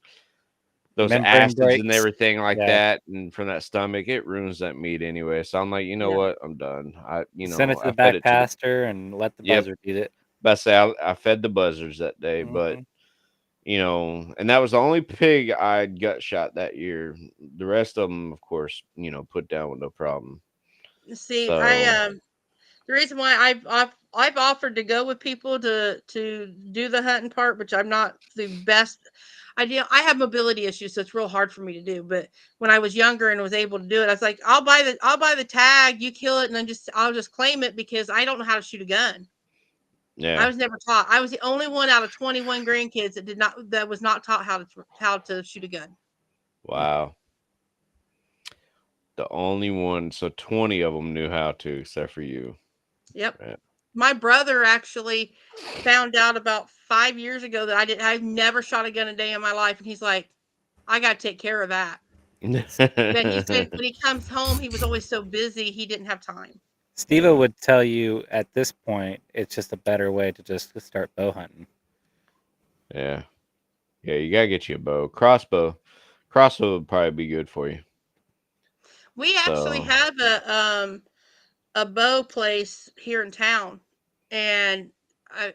those Membrane acids and breaks. everything like Yeah. that, and from that stomach, it ruins that meat anyway. So I'm like, you know yeah. what? I'm done. Send it to I the fed back it to the pasture and let the yep. buzzard eat it. Best say I fed the buzzards that day, but Hmm. and that was the only pig I'd gut shot that year. The rest of them, of course, put down with no problem. See, I So, the reason why I've offered to go with people to do the hunting part, which I'm not the best. I have mobility issues, so it's real hard for me to do. But when I was younger and was able to do it, I was like, I'll buy the tag, you kill it, and then I'll just claim it because I don't know how to shoot a gun. I yeah, was never taught. I was the only one out of 21 grandkids that was not taught how to shoot a gun. wow. The only one, so 20 of them knew how to, except for you. Yep. Yeah. My brother actually found out about 5 years ago that I've never shot a gun a day in my life, and he's like, I got to take care of that. But he said when he comes home, he was always so busy he didn't have time. Steve would tell you at this point it's just a better way to just start bow hunting. Yeah. Yeah, you gotta get you a bow. Crossbow would probably be good for you. We actually So have a bow place here in town, and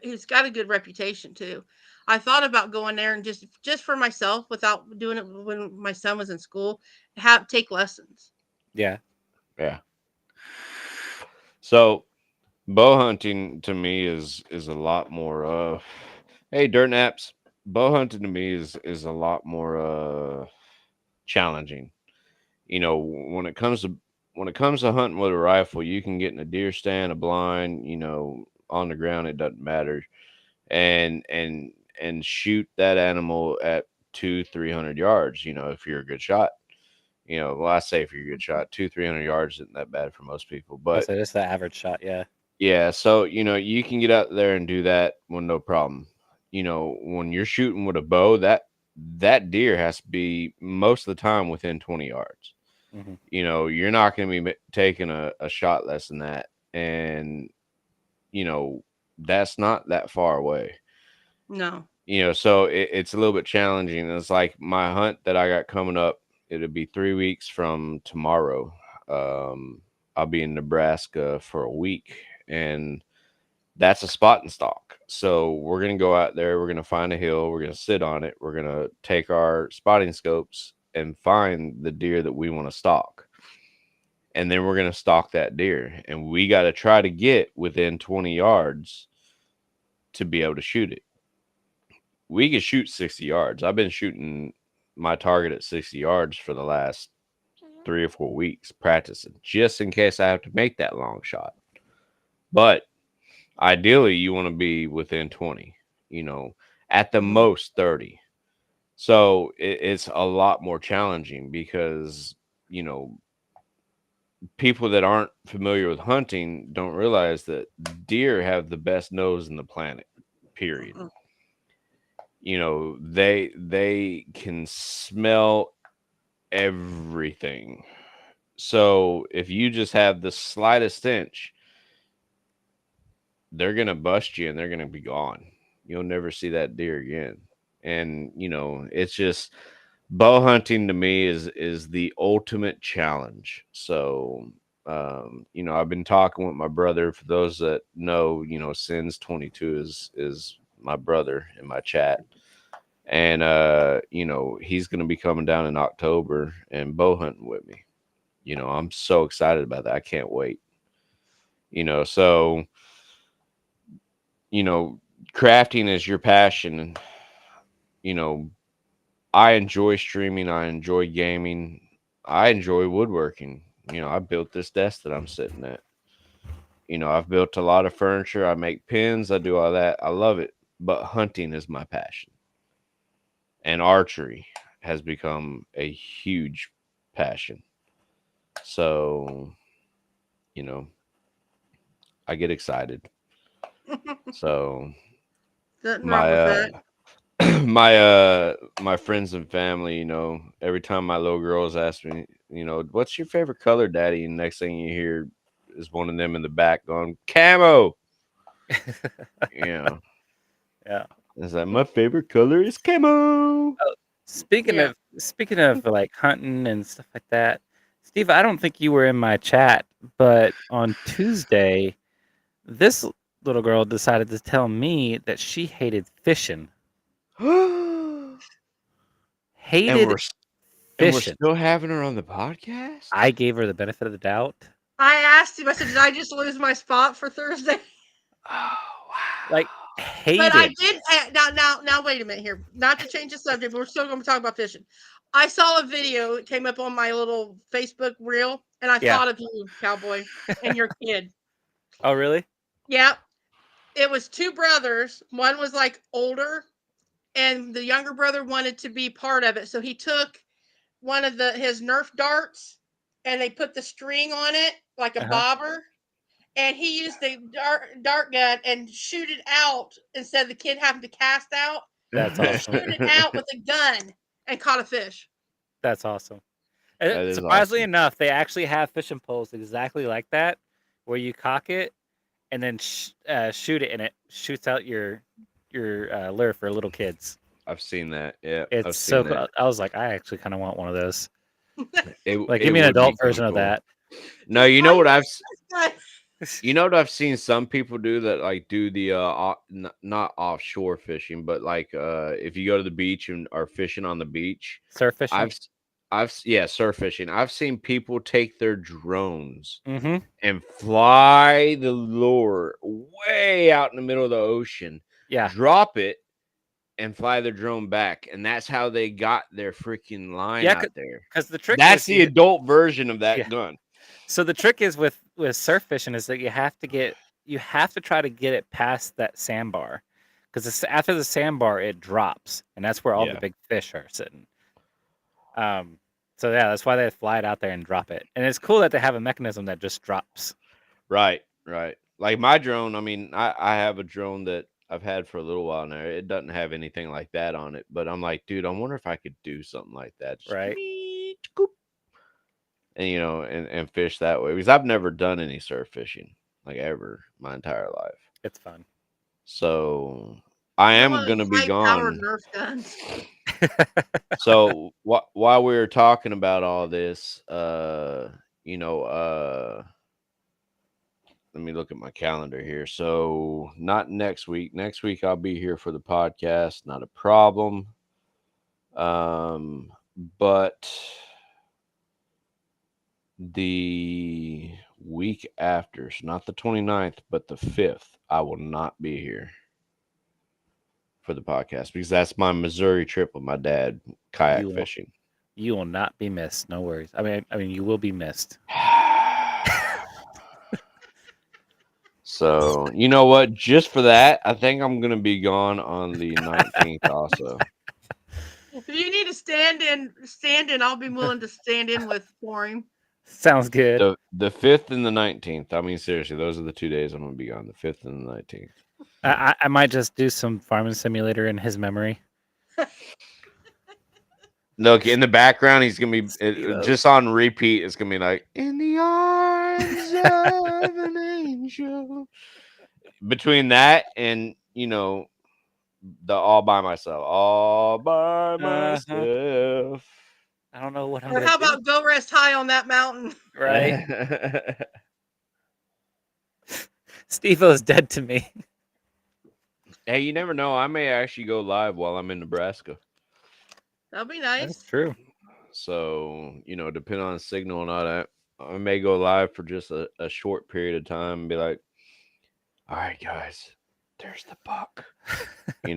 he's got a good reputation too. I thought about going there and just for myself, without doing it when my son was in school, have take lessons. Yeah. yeah. So bow hunting to me is a lot more hey dirt naps. Bow hunting to me is a lot more challenging. You know, when it comes to hunting with a rifle, you can get in a deer stand, a blind, you know, on the ground, it doesn't matter. And and shoot that animal at 200-300 yards, you know, if you're a good shot. You know, well, I say if you're a good shot, 200-300 yards isn't that bad for most people. But So just the average shot, yeah. yeah, so you know, you can get out there and do that with no problem. You know, when you're shooting with a bow, that deer has to be most of the time within 20 yards. Hmm. You know, you're not going to be taking a shot less than that. And, you know, that's not that far away. No. You know, so it's a little bit challenging. It's like my hunt that I got coming up, it'll be 3 weeks from tomorrow. I'll be in Nebraska for a week, and that's a spot and stalk. So we're gonna go out there, we're gonna find a hill, we're gonna sit on it, we're gonna take our spotting scopes and find the deer that we want to stalk. And then we're gonna stalk that deer. And we gotta try to get within 20 yards to be able to shoot it. We can shoot 60 yards. I've been shooting my target at 60 yards for the last 3 or 4 weeks practicing, just in case I have to make that long shot. But ideally, you want to be within 20, you know, at the Mhm. most 30. So it's a lot more challenging because, you know, people that aren't familiar with hunting don't realize that deer have the best nose in the planet, period. Mhm. You know, they can smell everything. So if you just have the slightest stench, they're gonna bust you and they're gonna be gone. You'll never see that deer again. And you know, it's just bow hunting to me is the ultimate challenge. So you know, I've been talking with my brother. For those that know, you know, Sins22 is my brother in my chat. And you know, he's gonna be coming down in October and bow hunting with me. You know, I'm so excited about that. I can't wait. You know, so you know, crafting is your passion. And, you know, I enjoy streaming. I enjoy gaming. I enjoy woodworking. You know, I built this desk that I'm sitting at. You know, I've built a lot of furniture. I make pins. I do all that. I love it. But hunting is my passion. And archery has become a huge passion. So, you know, I get excited. So, Nothing wrong my with that. my friends and family, you know, every time my little girls ask me, you know, what's your favorite color, daddy? And next thing you hear is one of them in the back going, camo. You know, Yeah. it's like my favorite color is camo. Oh, speaking Yeah. of speaking of like hunting and stuff like that, Steve, I don't think you were in my chat, but on Tuesday, this little girl decided to tell me that she hated fishing. and Hated we're fishing. still having her on the podcast. I gave her the benefit of the doubt. I asked him. I said, "Did I just lose my spot for Thursday?" Oh Like But I hated. did. Now. Wait a minute here. Not to change the subject, but we're still going to talk about fishing. I saw a video. It came up on my little Facebook reel, and I Yeah. thought of you, cowboy, and your kid. Oh, really? Yep. It was two brothers. One was like older, and the younger brother wanted to be part of it, so he took one of his Nerf darts, and they put the string on it like a Uh-huh. bobber, and he used the dart gun and shoot it out instead of the kid having to cast out. That's He awesome. shoot it out with a gun and caught a fish. That's awesome. That is Surprisingly awesome. enough, they actually have fishing poles exactly like that where you cock it and then shoot it, and it shoots out your lure for little kids. I've seen that. Yeah, It's I've so seen cool. that. I was like, I actually kind of want one of those. Like, It give me an would be adult kind version of cool. that. No, you know what Guys, you know what I've seen some people do that like do the not offshore fishing, but like if you go to the beach and are fishing on the beach, Surf fishing. yeah, surf fishing. I've seen people take their drones Mm-hmm. and fly the lure way out in the middle of the ocean, Yeah. drop it, and fly their drone back, and that's how they got their freaking line Yeah, out there. because the trick That's is the adult version of that Yeah. gun. So the trick is with surf fishing is that you have to try to get it past that sandbar, because after the sandbar it drops, and that's where all the Yeah. big fish are sitting. So yeah, that's why they fly it out there and drop it, and it's cool that they have a mechanism that just drops. Right. Like my drone, I mean, I have a drone that I've had for a little while now. It doesn't have anything like that on it, but I'm like, dude, I wonder if I could do something like that. Just Right. scoop, and and fish that way, because I've never done any surf fishing like ever my entire life. It's fun. So I get one am of those gonna be high-powered gone. Nerf guns. So while we were talking about all this, let me look at my calendar here. So not next week. Next week I'll be here for the podcast. Not a problem. But the week after, so not the 29th, but the 5th, I will not be here for the podcast because that's my Missouri trip with my dad kayak fishing. You will not be missed. No worries. I mean, you will be missed. So, you know what? Just for that, I think I'm going to be gone on the 19th also. If you need to stand in, I'll be willing to stand in for him. Sounds good. The 5th and the 19th. I mean, seriously, those are the 2 days I'm going to be gone, the 5th and the 19th. I might just do some farming simulator in his memory. Look, in the background, he's going to be just on repeat. It's going to be like, in the arms of an angel. Between that and, the all by myself. I don't know what I'm Or gonna how do. about go rest high on that mountain? Right? Steve-O's dead to me. Hey, you never know. I may actually go live while I'm in Nebraska. That'll be nice. That's true. So, depending on signal and all that, I may go live for just a short period of time and be like, all right, guys, there's the buck. I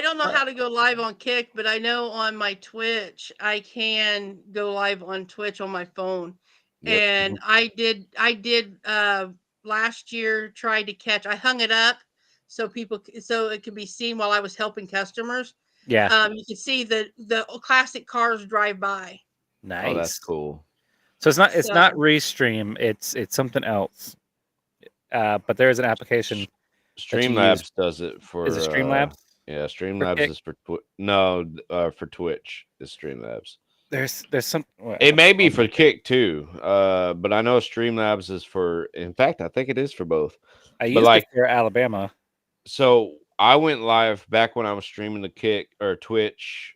don't know how to go live on Kick, but I know on my Twitch I can go live on Twitch on my phone. Yep. And I did last year try to catch. I hung it up so it could be seen while I was helping customers. Yeah. You can see the classic cars drive by. Nice. Oh, that's cool. So it's not Restream. It's something else. But there is an application. Streamlabs does it for. Is it Streamlabs? Yeah, Streamlabs is for for Twitch is Streamlabs. There's some. It may be for Kick too, but I know Streamlabs is for. In fact, I think it is for both. I used it for Alabama. So I went live back when I was streaming the Kick or Twitch.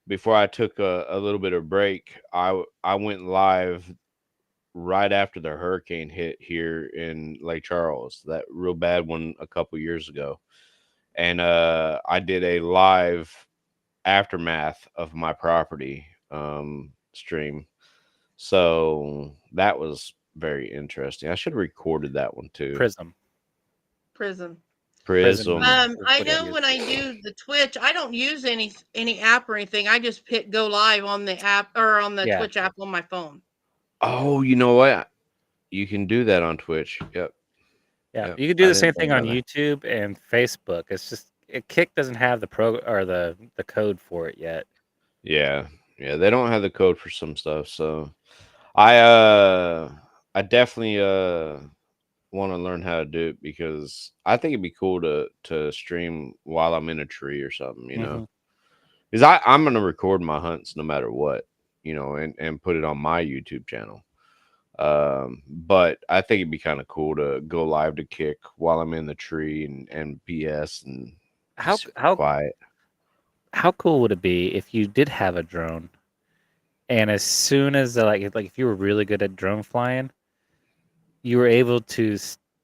Before I took a little bit of break, I went live right after the hurricane hit here in Lake Charles, that real bad one a couple years ago. And I did a live aftermath of my property stream. So that was very interesting. I should have recorded that one too. Prism. I know when I do the Twitch, I don't use any app or anything. I just hit go live on the app or on the Twitch app on my phone. Oh, you know what? You can do that on Twitch. Yep. Yeah, you can do the same thing on YouTube and Facebook. It's just Kick doesn't have the the code for it yet. Yeah, they don't have the code for some stuff. So I definitely want to learn how to do it because I think it'd be cool to stream while I'm in a tree or something, because I'm gonna record my hunts no matter what, and put it on my YouTube channel. But I think it'd be kind of cool to go live to kick while I'm in the tree and BS and be How super how quiet. how cool would it be if you did have a drone, and as soon as like if you were really good at drone flying, you were able to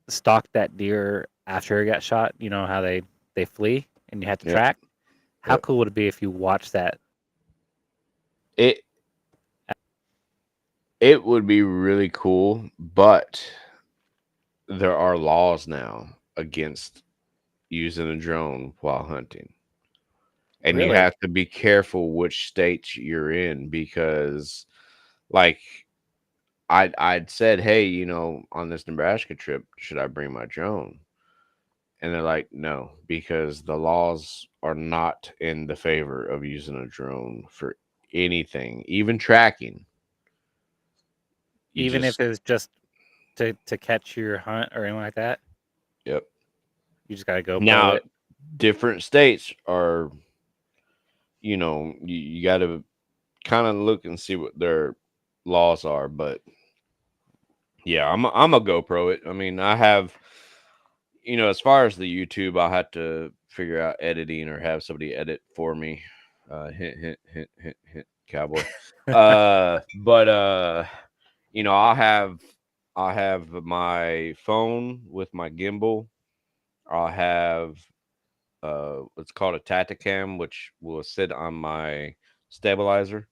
stalk that deer after it got shot. You know how they flee and you have to Yep. track. How Yep. cool would it be if you watched that? It it would be really cool, but there are laws now against using a drone while hunting. And you Really? have to be careful which states you're in because like I'd said, "Hey, on this Nebraska trip, should I bring my drone?" And they're like, "No, because the laws are not in the favor of using a drone for anything, even tracking. You Even if just it's just to catch your hunt or anything like that, yep. you just gotta GoPro Now, it. different states are, you got to kind of look and see what their laws are, but yeah, I'm a GoPro it. I mean, I have, as far as the YouTube, I'll have to figure out editing or have somebody edit for me. Hint, hint, hint, hint, hint, cowboy. But I'll have my phone with my gimbal. I'll have what's called a Tacticam, which will sit on my stabilizer.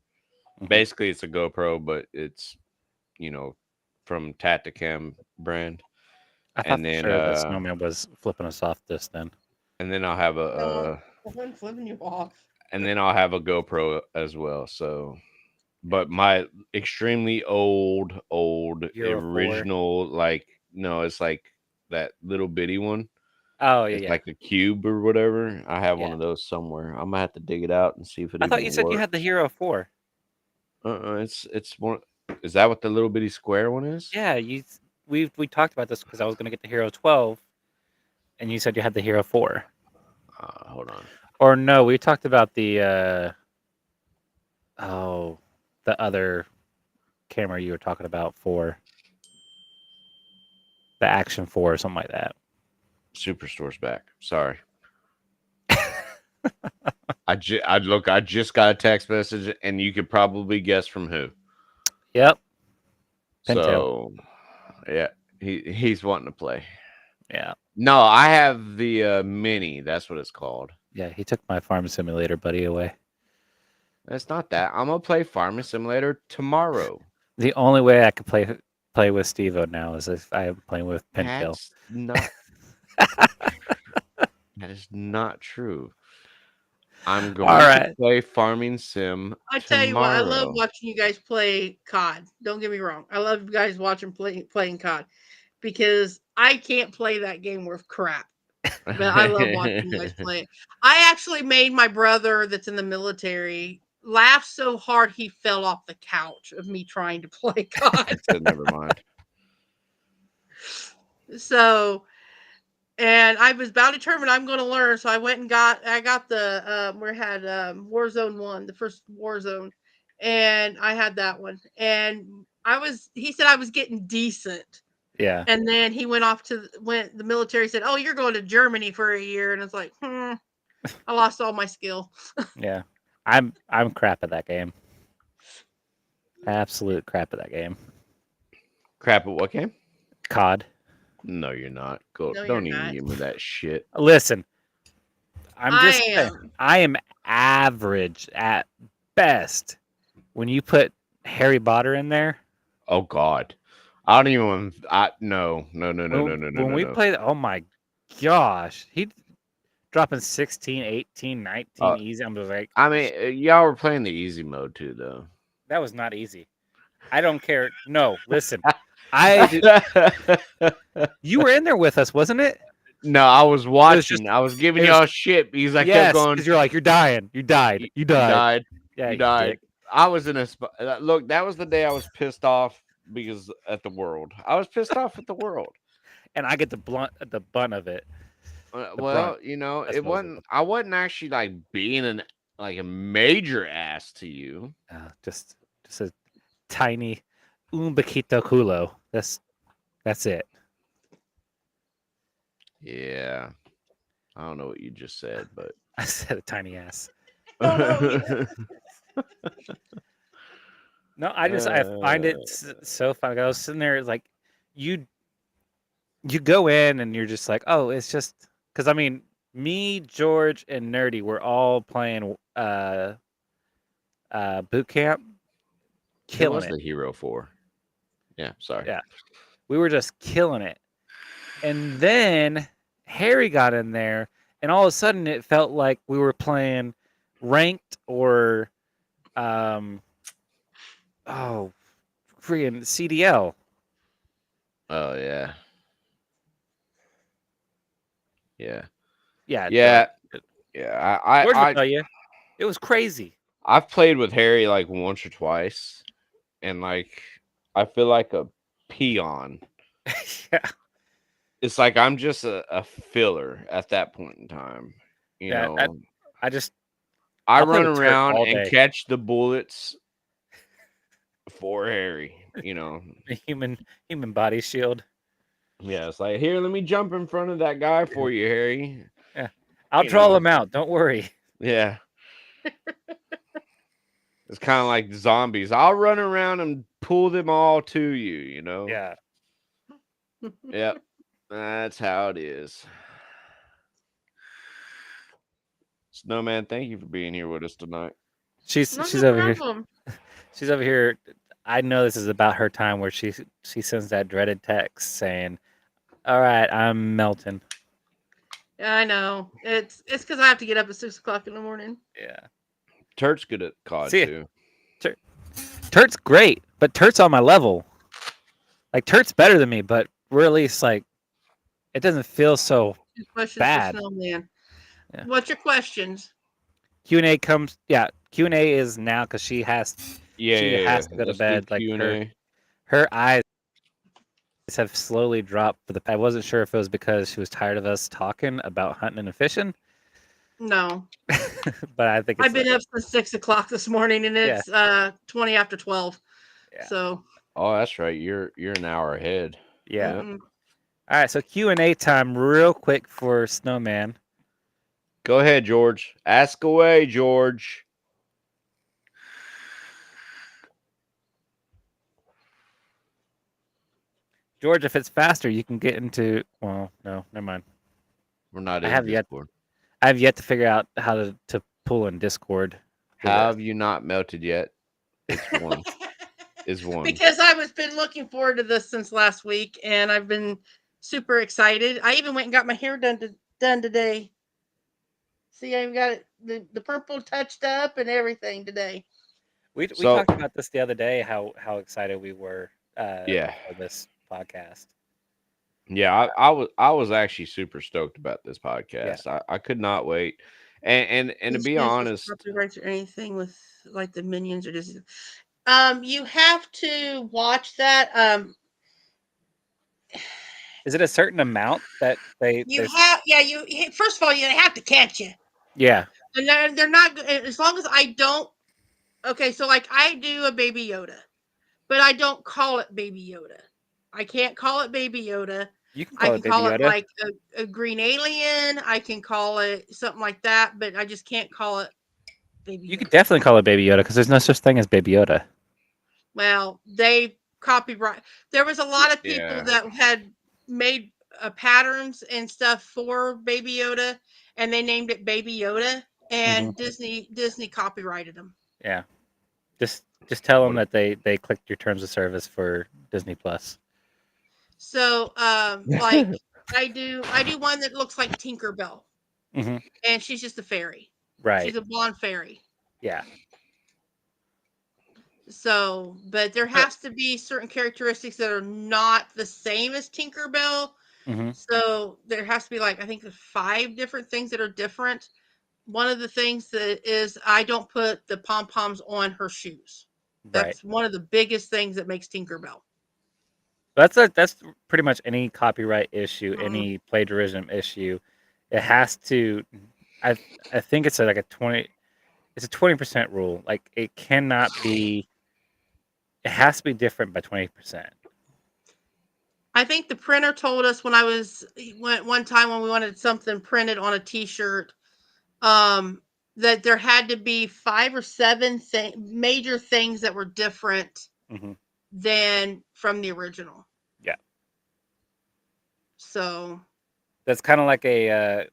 Mhm. Basically, it's a GoPro, but it's you know from Tacticam brand. I thought And for then sure that Snowman was flipping us off this then. I'll have No, I wasn't flipping you off. I'll have a GoPro as well. So, but my extremely old Euro 4. original, like no, it's like that little bitty one. Oh yeah, It's yeah, like a cube or whatever. I have one yeah. of those somewhere. I'm gonna have to dig it out and see if it I thought even you said you had the works. Hero 4. It's one. Is that what the little bitty square one is? Yeah, we talked about this because I was gonna get the Hero 12, and you said you had the Hero 4. Hold on. Or no, we talked about the oh, the other camera you were talking about for the Action 4 or something like that. Superstore's back. Sorry. I just got a text message, and you could probably guess from who. Yep, Pintail. So, yeah, he's wanting to play. Yeah, No, I have the mini. That's what it's called. yeah. He took my Farm Simulator buddy away. It's not that. I'm gonna play Farming Simulator tomorrow. The only way I could play with Stevo now is if I am playing with Pintail. That's not. That is not true. I'm All going to right. play Farming Sim I tell you what, I love tomorrow. watching you guys play COD. Don't get me wrong. I love you guys watching playing COD because I can't play that game worth crap. But I love watching you guys play it. I actually made my brother that's in the military laugh so hard he fell off the couch of me trying to play COD. So never mind. So, and I was about determined I'm going to learn. So I went and I got the, we had Warzone 1, the first Warzone. And I had that one. And he said I was getting decent. Yeah, And then he went off the military said, "Oh, you're going to Germany for a year." And it's like, I lost all my skill. yeah. I'm crap at that game. Absolute crap at that game. Crap at what game? COD. No, you're not. Go. No, you're Don't even not. give me that shit. Listen, I'm I just saying, am. I am average at best. When you put Harry Potter in there, Oh God. I don't even. No. when we played, oh my gosh, he dropping 16, 18, 19 Uh, easy. I'm just like, I mean, y'all were playing the easy mode too, though. that was not easy. I don't care. No, listen, I did, you were in there with us, wasn't it? No, I was was just- watching. I was giving it was- y'all shit because I kept Yes, going. because you're like, you're dying. You died. You You died. died. Yeah, You died. dick. I was in a spot. Look, that was the day I was pissed off because at the world. I was pissed off at the world. And I get the bun of it. The Well, brunt. it That's wasn't. I wasn't actually like being like a major ass to you. Just a tiny un poquito culo. That's it. Yeah. I don't know what you just said, but I said a tiny ass. don't know either. No, I find it so fun. I was sitting there like you go in and you're just like, oh, it's just because I mean, me, George, and Nerdy were all playing boot camp, who killing was it. the hero for? Yeah, sorry. Yeah, we were just killing it. And then Harry got in there, and all of a sudden it felt like we were playing ranked or oh, freaking CDL. Oh yeah. Yeah. Yeah, Yeah. George, Yeah. George will tell you, it was crazy. I've played with Harry like once or twice, and like I feel like a peon. Yeah, It's like I'm just a filler at that point in time. You yeah. know, I I'll play run with Turk around all and day. catch the bullets for Harry. You know, The human body shield. yeah. It's like here, let me jump in front of that guy for you, Harry. Yeah, I'll You draw know, them out. Don't worry. yeah. It's kind of like zombies. I'll run around and pull them all to you. You know. Yeah, Yep. That's how it is. Snowman, thank you for being here with us tonight. she's Not she's no over here. problem. She's over here. I know this is about her time where she sends that dreaded text saying, "All right, I'm melting." Yeah, I know. It's because I have to get up at 6 o'clock in the morning. Yeah. Turt's good at COD See, too. Turt's great, but Turt's on my level. Like Turt's better than me, but we're at least like it doesn't feel so Two questions for bad. Snowman. Yeah. What's your questions? Q&A comes. Yeah, Q&A is now because she has Yeah. to go to Let's do bed. Like Q&A. her eyes have slowly dropped for the. I wasn't sure if it was because she was tired of us talking about hunting and fishing, No, but I think it's I've been up since 6 o'clock this morning, and Yeah. it's 20 after 12. Yeah. So Oh, that's right. You're an hour ahead. Yeah. Yep. mm-mm. All right, so Q&A time real quick for Snowman. Go ahead, George. Ask away, George. George, if it's faster, you can get into. Well, no, never mind. We're not I in have yet. Discord. I have yet to figure out how to pull in Discord. for How this. have you not melted yet? It's one. Is one. Because I was been looking forward to this since last week, and I've been super excited. I even went and got my hair done today. See, I even got it the purple touched up and everything today. We So talked about this the other day. How excited we were. yeah. For this podcast. Yeah, I was actually super stoked about this Yeah. podcast. I could not wait. And to These be kids with honest, copyrights or anything with like the minions or just you have to watch that. Is it a certain amount that You there's? have you first of all you have to catch you, Yeah. and they're not as long as I don't. Okay, so like I do a Baby Yoda, but I don't call it Baby Yoda. I can't call it Baby Yoda. You can I call can it Baby call it Yoda. like a green alien. I can call it something like that, but I just can't call it Baby You Yoda. could definitely call it Baby Yoda because there's no such thing as Baby Yoda. Well, they copyright. There was a lot of people yeah. that had made patterns and stuff for Baby Yoda, and they named it Baby Yoda, and Disney copyrighted them. Yeah. Just tell them What that they clicked your terms of service for Disney Plus. So, like I do one that looks like Tinkerbell, Mm-hmm. and she's just a fairy. Right. She's a blonde fairy. Yeah. So, but there has to be certain characteristics that are not the same as Tinkerbell. Mm-hmm. So there has to be like I think 5 different things that are different. One of the things that is I don't put the pom poms on her shoes. Right. That's one of the biggest things that makes Tinkerbell. That's pretty much any copyright issue, Mhm. any plagiarism issue. It has to. I think it's like a 20. It's a 20% rule. Like it cannot be. It has to be different by 20%. I think the printer told us when I was one time when we wanted something printed on a T-shirt, that there had to be 5 or 7 major things that were different than from the original. Yeah. So that's kind of like a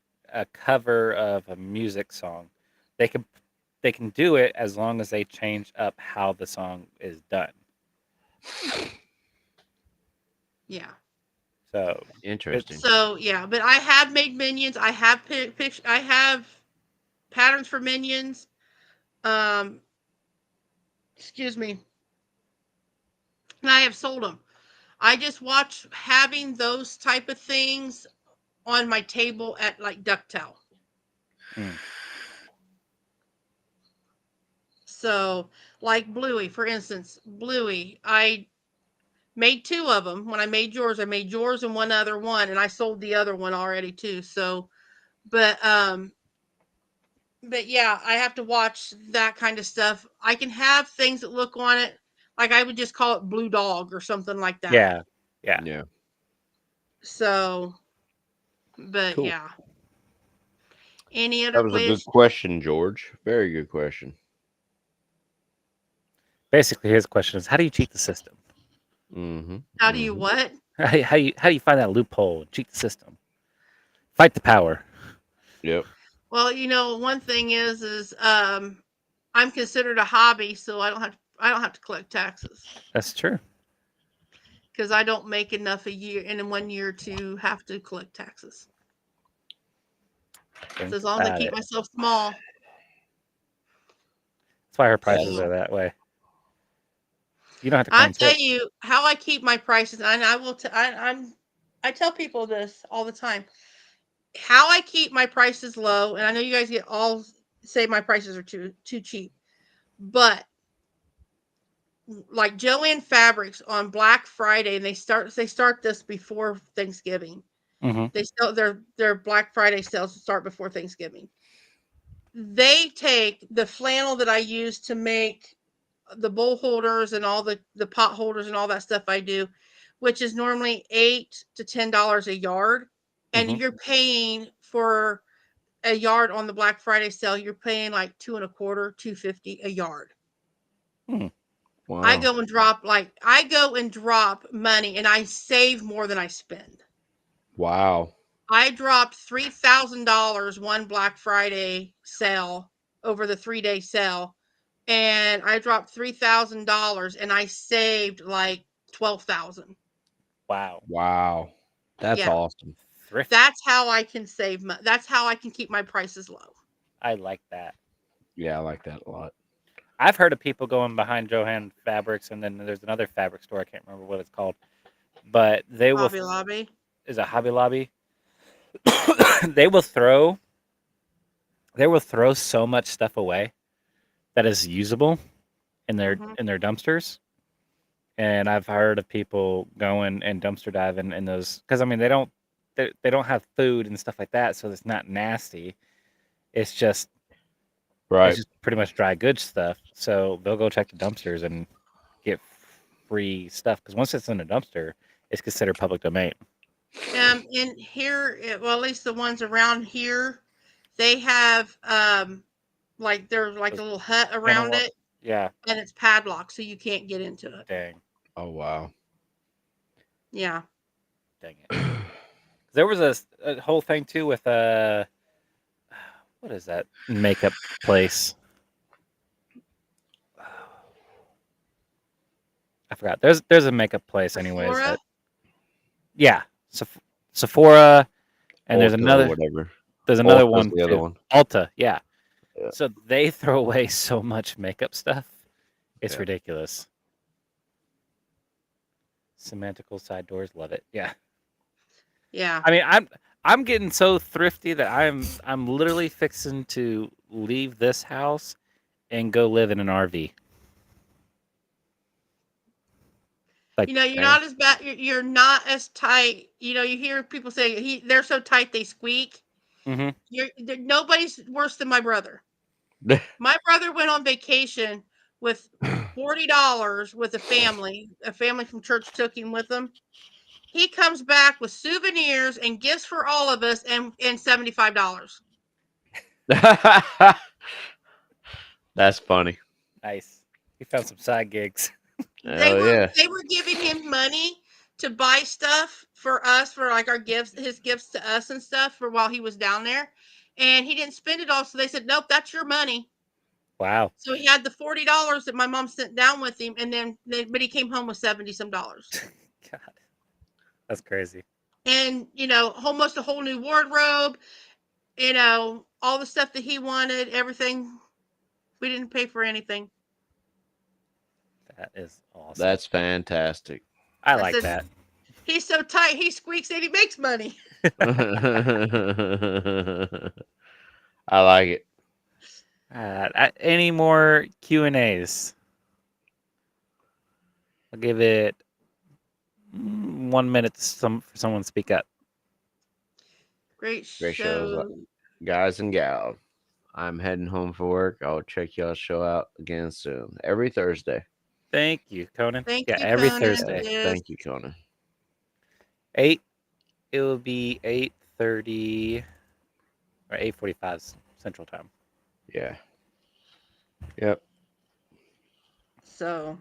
cover of a music song. They can do it as long as they change up how the song is done. Yeah. So interesting. So yeah, but I have made minions. I have I have patterns for minions. Excuse me. And I have sold them. I just watch having those type of things on my table at like Ducktail. So, like Bluey, for instance, Bluey, I made 2 of them. When I made yours and one other one, and I sold the other one already too. So, but yeah, I have to watch that kind of stuff. I can have things that look on it like I would just call it Blue Dog or something like that. Yeah. So, but Cool. yeah. Any other That was a good question, George. Very good question. Basically, his question is, how do you cheat the system? How do you what? How do you find that loophole and cheat the system? Fight the power. Yep. Well, one thing is I'm considered a hobby, so I don't have to collect taxes. That's true. Because I don't make enough a year in 1 year to have to collect taxes. So as long as I keep myself small. That's why her prices are that way. You don't have to. I'll tell you how I keep my prices, and I will. I tell people this all the time. How I keep my prices low, and I know you guys all say my prices are too cheap, but like Joann Fabrics on Black Friday, and they start this before Thanksgiving. They sell their Black Friday sales start before Thanksgiving. They take the flannel that I use to make the bowl holders and all the pot holders and all that stuff I do, which is normally $8 to $10 a yard, and you're paying for a yard on the Black Friday sale. You're paying like $2.25, $2.50 a yard. Wow. I go and drop money, and I save more than I spend. Wow. I dropped $3,000 one Black Friday sale over the 3-day sale, and I dropped $3,000, and I saved like $12,000. Wow. That's awesome. Thrifty. That's how I can save money. That's how I can keep my prices low. I like that. Yeah, I like that a lot. I've heard of people going behind Joann Fabrics, and then there's another fabric store. I can't remember what it's called, but they will. Hobby Lobby. Is a Hobby Lobby. They will throw so much stuff away that is usable in their dumpsters. And I've heard of people going and dumpster diving in those, because I mean they don't have food and stuff like that, so it's not nasty. It's just pretty much dry goods stuff. So they'll go check the dumpsters and get free stuff, because once it's in a dumpster, it's considered public domain. In here, well, at least the ones around here, they have like there's like a little hut around it. Yeah. And it's padlocked, so you can't get into it. Dang. Oh wow. Yeah. Dang it. There was a whole thing too with what is that makeup place? I forgot. There's a makeup place, anyways. Yeah, Sephora, and Ulta, there's another. Whatever. There's another Ulta's one. The other one. Ulta, yeah. So they throw away so much makeup stuff. It's ridiculous. Semantical side doors, love it. Yeah. Yeah. I mean, I'm getting so thrifty that I'm literally fixing to leave this house and go live in an RV. Like, you're not as bad. You're not as tight. You hear people say they're so tight they squeak. Nobody's worse than my brother. My brother went on vacation with $40 with a family. A family from church took him with them. He comes back with souvenirs and gifts for all of us and $75. That's funny. Nice. He found some side gigs. They Oh were yeah. they were giving him money to buy stuff for us for like our gifts, his gifts to us and stuff for while he was down there. And he didn't spend it all, so they said, "Nope, that's your money." Wow. So he had the $40 that my mom sent down with him, and then but he came home with 70 some dollars. God. That's crazy. And almost a whole new wardrobe, all the stuff that he wanted, everything. We didn't pay for anything. That is awesome. That's fantastic. I like that. He's so tight, he squeaks and he makes money. I like it. Any more Q&As? I'll give it 1 minute for someone to speak up. Great Great show. shows, guys and gals. I'm heading home for work. I'll check y'all's show out again soon. Every Thursday. Thank you, Conan. Thank yeah, you, every Conan. Thursday. Yes. Thank you, Conan. 8. It will be 8:30 or 8:45 Central Time. Yeah. Yep. So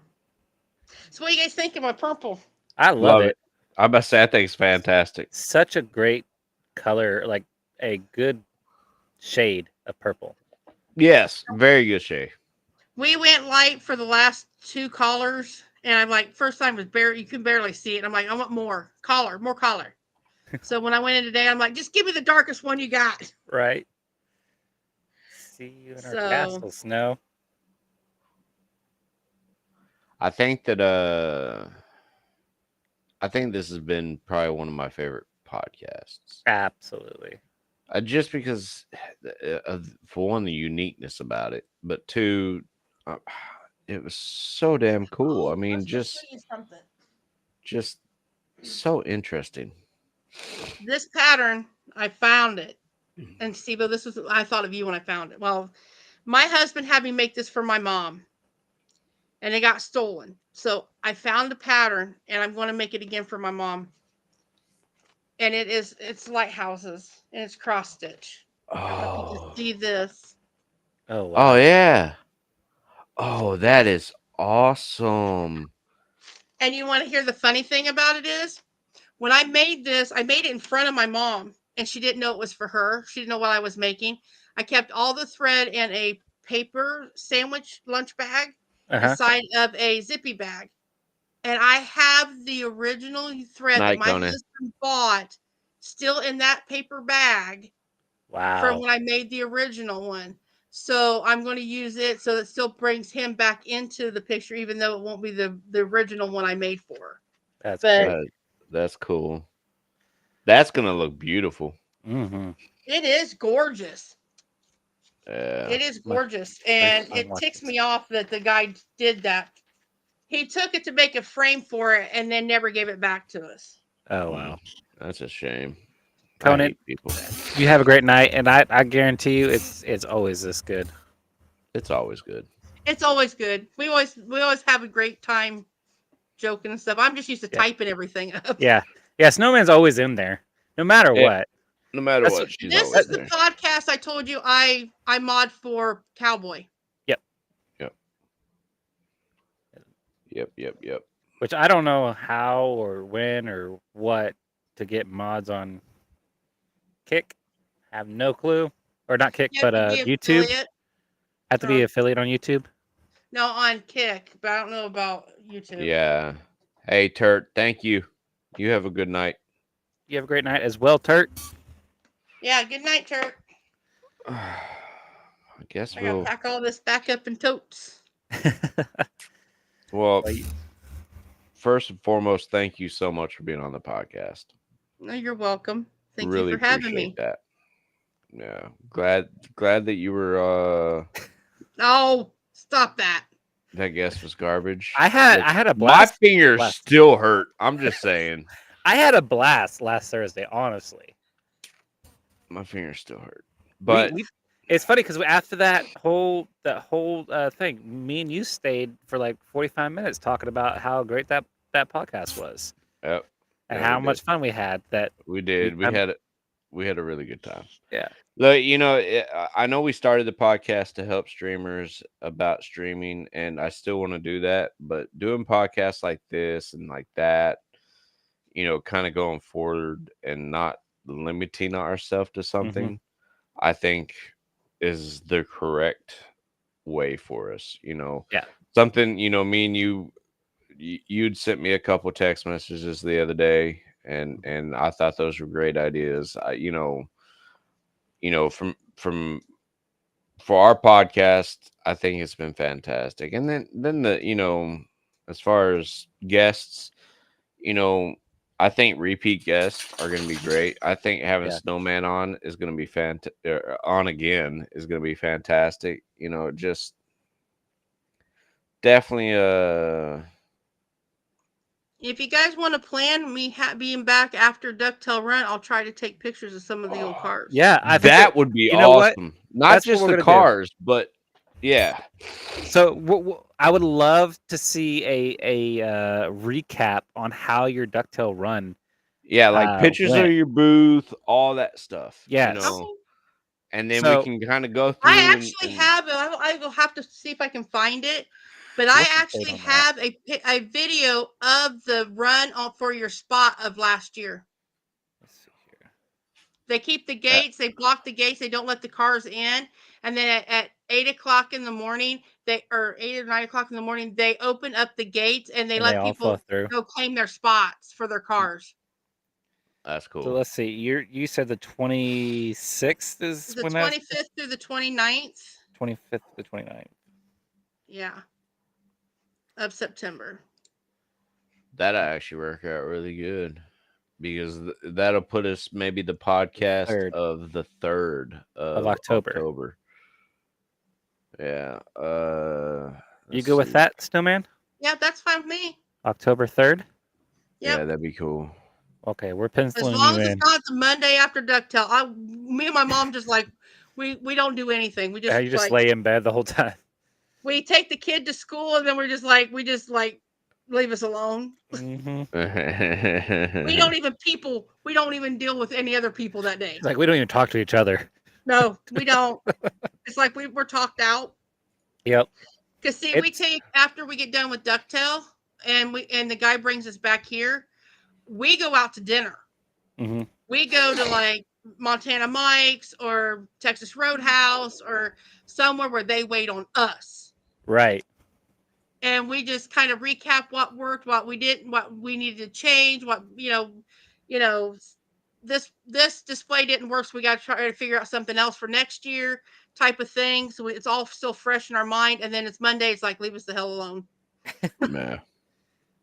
what do you guys think of my purple? I love it. I'm about to say I think it's fantastic. Such a great color, like a good shade of purple. Yes, very good shade. We went light for the last 2 collars, and I'm like, first time was you can barely see it. I'm like, I want more collar. So when I went in today, I'm like, just give me the darkest one you got. Right. See you in our castle, Snow. I think that I think this has been probably one of my favorite podcasts. Absolutely. Just because for one, the uniqueness about it, but two, it was so damn cool. I mean, just so interesting. This pattern, I found it. And Steve, I thought of you when I found it. Well, my husband had me make this for my mom, and it got stolen. So I found the pattern, and I'm going to make it again for my mom. And it's lighthouses, and it's cross stitch. Oh, See this? Oh wow. Oh yeah. Oh, that is awesome. And you want to hear the funny thing about it is, when I made this, I made it in front of my mom, and she didn't know it was for her. She didn't know what I was making. I kept all the thread in a paper sandwich lunch bag inside of a zippy bag. And I have the original thread that my husband bought still in that paper bag. Wow. From when I made the original one. So I'm going to use it so it still brings him back into the picture, even though it won't be the original one I made for. That's cool. That's gonna look beautiful. Mm-hmm. It is gorgeous. Yeah. It is gorgeous, and it ticks me off that the guy did that. He took it to make a frame for it, and then never gave it back to us. Oh wow, that's a shame. Conan, people. You have a great night, and I guarantee you, it's always this good. It's always good. It's always good. We always have a great time joking and stuff. I'm just used to typing everything up. Yeah. Snowman's always in there, no matter what. No matter what. This is the podcast I told you I mod for Cowboy. Yep. Which I don't know how or when or what to get mods on Kick. I have no clue. Or not Kick, but YouTube. Have to be affiliate on YouTube? No, on Kick, but I don't know about YouTube. Yeah. Hey, Turt, thank you. You have a good night. You have a great night as well, Turt. Yeah, good night, Turt. I guess I gotta pack all this back up in totes. Well, first and foremost, thank you so much for being on the podcast. No, you're welcome. Thank really you for having me. That. Yeah, glad that you were. Oh, stop that! That guess was garbage. I had a blast. My fingers still hurt. I'm just saying. I had a blast last Thursday. Honestly, my fingers still hurt. But It's funny because after that whole thing, me and you stayed for like 45 minutes talking about how great that podcast was Yep. and Yeah, how we much did. fun we had. We did. Um, We had a really good time. yeah. Look, I know we started the podcast to help streamers about streaming, and I still want to do that. But doing podcasts like this and like that, kind of going forward and not limiting ourselves to something, I think is the correct way for us. Yeah. Something, me and you'd sent me a couple text messages the other day, and I thought those were great ideas. From for our podcast, I think it's been fantastic. And then as far as guests, you know, I think repeat guests are going to be great. I think having Yeah. Snowman on is going to be on again is going to be fantastic. Just definitely If you guys want to plan me being back after Ducktail Run, I'll try to take pictures of some of the old cars. Yeah, I think that would be you know what? awesome. Not That's what just we're the gonna do. cars, but yeah. So I would love to see a recap on how your Ducktail Run. Yeah, like pictures of went. your booth, all that stuff. Yes. Okay. And then So- we can kind of go through. I actually have it. I will have to see if I can find it. But I What's the date actually on that? have a video of the run for your spot of last year. Let's see here. They keep the gates. They block the gates. They don't let the cars in. And then at 8 o'clock in the morning, 8 or 9 o'clock in the morning, they open up the gates and they And let they all people flow through. go claim their spots for their cars. That's cool. So let's see. You said the 26th is The when that's 25th through the 29th. 25th to 29th. Yeah. Of September. That'll actually work out really good because that'll put us maybe the podcast third. of the 3rd of October. Yeah. You go with that, Snowman? Yeah, that's fine with me. October 3rd? Yep. Yeah, that'd be cool. Okay, we're As penciling long you as in. it's not the Monday after Ducktail. Me and my mom just like we don't do anything. We just You just like, lay in bed the whole time. we take the kid to school and then we just like leave us alone. Mm-hmm. We don't even deal with any other people that day. It's like we don't even talk to each other. No, we don't. It's like we're talked out. Yep. Because see, we take after we get done with Ducktail and the guy brings us back here, we go out to dinner. Mm-hmm. We go to like Montana Mike's or Texas Roadhouse or somewhere where they wait on us. Right. And we just kind of recap what worked, what we didn't, what we needed to change, what this display didn't work, so we got to try to figure out something else for next year, type of thing. So it's all still fresh in our mind. And then it's Monday. It's like, leave us the hell alone. Yeah.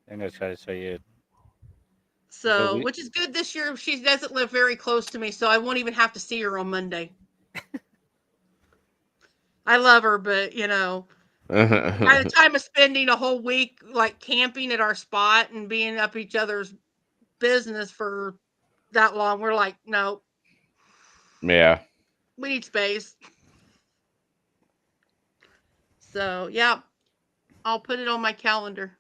I'm gonna try to show you. So, which is good this year. She doesn't live very close to me, so I won't even have to see her on Monday. I love her, but by the time of spending a whole week like camping at our spot and being up each other's business for that long, we're like, no. Yeah. We need space. So, yeah. I'll put it on my calendar.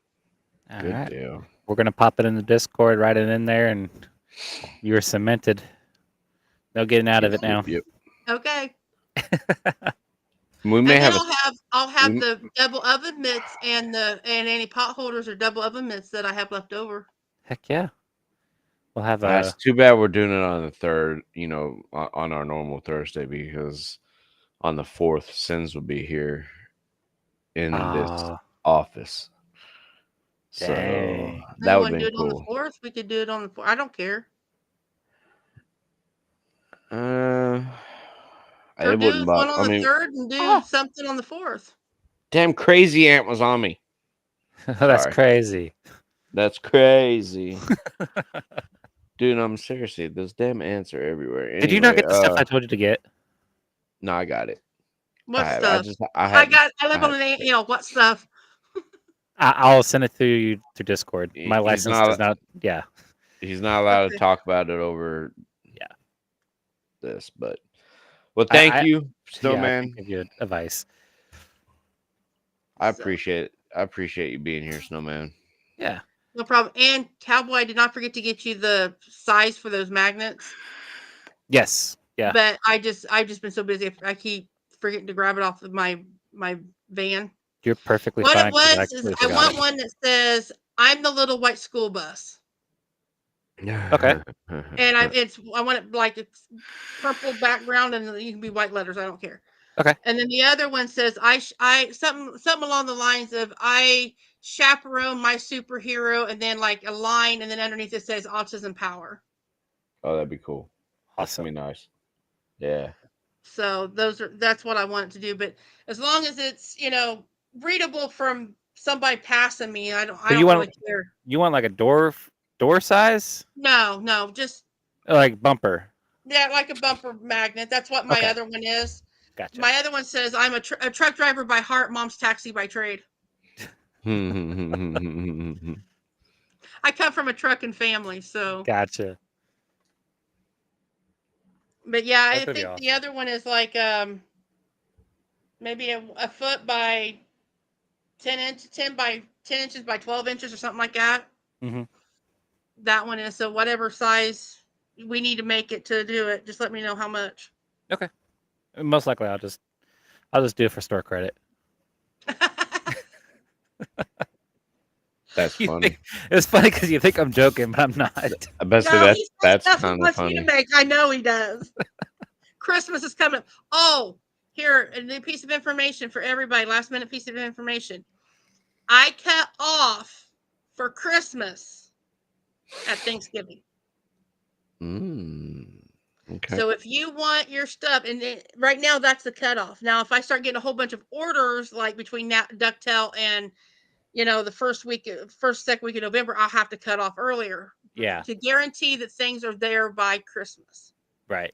All Good right. deal. We're gonna pop it in the Discord, write it in there, and you're cemented. No getting out of it now. Yep. Okay. We may and have. Then I'll have the double oven mitts and any pot holders or double oven mitts that I have left over. Heck yeah. We'll have a. It's too bad we're doing it on the 3rd. On our normal Thursday, because on the 4th, Sins will be here in this office. So Dang. that would be do it cool. on the 4th. We could do it on the 4th. I don't care. It wouldn't bother. One on the 3rd and do something on the 4th. Damn, Crazy Ant was on me. That's crazy. That's crazy. Dude, I'm seriously, those damn ants are everywhere. Anyway, did you not get the stuff I told you to get? No, I got it. What I stuff? I live on an ant. What stuff? I'll send it through you to Discord. My license does not. Yeah. He's not allowed to talk about it over. Yeah. This, but Well, thank I you, yeah, I Snowman. can give you advice. I So, appreciate it. I appreciate you being here, Snowman. Yeah. no problem. And Cowboy, I did not forget to get you the size for those magnets. Yes. Yeah. But I've just been so busy. I keep forgetting to grab it off of my van. You're perfectly What it fine because I was is completely I forgot want it. one that says "I'm the little white school bus," Okay. and I want it like it's purple background and you can be white letters. I don't care. Okay. And then the other one says I something along the lines of I chaperone my superhero, and then like a line, and then underneath it says autism power. Oh, that'd be cool. That's gonna Awesome. be nice. Yeah. So that's what I want it to do. But as long as it's readable from somebody passing me, I So don't really care. you want like a door size? No, just Or like bumper. yeah, like a bumper magnet. That's what my Okay. other one is. Gotcha. My other one says I'm a truck driver by heart, mom's taxi by trade. I come from a trucking family, so. Gotcha. But yeah, That's I gonna be think the awesome. other one is like maybe a foot by 10 inches by 12 inches or something like that. Mm-hmm. That one is, so whatever size we need to make it to do it, just let me know how much. Okay. Most likely I'll just do it for store credit. That's You funny. think, it's funny because you think I'm joking, but I'm not. I bet No, that's he says that's stuff he kind of wants me to funny. make. I know he does. Christmas is coming up. Oh, here, a new piece of information for everybody. Last minute piece of information. I cut off for Christmas at Thanksgiving. Okay. So if you want your stuff, and right now that's the cutoff. Now, if I start getting a whole bunch of orders, like between Ducktail and the second week of November, I'll have to cut off earlier. Yeah. To guarantee that things are there by Christmas. Right.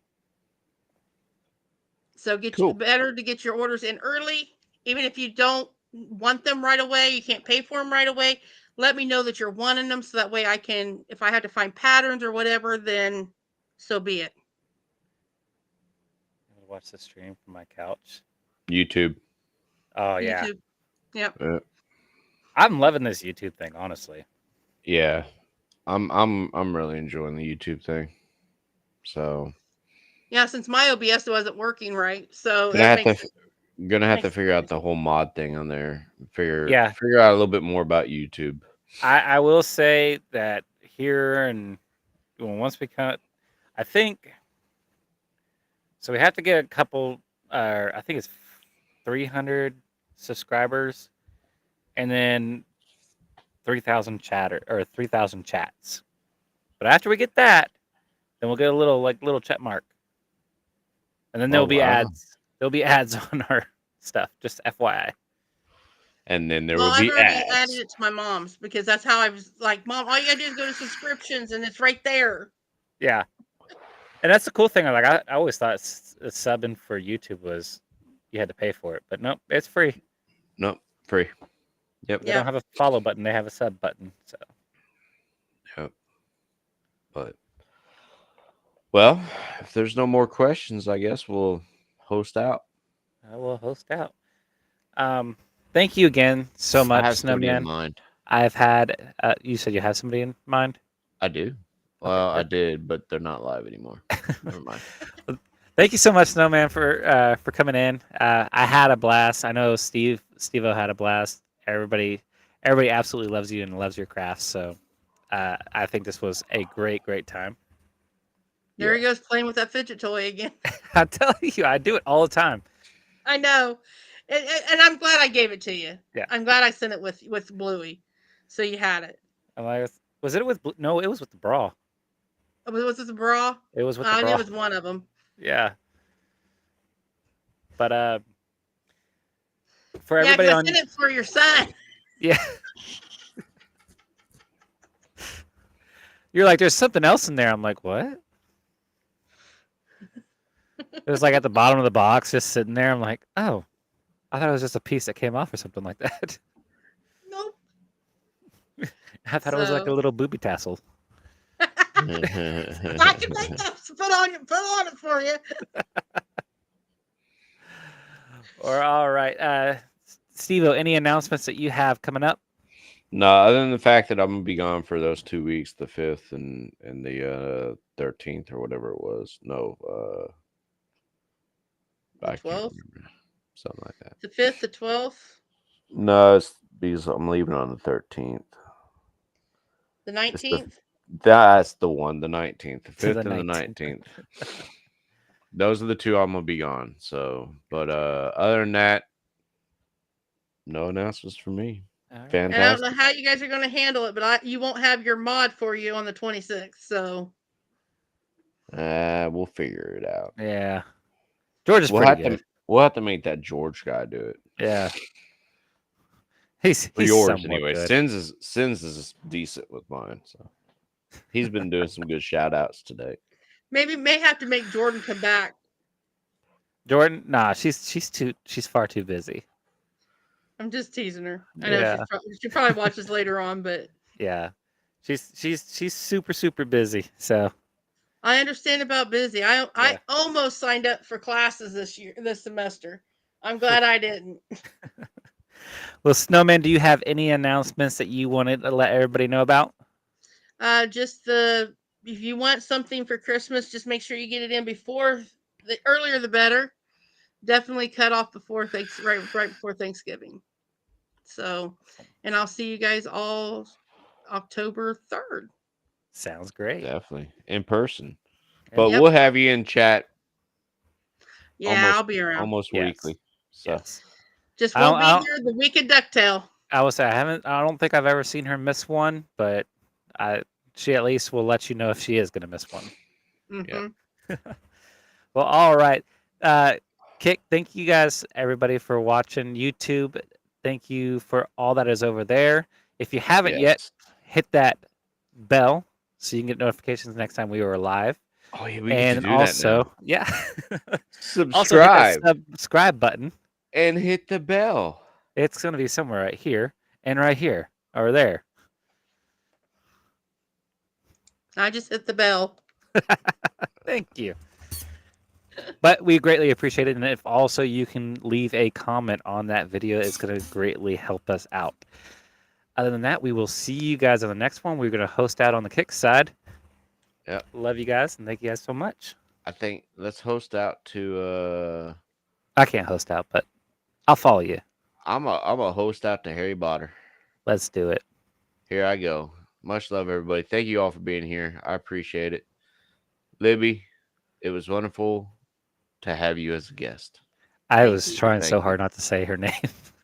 So better to get your orders in early, even if you don't want them right away, you can't pay for them right away. Let me know that you're wanting them, so that way I can, if I have to find patterns or whatever, then so be it. I'm gonna watch the stream from my couch. YouTube. Oh yeah. YouTube. Yep. I'm loving this YouTube thing, honestly. Yeah. I'm really enjoying the YouTube thing. So Yeah, since my OBS wasn't working right, so gonna that have makes to figure out the whole mod thing on there. Figure out a little bit more about YouTube. I will say that here, and once we cut, I think so. We have to get a couple. I think it's 300 subscribers, and then 3,000 or 3,000 chats. But after we get that, then we'll get a little check mark, and then there'll be ads. There'll be ads on our stuff. Just FYI. And then there Well, will I've be already ads. added it to my mom's, because that's how I was like, Mom, all you gotta do is go to subscriptions and it's right there. Yeah. And that's the cool thing. Like I always thought subbing for YouTube was you had to pay for it, but nope, it's free. Nope, free. Yep. They don't have a follow button; they have a sub button. So. Yep. But well, if there's no more questions, I guess we'll host out. I will host out. Thank you again so much, I have somebody in Snowman. mind. I've had. You said you have somebody in mind. I do. Well, I did, but they're not live anymore. Never mind. Thank you so much, Snowman, for coming in. I had a blast. I know Steve-O had a blast. Everybody absolutely loves you and loves your craft. So I think this was a great time. There he goes playing with that fidget toy again. I tell you, I do it all the time. I know, and I'm glad I gave it to you. Yeah, I'm glad I sent it with Bluey, so you had it. Was it with? No, it was with the bra. Was it the bra? It was with the I bra. knew it was one of them. Yeah. But for everybody I sent it for your son. Yeah. You're like, there's something else in there. I'm like, what? It was like at the bottom of the box, just sitting there. I'm like, oh, I thought it was just a piece that came off or something like that. Nope. I thought it was like a little booby tassel. I can make that put on it for you. all right. Steve-O, any announcements that you have coming up? No, other than the fact that I'm gonna be gone for those 2 weeks, the 5th and the 13th or whatever it was. No, The I can't 12th, remember. Something like that. the 5th, the 12th, No, it's because I'm leaving on the 13th. the It's the 19th. That's the one, the 19th, the To the 5th and the 19th. 19th. Those are the two I'm gonna be gone. So, but other than that, no announcements for me. All right. And I don't know Fantastic. how you guys are going to handle it, but you won't have your mod for you on the 26th. So We'll figure it out. Yeah. George is We'll pretty have good. to we'll have to make that George guy do it. Yeah. He's For yours somewhat anyway. good. Sins is decent with mine, so he's been doing some good shout outs today. maybe may have to make Jordan come back. Jordan, nah, she's far too busy. I'm just teasing her. I know Yeah. she probably watches later on, but Yeah. She's super busy. So I understand about busy. I Yeah. almost signed up for classes this semester. I'm glad I didn't. Well, Snowman, do you have any announcements that you wanted to let everybody know about? Just if you want something for Christmas, just make sure you get it in before the earlier the better. Definitely cut off before right before Thanksgiving. So, and I'll see you guys all October 3rd. Sounds great. Definitely in person. Yeah. But Yep. we'll have you in chat Yeah, I'll be around. almost Yes. weekly. So Yes. Just I won't don't, be I don't, here the week of Ducktail. I will say I don't think I've ever seen her miss one, but she at least will let you know if she is going to miss one. Mm-hmm. Well, all right. Kick, thank you guys, everybody, for watching YouTube. Thank you for all that is over there. If you haven't yet, yes. hit that bell so you can get notifications next time we are live. Oh yeah, we get to And do that now. also, yeah. Also, hit Subscribe that subscribe button. and hit the bell. It's going to be somewhere right here and right here or there. I just hit the bell. Thank you. But we greatly appreciate it. And if also you can leave a comment on that video, it's going to greatly help us out. Other than that, we will see you guys on the next one. We're going to host out on the Kick side. Yep. Love you guys and thank you guys so much. I think let's host out to I can't host out, but I'll follow you. I'm a host out to Harry Potter. Let's do it. Here I go. Much love, everybody. Thank you all for being here. I appreciate it. Libby, it was wonderful to have you as a guest. I Thank was you. trying Thank so you. hard not to say her name.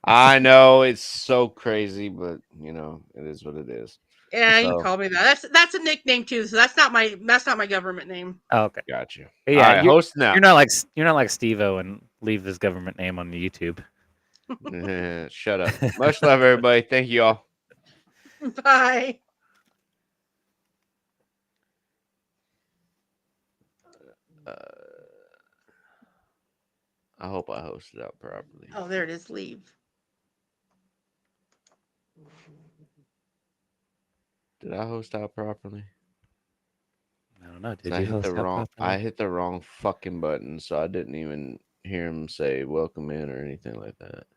I know it's so crazy, but it is what it is. Yeah, you So- call me that. That's a nickname too. So that's not my government name. Oh, okay. Gotcha. Yeah, All right, hosting out. you're not like Steve-O and leave his government name on the YouTube. Shut up. Much love, everybody. Thank you all. Bye. I hope I hosted out properly. Oh, there it is. Leave. Did I host out properly? I don't know. 'Cause Did I you hit host the out wrong. properly? I hit the wrong fucking button, so I didn't even hear him say "welcome in" or anything like that.